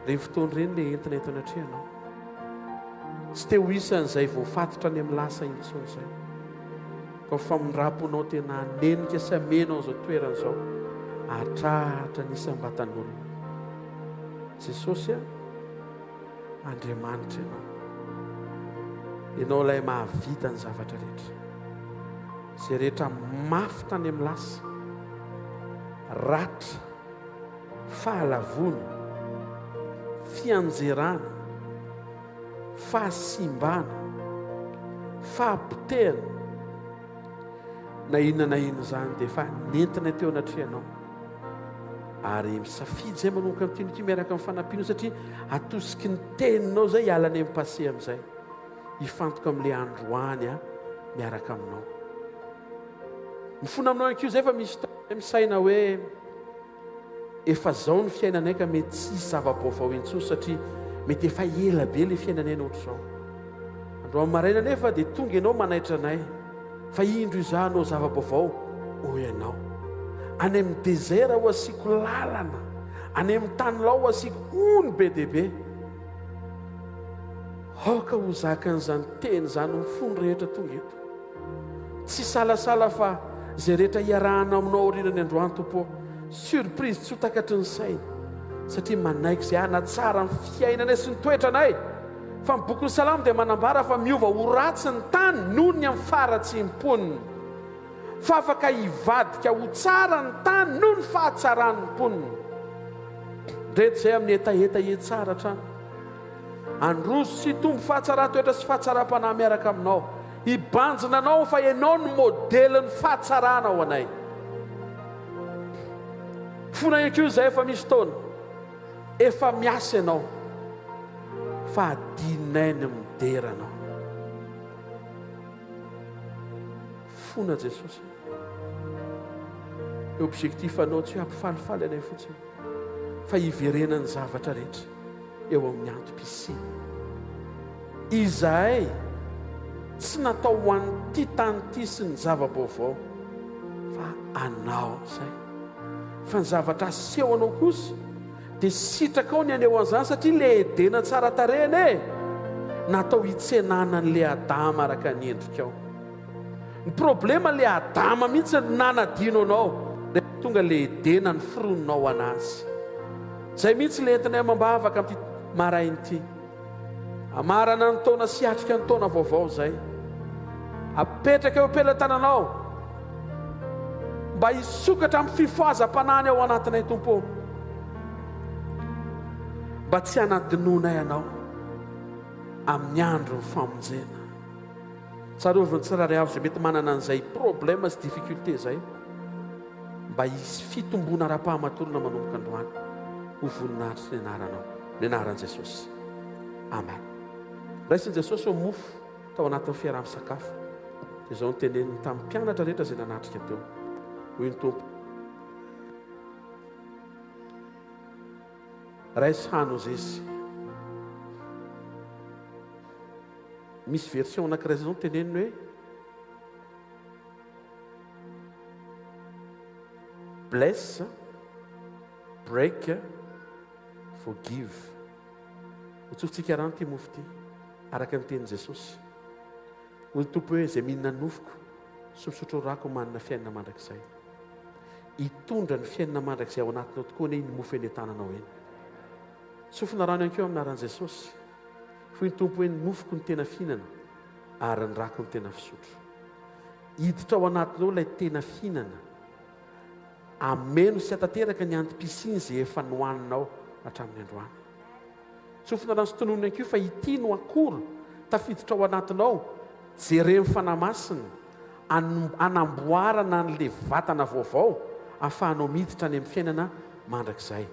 reny fotoana ireny le entina eto anatrianao tsy te ho isan'izay voafatotra any amin'ny lasa intsony izay ka famindraponao tena hanenika sy hamenao izao toerana izao atratra nisam-batan'olona jesosy a Andriamanitra ianao ilay mahavita ny zavatra rehetra izay rehetra mafy tany amin'ny lasa ratra fahalavony fianjerana fahasimbana fahampotehana na inona na ino zany dia efa nentina teo anatrianao ary misafidy zay manomboka amin'ny tinoty miaraka amin'ny fanampiana satria atosiky ny teninao zay hialany amin'ny passé amin'izay hifantoka amin'ilay androany a miaraka aminao mifona aminao inkio zay fa misy misaina hoe efa zao ny fiainanay ka mety tsisy zava-baovao intsony satria mety efa ela be ilay fiainanay na ohatr'izao androany maraina nefa dia tonga ianao manaitra anay fa indro izanao zava-baovao ho ianao any amin'ny désert ho asiako lalana any amin'ny tany lao ho asiako ony be dehibe aoka ho zakan'izany teny zany mifony rehetra tonga eto tsy salasala fa zay rehetra hiarahana aminao orinany androany tompo surprise tsy ho takatry ny saina satria manaiky izay anatsara ny fiainanay sy ny toetra anay fa ny boky ny salamo dia manambara fa miova ho ratsy ny tany noho ny amin'ny faratsim-poniny fa afaka hivadika ho tsara ny tany noho ny fahatsaran'ny mponiny ndreto izay amin'ny etaeta tsara hatrany androso sy tombo fahatsaran-toetra sy fahatsaram-panahy miaraka aminao hibanjina anao fa ianao ny modely ny fahatsarana ao anay fona inkio izay efa misy taona efa miasa ianao fa adinay ny mideranao fona jesosy objectif anao tsy ho ampifalifaly anay fotsiny fa hiverenany zavatra rehetra eo amin'ny antom-pisiny izahay tsy natao ho an'ny ty tany ty sy ny zava-baovao fa anao zay fa ny zavatra aseho anao kosa dia sitraka ao ny aneo an'izany satria le edena tsara tarehana natao hitsenana n'le adama araka ny endrikao ny problema le adama mihitsy ny nanadino anao dia tonga le edena ny fironinao anazy zay mihitsy le entinay mambavaka amin'ity marainy ity amarana ny taona sy atrika ny taona vaovao zay apetraka eo ampelantananao mba hisokatra amin'ny fifoazam-panany ao anatinay tompo mba tsy hanadinonay anao amin'ny andro ny famonjena tsaroviny tsirary avy zay mety manana an'izay problème sy difficulté zay mba hisy fitombona ra-pahamatorona manomboka androany ho voninahitry ny anaranao ny anaran' jesosy amen raisin' jesosy ho mofo tao anatin'ny fiaraha-misakafo dia izao nyteneniny tamin'ny mpianatra rehetra zay nanatrika teo hoy ny tompo raisy hano zezy misy version anankiray zao nyteneniny hoe bless, break, forgive hotsofotsika rano ty mofo ty araka ny tenin' jesosy hoy ny tompo hoe zay mihinana nofoko sopisotro rako manana fiainana mandrakizay hitondra ny fiainana mandrakizay ao anatinao tokoa ne iny mofo eny an-tananao eny sofina rano ihankeo aminaran' jesosy foy ny tompo hoe ny mofoko ny tena fihinana ary ny rako ny tena fisotro hiditra ao anatinao ilay tena fihinana ameno sy atateraka ny antom-pisiny zay efa nohaninao hatramin'ny androany tsofina rano sy tononona inkio fa ity no akory tafiditra ao anatinao jereny fanamasiny anamboarana n'le vatana vaovao ahafahanao miditra any amin'ny fiainana mandrakizay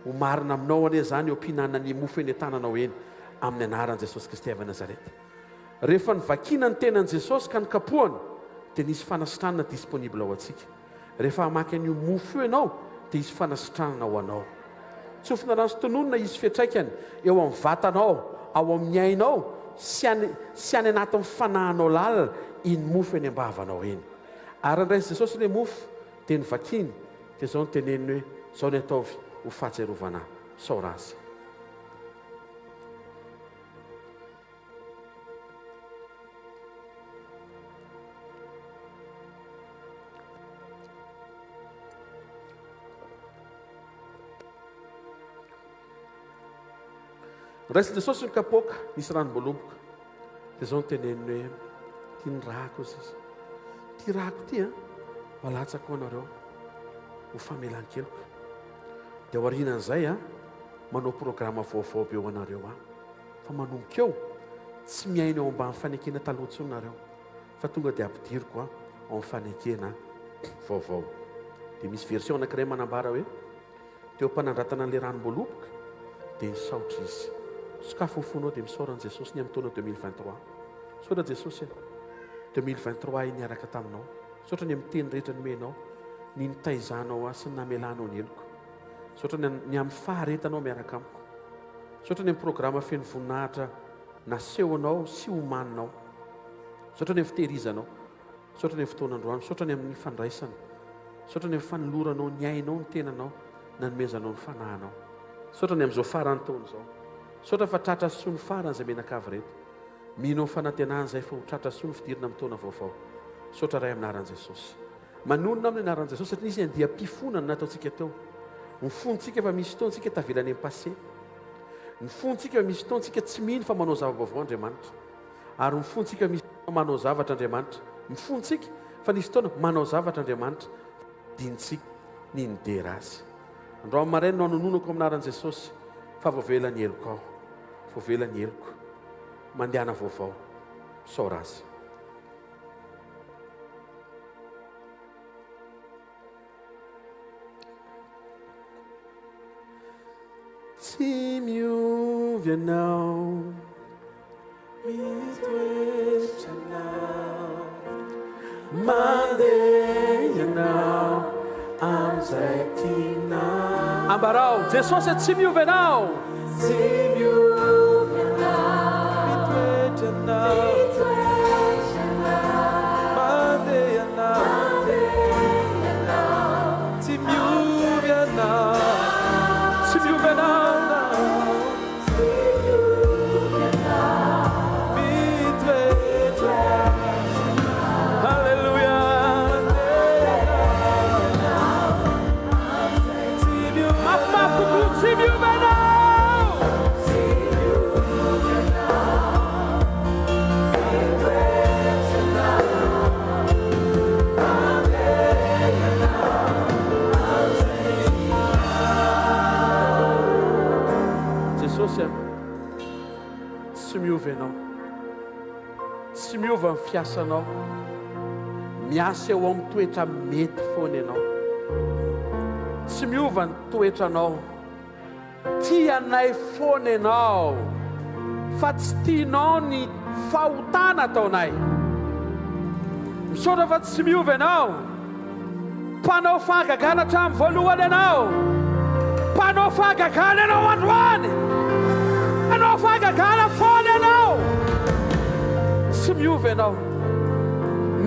ho marina aminao ane zany eo am-pihinanana ny mofo eny an-tananao eny amin'ny anaran'i Jesosy Kristy avy Nazareta. Rehefa nivakiana ny tenan'i Jesosy ka nikapohany dia nisy fanasitranana disponible ao antsika. Rehefa hamaky an'io mofo io ianao dia isy fanasitranana ao anao. Tsofina rano sy tononona isy fiantraikany eo amin'ny vatanao, ao amin'ny ainao, sy any anatin'ny fanahinao lalina iny mofo eny ambavanao eny. Ary andraisy Jesosy ilay mofo dia nivakiny dia izao no teneniny hoe izao ny ataovy ho fahatsiarovana sao razy. Raisy Jesosy ny kapoaka nisy ranom-boaloboka dia izao no teneniny hoe tia ny rako izy izy. Tia rako ity malatsaka ho anareo ho famelan-keloko. Dia ao aorianan'izay manao programa vaovao be ho anareo fa manomboka eo tsy miaina eo ambany fanekena taloha intsony nareo fa tonga dia ampidiriko ao amin'ny fanekena vaovao. Dia misy version anankiray manambara hoe teo mpanandratana an'ilay ranom-boaloboka dia nisaotra izy. Sakafo fonao dia misaorana Jesosy ny amin'ny taona 2023. Saotra Jesosy 2023 iny niaraka taminao. Saotra ny amin'ny teny rehetra nomenao, ny nitaizanao sy ny namelanao ny eloko. Saotra ny amin'ny faharetanao miaraka amiko. Saotra ny amin'ny programa feno voninahitra nasehonao sy omaninao. Saotra ny amin'ny fitehirizanao. Saotra ny amin'ny fotoanandroany. Saotra ny amin'ny fandraisana. Saotra ny amin'ny fanoloranao ny ainao, ny tenanao, nanomezanao ny fanahinao. Saotra ny amin'izao farany taona izao. Saotra fa tratra soa ny farany izay menakavy reto. Mino ny fanantenana izay fa ho tratra soa ny fidirana amin'ny taona vaovao. Saotra ray amin'ny anaran'i Jesosy. Manonona amin'ny anaran'i Jesosy satria nisy andiam-pifonana nataontsika teo. Ny fontsika efa misy taontsika tavelany amin'ny passé. Ny fontsika efa misy taontsika tsy mino fa manao zava-baovao Andriamanitra. Ary ny fontsika misy manao zavatra Andriamanitra. Ny fontsika fa nisy taona manao zavatra Andriamanitra. Dinitsika ny nidera azy. Androany maraina no anononako amin'ny anaran'i Jesosy fa voavela ny eloko ao. Voavela ny eloko. Mandehana vaovao. Sao razy. Tsy miovy ianao, mitoetra ianao, mandeha ianao amin'izay tianao. Ambarao, Jesosy tsy miovy ianao. Tsy miovy ianao, mitoetra ianao, mandeha ianao, tsy miovy ianao. Tsy miovy ianao. Tsy miovy ianao, tsy miova ny fiasanao, miasa eo amin'ny toetra mety foana ianao, tsy miova ny toetranao, tianay foana ianao fa tsy tianao ny fahotana ataonay. Misaotra fa tsy miova ianao, mpanao fahagagana hatramin'ny voalohany ianao, mpanao fahagagana ianao androany, mpanao fahagagana foana ianao. Tsy miova ianao,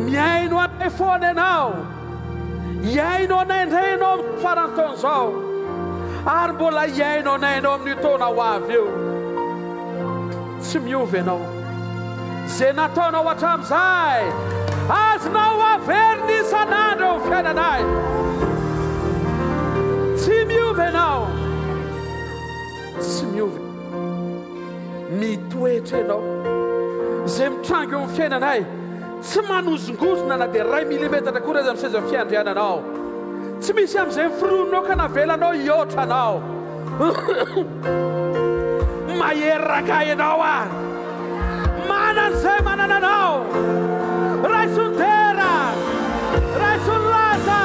miaino anay foana ianao, iaino anay indray ianao amin'ny farantaona izao, ary mbola iaino anay ianao amin'ny taona ho avy eo. Tsy miova ianao, izay nataonao hatramin'izay azonao averina isan'andro eo amin'ny fiainanay. Tsy miova ianao, tsy miova, mitoetra ianao, izay mitrango eo amin'ny fiainanay, tsy manozongozona na dia 1 milimetatra koa aza amin'ny seza fiandriananao. Tsy misy amin'izay mifirononao ka navelanao hiotranao maheraka ianao a manan'izay manana anao raisondera raisonlaza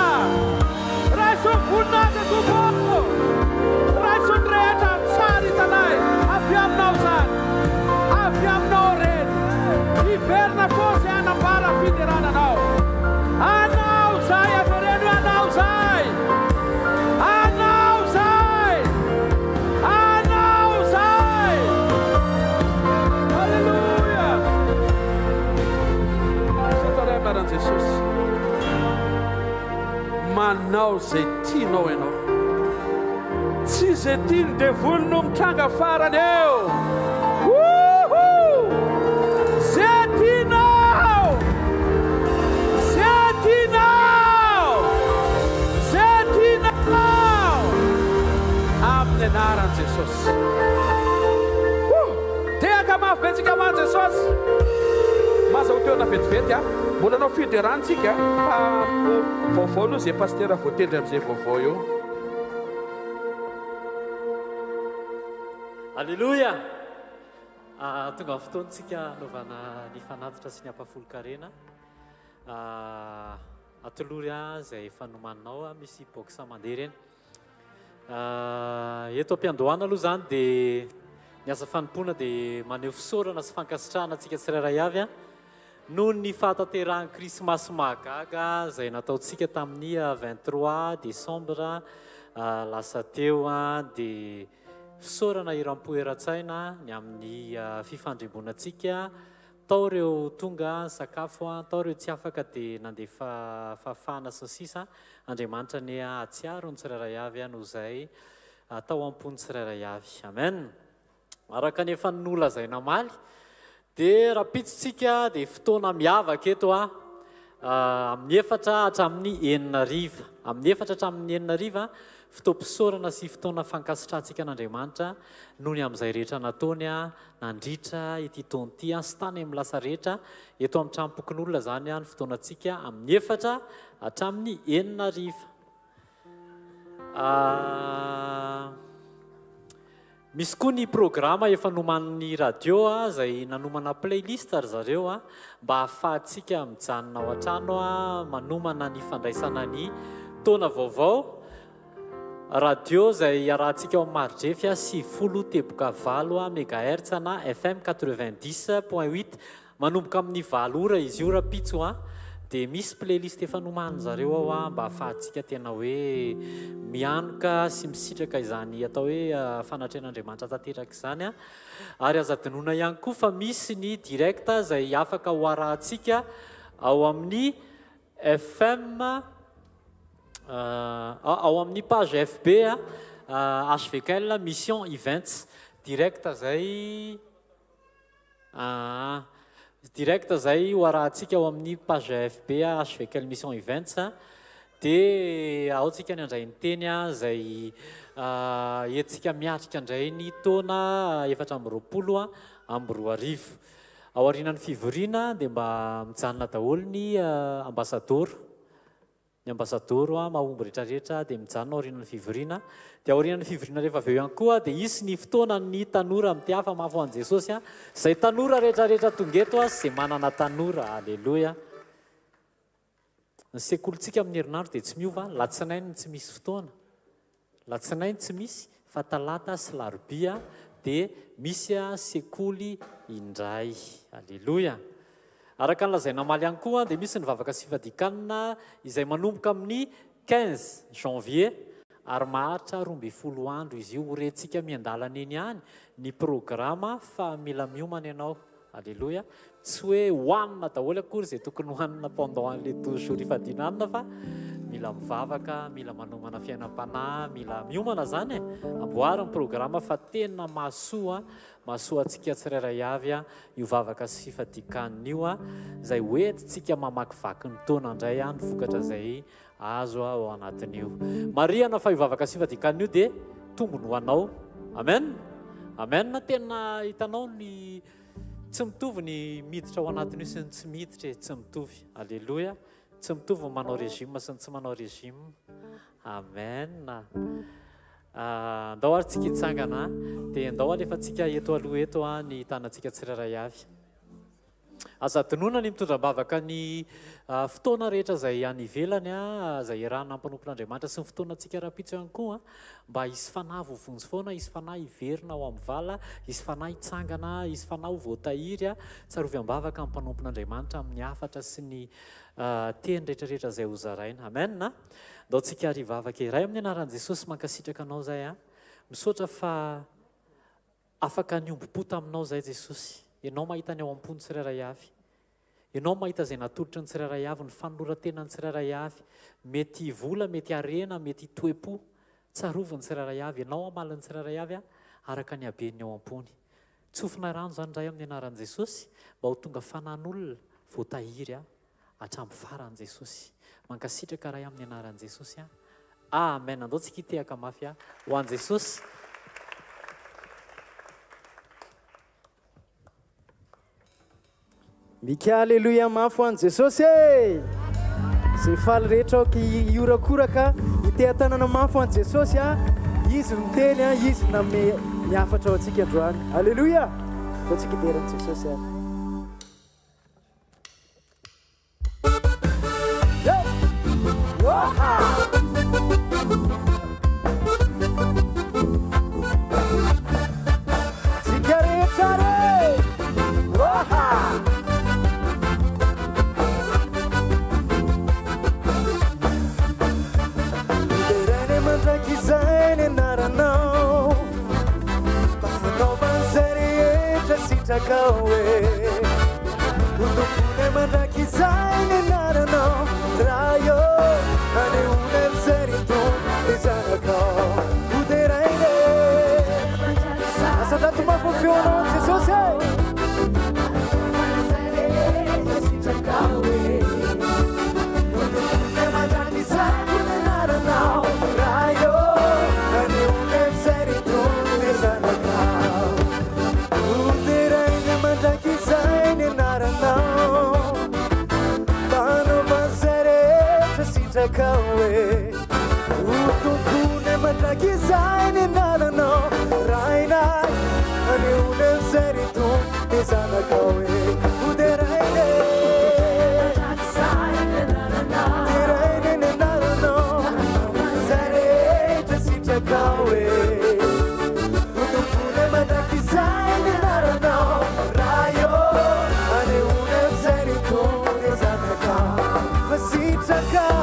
raisonvoninahitra tompoko raisondrehetra tsara hitanay avy aminao zany avy aminao reny hiverina fô zay anambara fiderananao anao zay avy reny anao zay anao zay anao zay halleluja sataray maran jesosy manao zay tianao ianao tsy zay tiany devolo no mitranga farany eo zay tianao zay tianao zay tianao amin'ny anaran jesosy tehaka mafy be tsika hoan jesosy mazaho teona vetivety a mbola anao fiderantsika fa vaovao aloha zay pastera voatendry amin'izay vaovao eo Alléluia. Tonga fotoantsika anaovana ny fanatitra sy ny ampafolo-karena. Atolory zay fanomaninao misy box mandeha reny. Eto am-piandohana aloha zany dia ny asa fanompoana dia maneho fisaorana sy fankasitrahana antsika tsirairay avy noho ny fahatanterahany krismasy mahagaga izay nataontsika tamin'ny 23 décembre lasa teo dia fisaorana iram-poeran-tsaina ny amin'ny fifandrembonatsika tao ireo tonga sakafo tao ireo tsy afaka dia nandefa fafana sy ny sisa Andriamanitra ny atsiaro ny tsirairay avy noho izay tao ampony tsirairay avy amen araka nefa nola zay namaly dia raha pitsitsika dia fotoana miavaka eto amin'ny efatra hatramin'ny 9:00 amin'ny efatra hatramin'ny 9:00 fotoam-pisaorana sy fotoana fankasitrantsika an'Andriamanitra noho ny amin'izay rehetra nataony nandritra ity taonty sy tany amin'ny lasa rehetra eto amin'ny trampokon'olona zany ny fotoanantsika amin'ny efatra hatramin'ny 9:00 misy koa ny programa efa noman'ny radio izay nanomana playlist ry zareo mba hahafahantsika mijanona ao an-trano manomana ny fandraisana ny taona vaovao radio izay arahantsika ao amin'ny Maridrefy 90.8 MHz na FM 90.8 manomboka amin'ny 9 ora izy io rapitso dia misy playlist efa nomany zareo ao mba hahafahantsika tena hoe mianoka sy misitraka izany atao hoe fanatren'Andriamanitra tanteraka izany ary aza dinoina ihany koa fa misy ny direct izay afaka ho arahantsika ao amin'ny FM ao amin'ny page FB hvkl-mission events direct zay direct zay ho arahantsika ao amin'ny page FB hvkl-mission events dia aotsika ny andray ny teny zay etsika miatrika indray ny taona 420 amby 2000 ao aorianan'ny fivoriana dia mba mijanona daholo ny ambasadoro mahomby rehetrarehetra dia mijanona aorianan'ny fivoriana dia aorianan'ny fivoriana rehefa avy eo ihany koa dia isy ny fotoana ny tanora amin'ny tiafa mafy ho an' Jesosy izay tanora rehetrarehetra tonga eto izay manana tanora alleloia ny sekolontsika amin'ny herinandro dia tsy miova latsinainy tsy misy fotoana latsinainy tsy misy fa talata sy larobia dia misy sekoly indray alleloia araka nylazay namaly ihany koa dia misy ny vavaka sy fivadikanina izay manomboka amin'ny 15 janvier ary maharitra 12 andro izy io horentsika miandalana eny ihany ny programa fa mila miomana ianao alleloia tsy hoe hoanina daholo akory izay tokony hoanina pendant an'ilay toujours ifadinanina fa mila mivavaka mila manomana fiainam-panahy mila miomana zany amboariny programa fa tena mahasoa antsika tsirairay avy io vavaka sy fifadikanina io izay hoentitsika mamakivaky ny taona indray ny vokatra izay azo ao anatin'io mariana fa io vavaka sy fifadikanina io dia tombony ho anao amen amen tena hitanao ny tsy mitovy ny miditra ao anatin'io sy ny tsy miditra tsy mitovy alleloia tsy mitovy manao régime sy ny tsy manao régime amen andao ary tsika hitsangana dia andao alefa tsika eto aloha eto ny tanantsika tsiraray avy aza dinona ny mitondra-bavaka ny fotoana rehetra zay any ivelany zay irahana mpanompon'Andriamanitra sy ny fotoanantsika rapitso ihany koa mba hisy fanahy vovonjy foana, hisy fanahy hiverina ao amin'ny vala, hisy fanahy hitsangana, hisy fanahy voatahiry tsarovy am-bavaka amin'ny mpanompon'Andriamanitra amin'ny hafatra sy ny teny rehetrarehetra zay ho zaraina. Amen na ndao tsika ary vavaka iray amin'ny anaran'i Jesosy mankasitraka anao zay misaotra fa afaka niombom-po taminao zay Jesosy. Ianao mahita ny ao am-pony tsirairay avy. Ianao mahita zay natolotry ny tsirairay avy, ny fanolorantena ny tsirairay avy. Mety vola, mety arena, mety toe-po. Tsarovy ny tsirairay avy. Ianao amaly ny tsirairay avy araka ny habeny ao am-pony. Tsofina rano zany indray amin'ny anaran'i Jesosy mba ho tonga fanan'olona voatahiry hatramin'ny farany Jesosy. Mankasitraka ray amin'ny anaran'i Jesosy amen. Andao tsika hitehaka mafy ho an'i Jesosy. Mika aleluia mafy ho an'i Jesosy zay faly rehetra aoka iorakoraka iteha-tanana mafy ho an'i Jesosy izy miteny izy name miafatra ao antsika androany. Aleluia ao tsika iteran'i Jesosy tsika rehetra re iderany mandraky zay ny anaranao manaovany zay rehetra sitrakao otompony mandraky zay ny anaranao raha io aneonany zay ritombo zanakao oderainy asandrato mafofeonao Jesosy utukune matraki zaini nana no raina aneune seritu izana kawe uderaine deraine nana no zare jasita kawe utukune matraki zaini nana no rayo aneune seritu izana kawe vasita kawe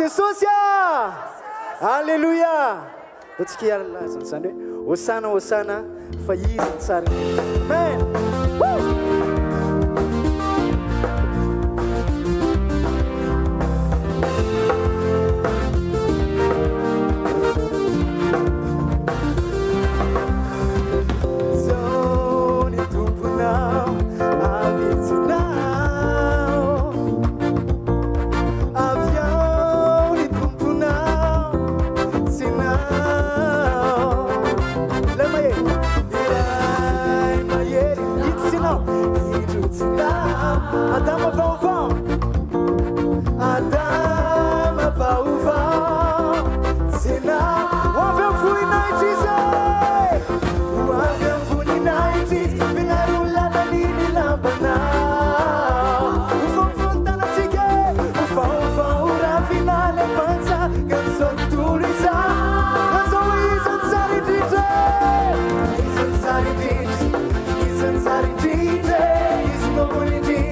jesosy a alleloia atsika iaralazany zany hoe hosana fa izy ny tsara amen Adama vaovao Adama vaovao Sina Wavy voninay Jesus Wavy voninay Jesus Vinarulana nini lambanao Ufafontanasike Ufaufau rafinale panza Ganson tuliza Ganso izan sari DJ Izan sari DJ Izan sari DJ Izan no boni DJ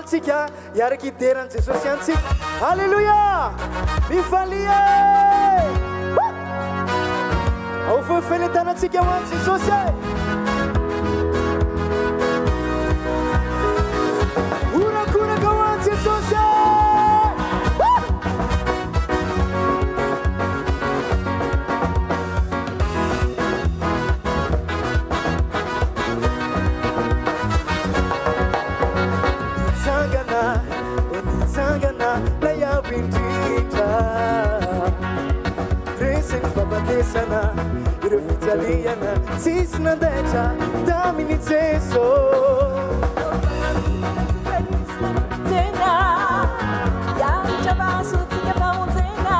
amintsika iaraky iterany jesosy antsika alleluia mifalia ao fofeletanatsika ho any jesosy orakoraka ho any jesosy resany ireo fijaliana tsisy nandaitra taminy jeso tena ianitra mahasotsika famonjena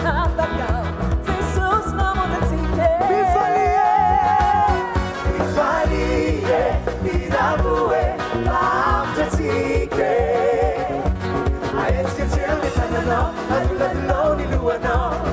afaka jesosy namonjatsika mifalie miravoe mamonjatsika aetsika tseo ny tananao adoladolao ny lohanao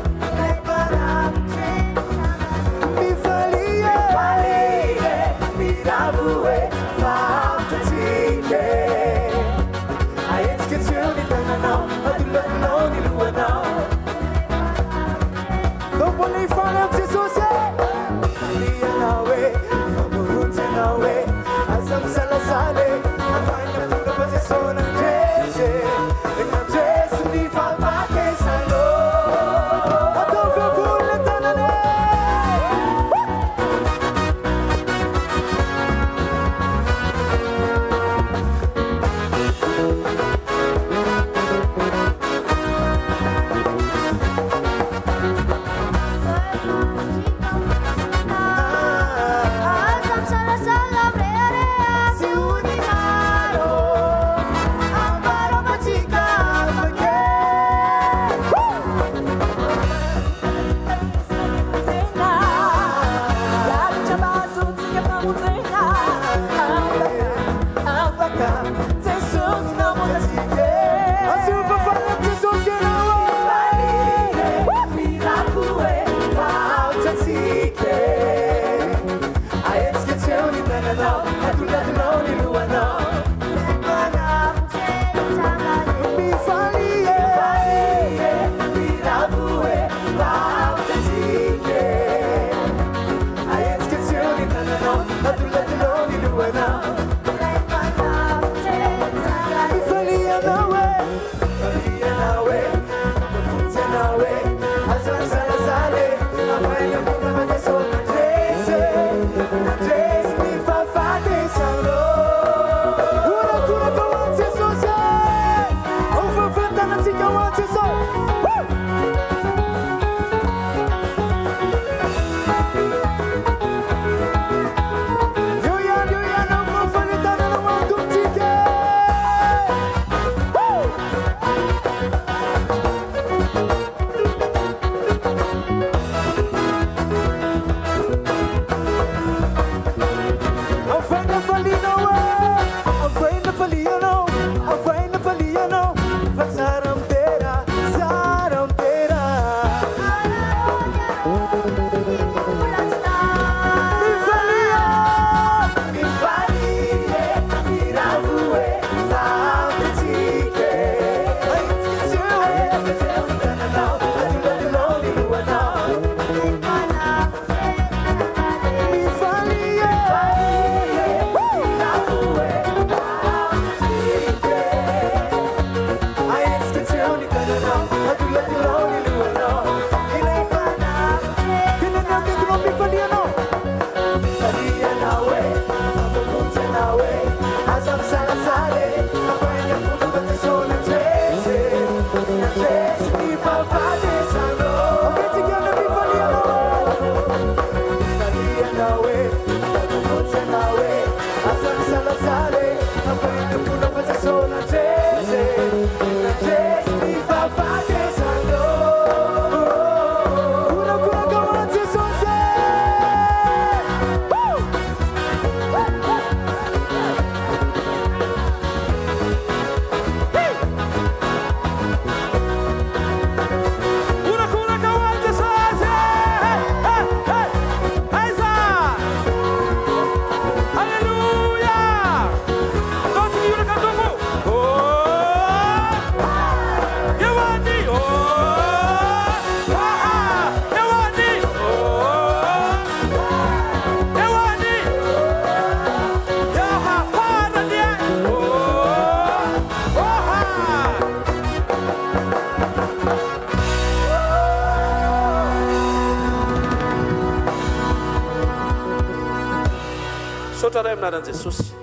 misaotra ray aminaran'i jesosy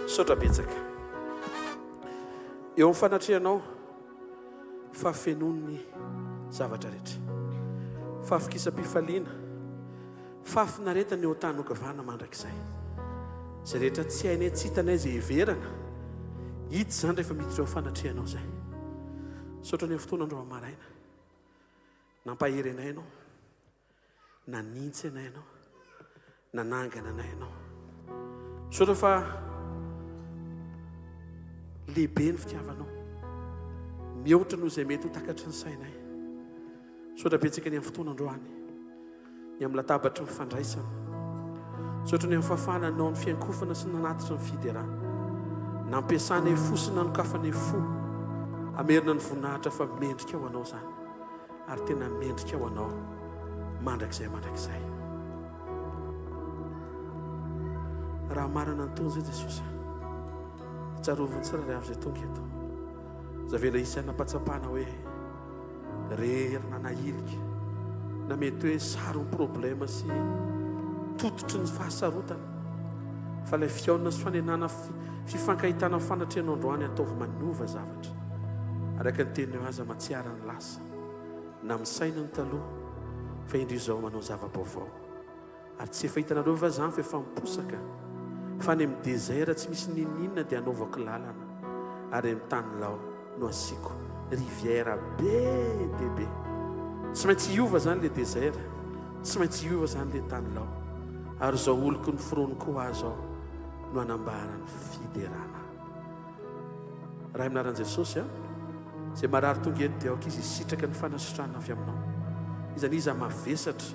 misaotra betsaka eo amin'ny fanatrehanao fafenon'ny zavatra rehetra fafikisam-pifaliana fafinaretana eo tany okavana mandrakizay zay rehetra tsy hainay tsy hitanay zay heverana hity zany rehefa miditra eo fanatrehanao zay misaotra ny amin'ny fotoana andro amaraina nampahery anay ianao nanintsy anay ianao nanangana anay ianao misaotra fa lehibe ny fitiavanao mihoatra noho izay mety ho takatry ny sainay misaotra betsaka ny amin'ny fotoana androany ny amin'ny latabatra ny fandraisana misaotra ny amin'ny fahafahananao ny fiankofana sy nanatitra ny fiderana nampiasanay fo sy nanokafanay fo amerina ny voninahitra fa mendrika ho anao zany ary tena mendrika ho anao mandrakizay raha marana ny tony zay jesosy tsaroviny tsiraray avy zay tonga eto zavela isy anapatsapana hoe rerina na ilika na mety hoe sary ny problema sy tototry ny fahasarotana fa ilay fiaona sy fanenana fifankahitana fanatrehanao androany ataovy manova zavatra araka ny teniny aza matsiara ny lasa na misaina ny taloha fa indry izao manao zava-baovao ary tsy efa hitanareo fa zany fa efa miposaka fa any amin'ny désert tsy misy nininina dia anaovako lalana ary amin'ny tany lao no asiko rivière be dia be tsy maintsy hiova zany le désert tsy maintsy hiova zany le tany lao ary zao oloko ny fironiko azy ao no anambarany fiderana raha aminaran'i jesosy zay marary tonga eto dia aoka izy sitraka ny fanasitrana avy aminao izany izy mavesatra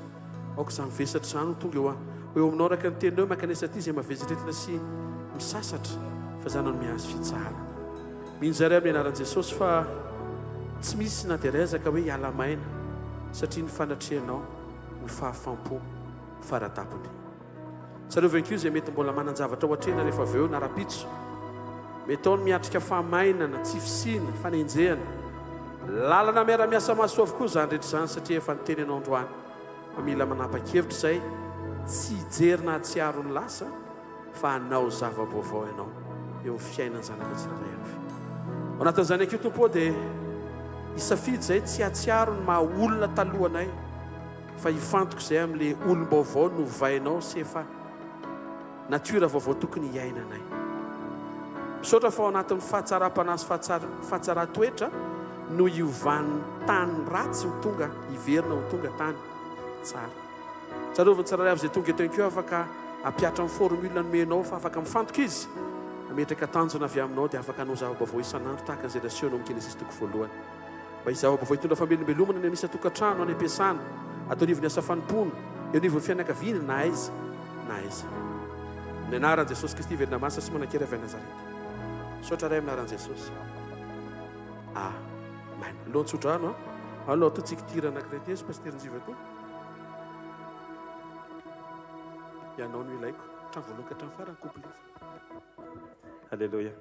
aoka izany vesatra zany tonga eo aminao raka ny tenao makanesa ty zay mavesatrretina sy misasatra fa zany no mihazo fitsarana mino zay ray amin'ny anaran'i jesosy fa tsy misy na dia rezaka hoe hiala maina satria ny fanatrehanao ny fahafampo faratapony tsarovany zay mety mbola manan-javatra ohatrena rehefa avy eo na rapitso mety ao ny miatrika fahamainana tsy fisina fanenjehana lalana miara-miasa maso avokoa zany rehetra zany satria efa nyteny anao androany fa mila manapa-kevitra zay tsy hijerina atsiaro ny lasa fa hanao zava-baovao ianao eo fiainany zanaka tsiraray avy ao anatin'izany akio tompo dia isafidy zay tsy atsiaro ny maha olona talohanay fa hifantoko zay amin'le olom-baovao no vainao sy efa natiora vaovao tokony hiainanay misaotra fa ao anatin'ny fahatsara-panazy fahatsara-toetra no hiovan'ny tany ratsy ho tonga hiverina ho tonga tany tsara tsarovany tsiraray avy zay tonga eto inkeo afaka ampiatra amin'ny formule nomenao fa afaka mifantoka izy ametraka tanjona avy aminao dia afaka hanao zava-baovao isan'andro tahaka an'izay naseho anao amin'ny Genesis toko voalohany mba izava-baovao hitondra famelombelomana ny misy tokantrano any ampiasana atao anivon'ny asa fanompoana eo anivon'ny fianakaviana na aiza ny anaran'i Jesosy Kristy velona masina sy manan-kera avy Nazareta misaotra ray aminaran'i Jesosy amen alohan-tsodrano aloha to tsikitira anankiray ty pasterin-jiva to ianao no ilaiko travoaloka hatrany farany kouplet Alléluia.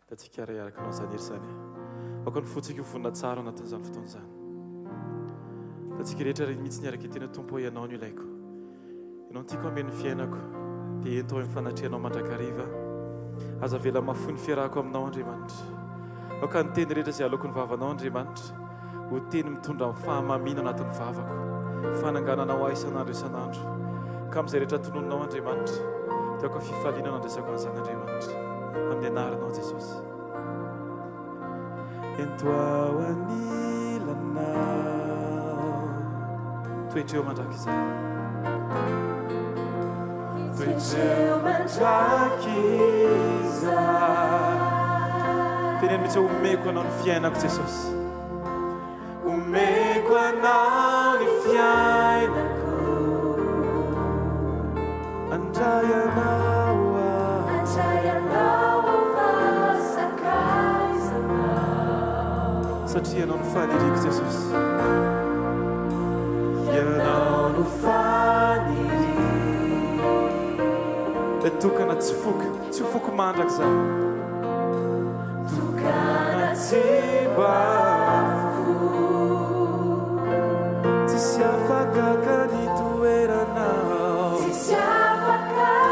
Tatsika ray araka anao zany ery zany aoka ny fotsika vonina tsara anatin'izany fotoana zany tatsika rehetra mihitsy niaraka tena tompo hoe ianao no ilaiko ianao tiako ameny fiainako dia entao amin'ny fanatrehanao mandrakariva aza vela mafony fiarahako aminao Andriamanitra aoka ny teny rehetra izay aleoko ny vavanao Andriamanitra ho teny mitondra amin'ny fahamamiana anatin'ny vavako fanangananao ahy isan'andro ka amin'izay rehetra tonononao Andriamanitra dia aoka fifaliana nandraisako an'izany Andriamanitra amin'ny anaranao Jesosy entoao anilanao toetreo mandraka izany toetreo mandraka izany teneny mitsy omeko anao ny fiainako Jesosy omeko anao ny fiainako andray anao satria ianao no faniriako Jesosy ianao no faniriako dia tokana tsy foko mandraka zany tokana tsy bafo tsy sy afaka ka ny toeranao tsy sy afaka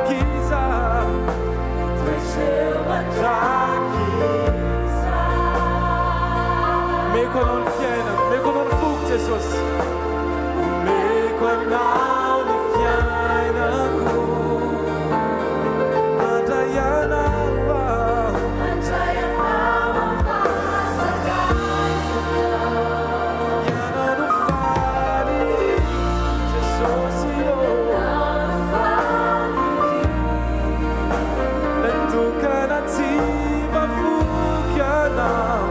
kiza meko anao ny fiainako meko anao ny foko Jesosy meko anao ny fiainako andray anao ianao no faly Jesosy tokana tsy mafoky anao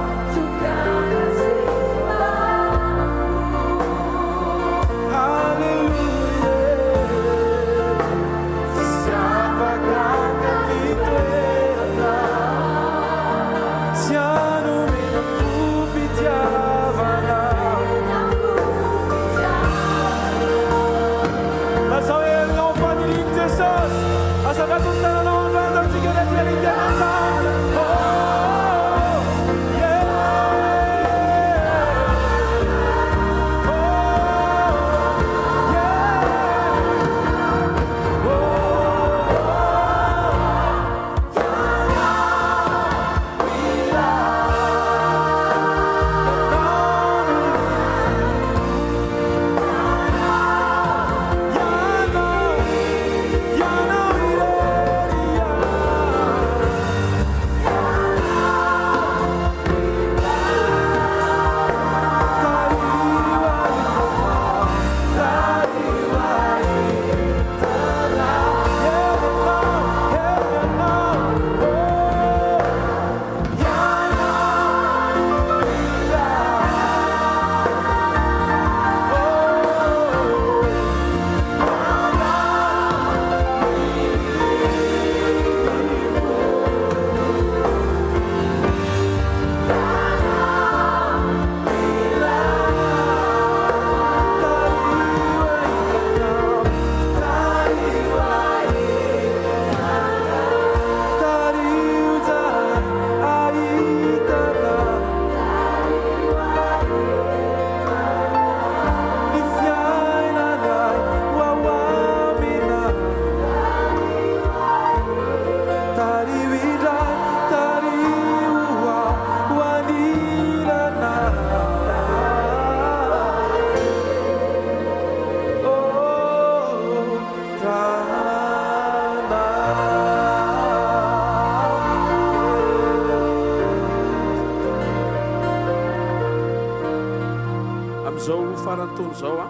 farantono zao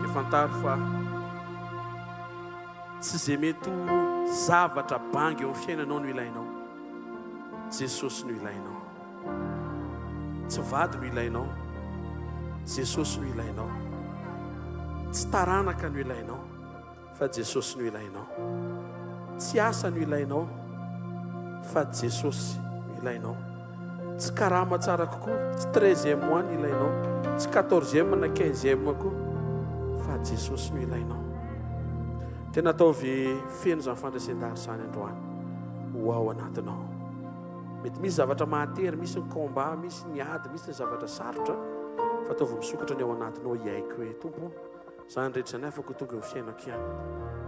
dia fantaro fa tsy zay mety zavatra bangy eo amin'ny fiainanao no ilainao. Jesosy no ilainao. Tsy vady no ilainao. Jesosy no ilainao. Tsy taranaka no ilainao fa Jesosy no ilainao. Tsy asa no ilainao fa Jesosy no ilainao. Tsy karama tsara kokoa, tsy 13e mois no ilainao, tsy 14e na 15e koa fa Jesosy no ilainao. Tena ataovy feno zany fandraisan-dary zany androany ho ao anatinao. Mety misy zavatra mahatery, misy ny combat, misy ny ady, misy ny zavatra sarotra, fa ataovy misokatra ny ao anatinao iaiko hoe tompo zany rehetra zany afaka tonga amin'ny fiainako ihany,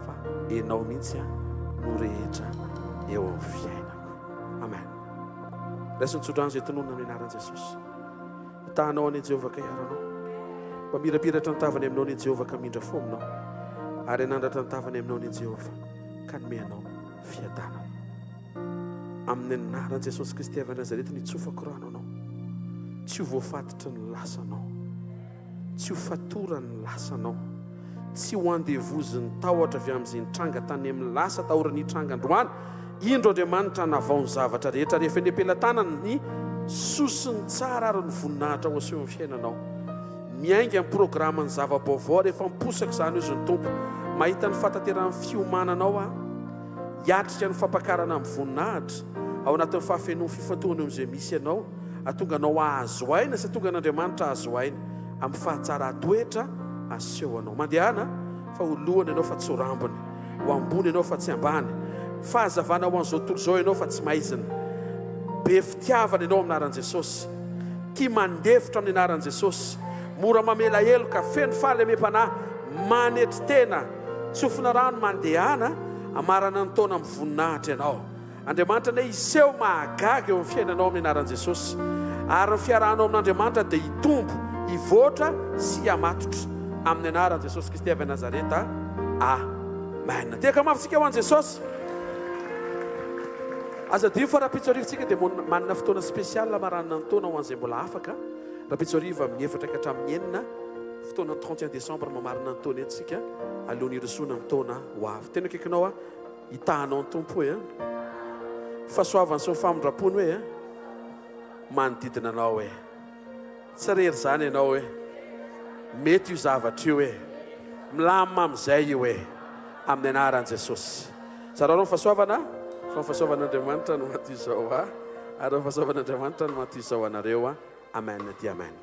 fa enao mihitsy no rehetra eo amin'ny fiainako. Amen. Raisiny tsodrano zay tononona amin'ny anaran'i Jesosy. Hitanao any Jehovah ka iaranao. Mba mirapiratra ny tavany aminao ny Jehovah ka mindra fo aminao. Ary anandratra ny tavany aminao ny Jehovah ka nomenao fiadanana. Amin'ny anaran'i Jesosy Kristy avy Nazareta nitsofako rano anao. Tsy ho voafatitra ny lasanao. Tsy ho fatora ny lasanao. Tsy ho andevozy ny tahotra avy amin'izay nitranga tany amin'ny lasa tahorany hitranga androany. Indro Andriamanitra navao ny zavatra rehetra rehefa ny ampelantanana ny sosiny tsara ary ny voninahitra ho aseho amin'ny fiainanao. Miainga amin'ny programma ny zava-baovao rehefa miposaka izany izy ny tompo. Mahita ny fatateran'ny fiomananao hiatrika ny fampakarana amin'ny voninahitra ao anatin'ny fahafenoan'ny fifantohana amin'izay misy ianao, atonga anao ahazo aina sy atonga an'Andriamanitra ahazo aina amin'ny fahatsara toetra aseho anao. Mandehana fa ho lohany ianao fa tsy ho rambony, ho ambony ianao fa tsy ambany, fahazavana ho an'izao tontolo izao ianao fa tsy maizina. Be fitiavana ianao amin'ny anaran'i Jesosy. Tia mandefitra amin'ny anaran'i Jesosy. Mora mamela elo ka feno faly amem-panahy manetry tena. Tsofina rano mandehana amarana ny taona amin'ny voninahitra ianao. Andriamanitra ne iseho mahagaga eo amin'ny fiainanao amin'ny anaran'i Jesosy. Ary ny fiarahanao amin'Andriamanitra dia hitombo, hivoatra sy hamatotra amin'ny anaran'i Jesosy Kristy avy Nazareta. Amen. Tiaka mafitsika ho an'i Jesosy. Aza dio fa raha pitsorivantsika dia manana fotoana spesiala maranana ny taona ho an'izay mbola afaka. Raha pitsoriva amin'ny 4 ka hatramin'ny 9 fotoana 31 décembre mamarina ny taona entsika alohan'ny irosoana amin'ny taona ho avy. Tena akaikinao hitahanao ny tompo hoe fahasoavany sy ny famondrapony hoe manodidina anao hoe tsy rery zany ianao hoe mety io zavatra io hoe milamina amin'izay io hoe amin'ny anaran'i Jesosy. Zareo ny fahasoavana fa ny fahasoavan'Andriamanitra no maty izao ary ny fahasoavan'Andriamanitra no maty izao anareo. Amen dia amen.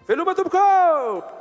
Veloma tompoko.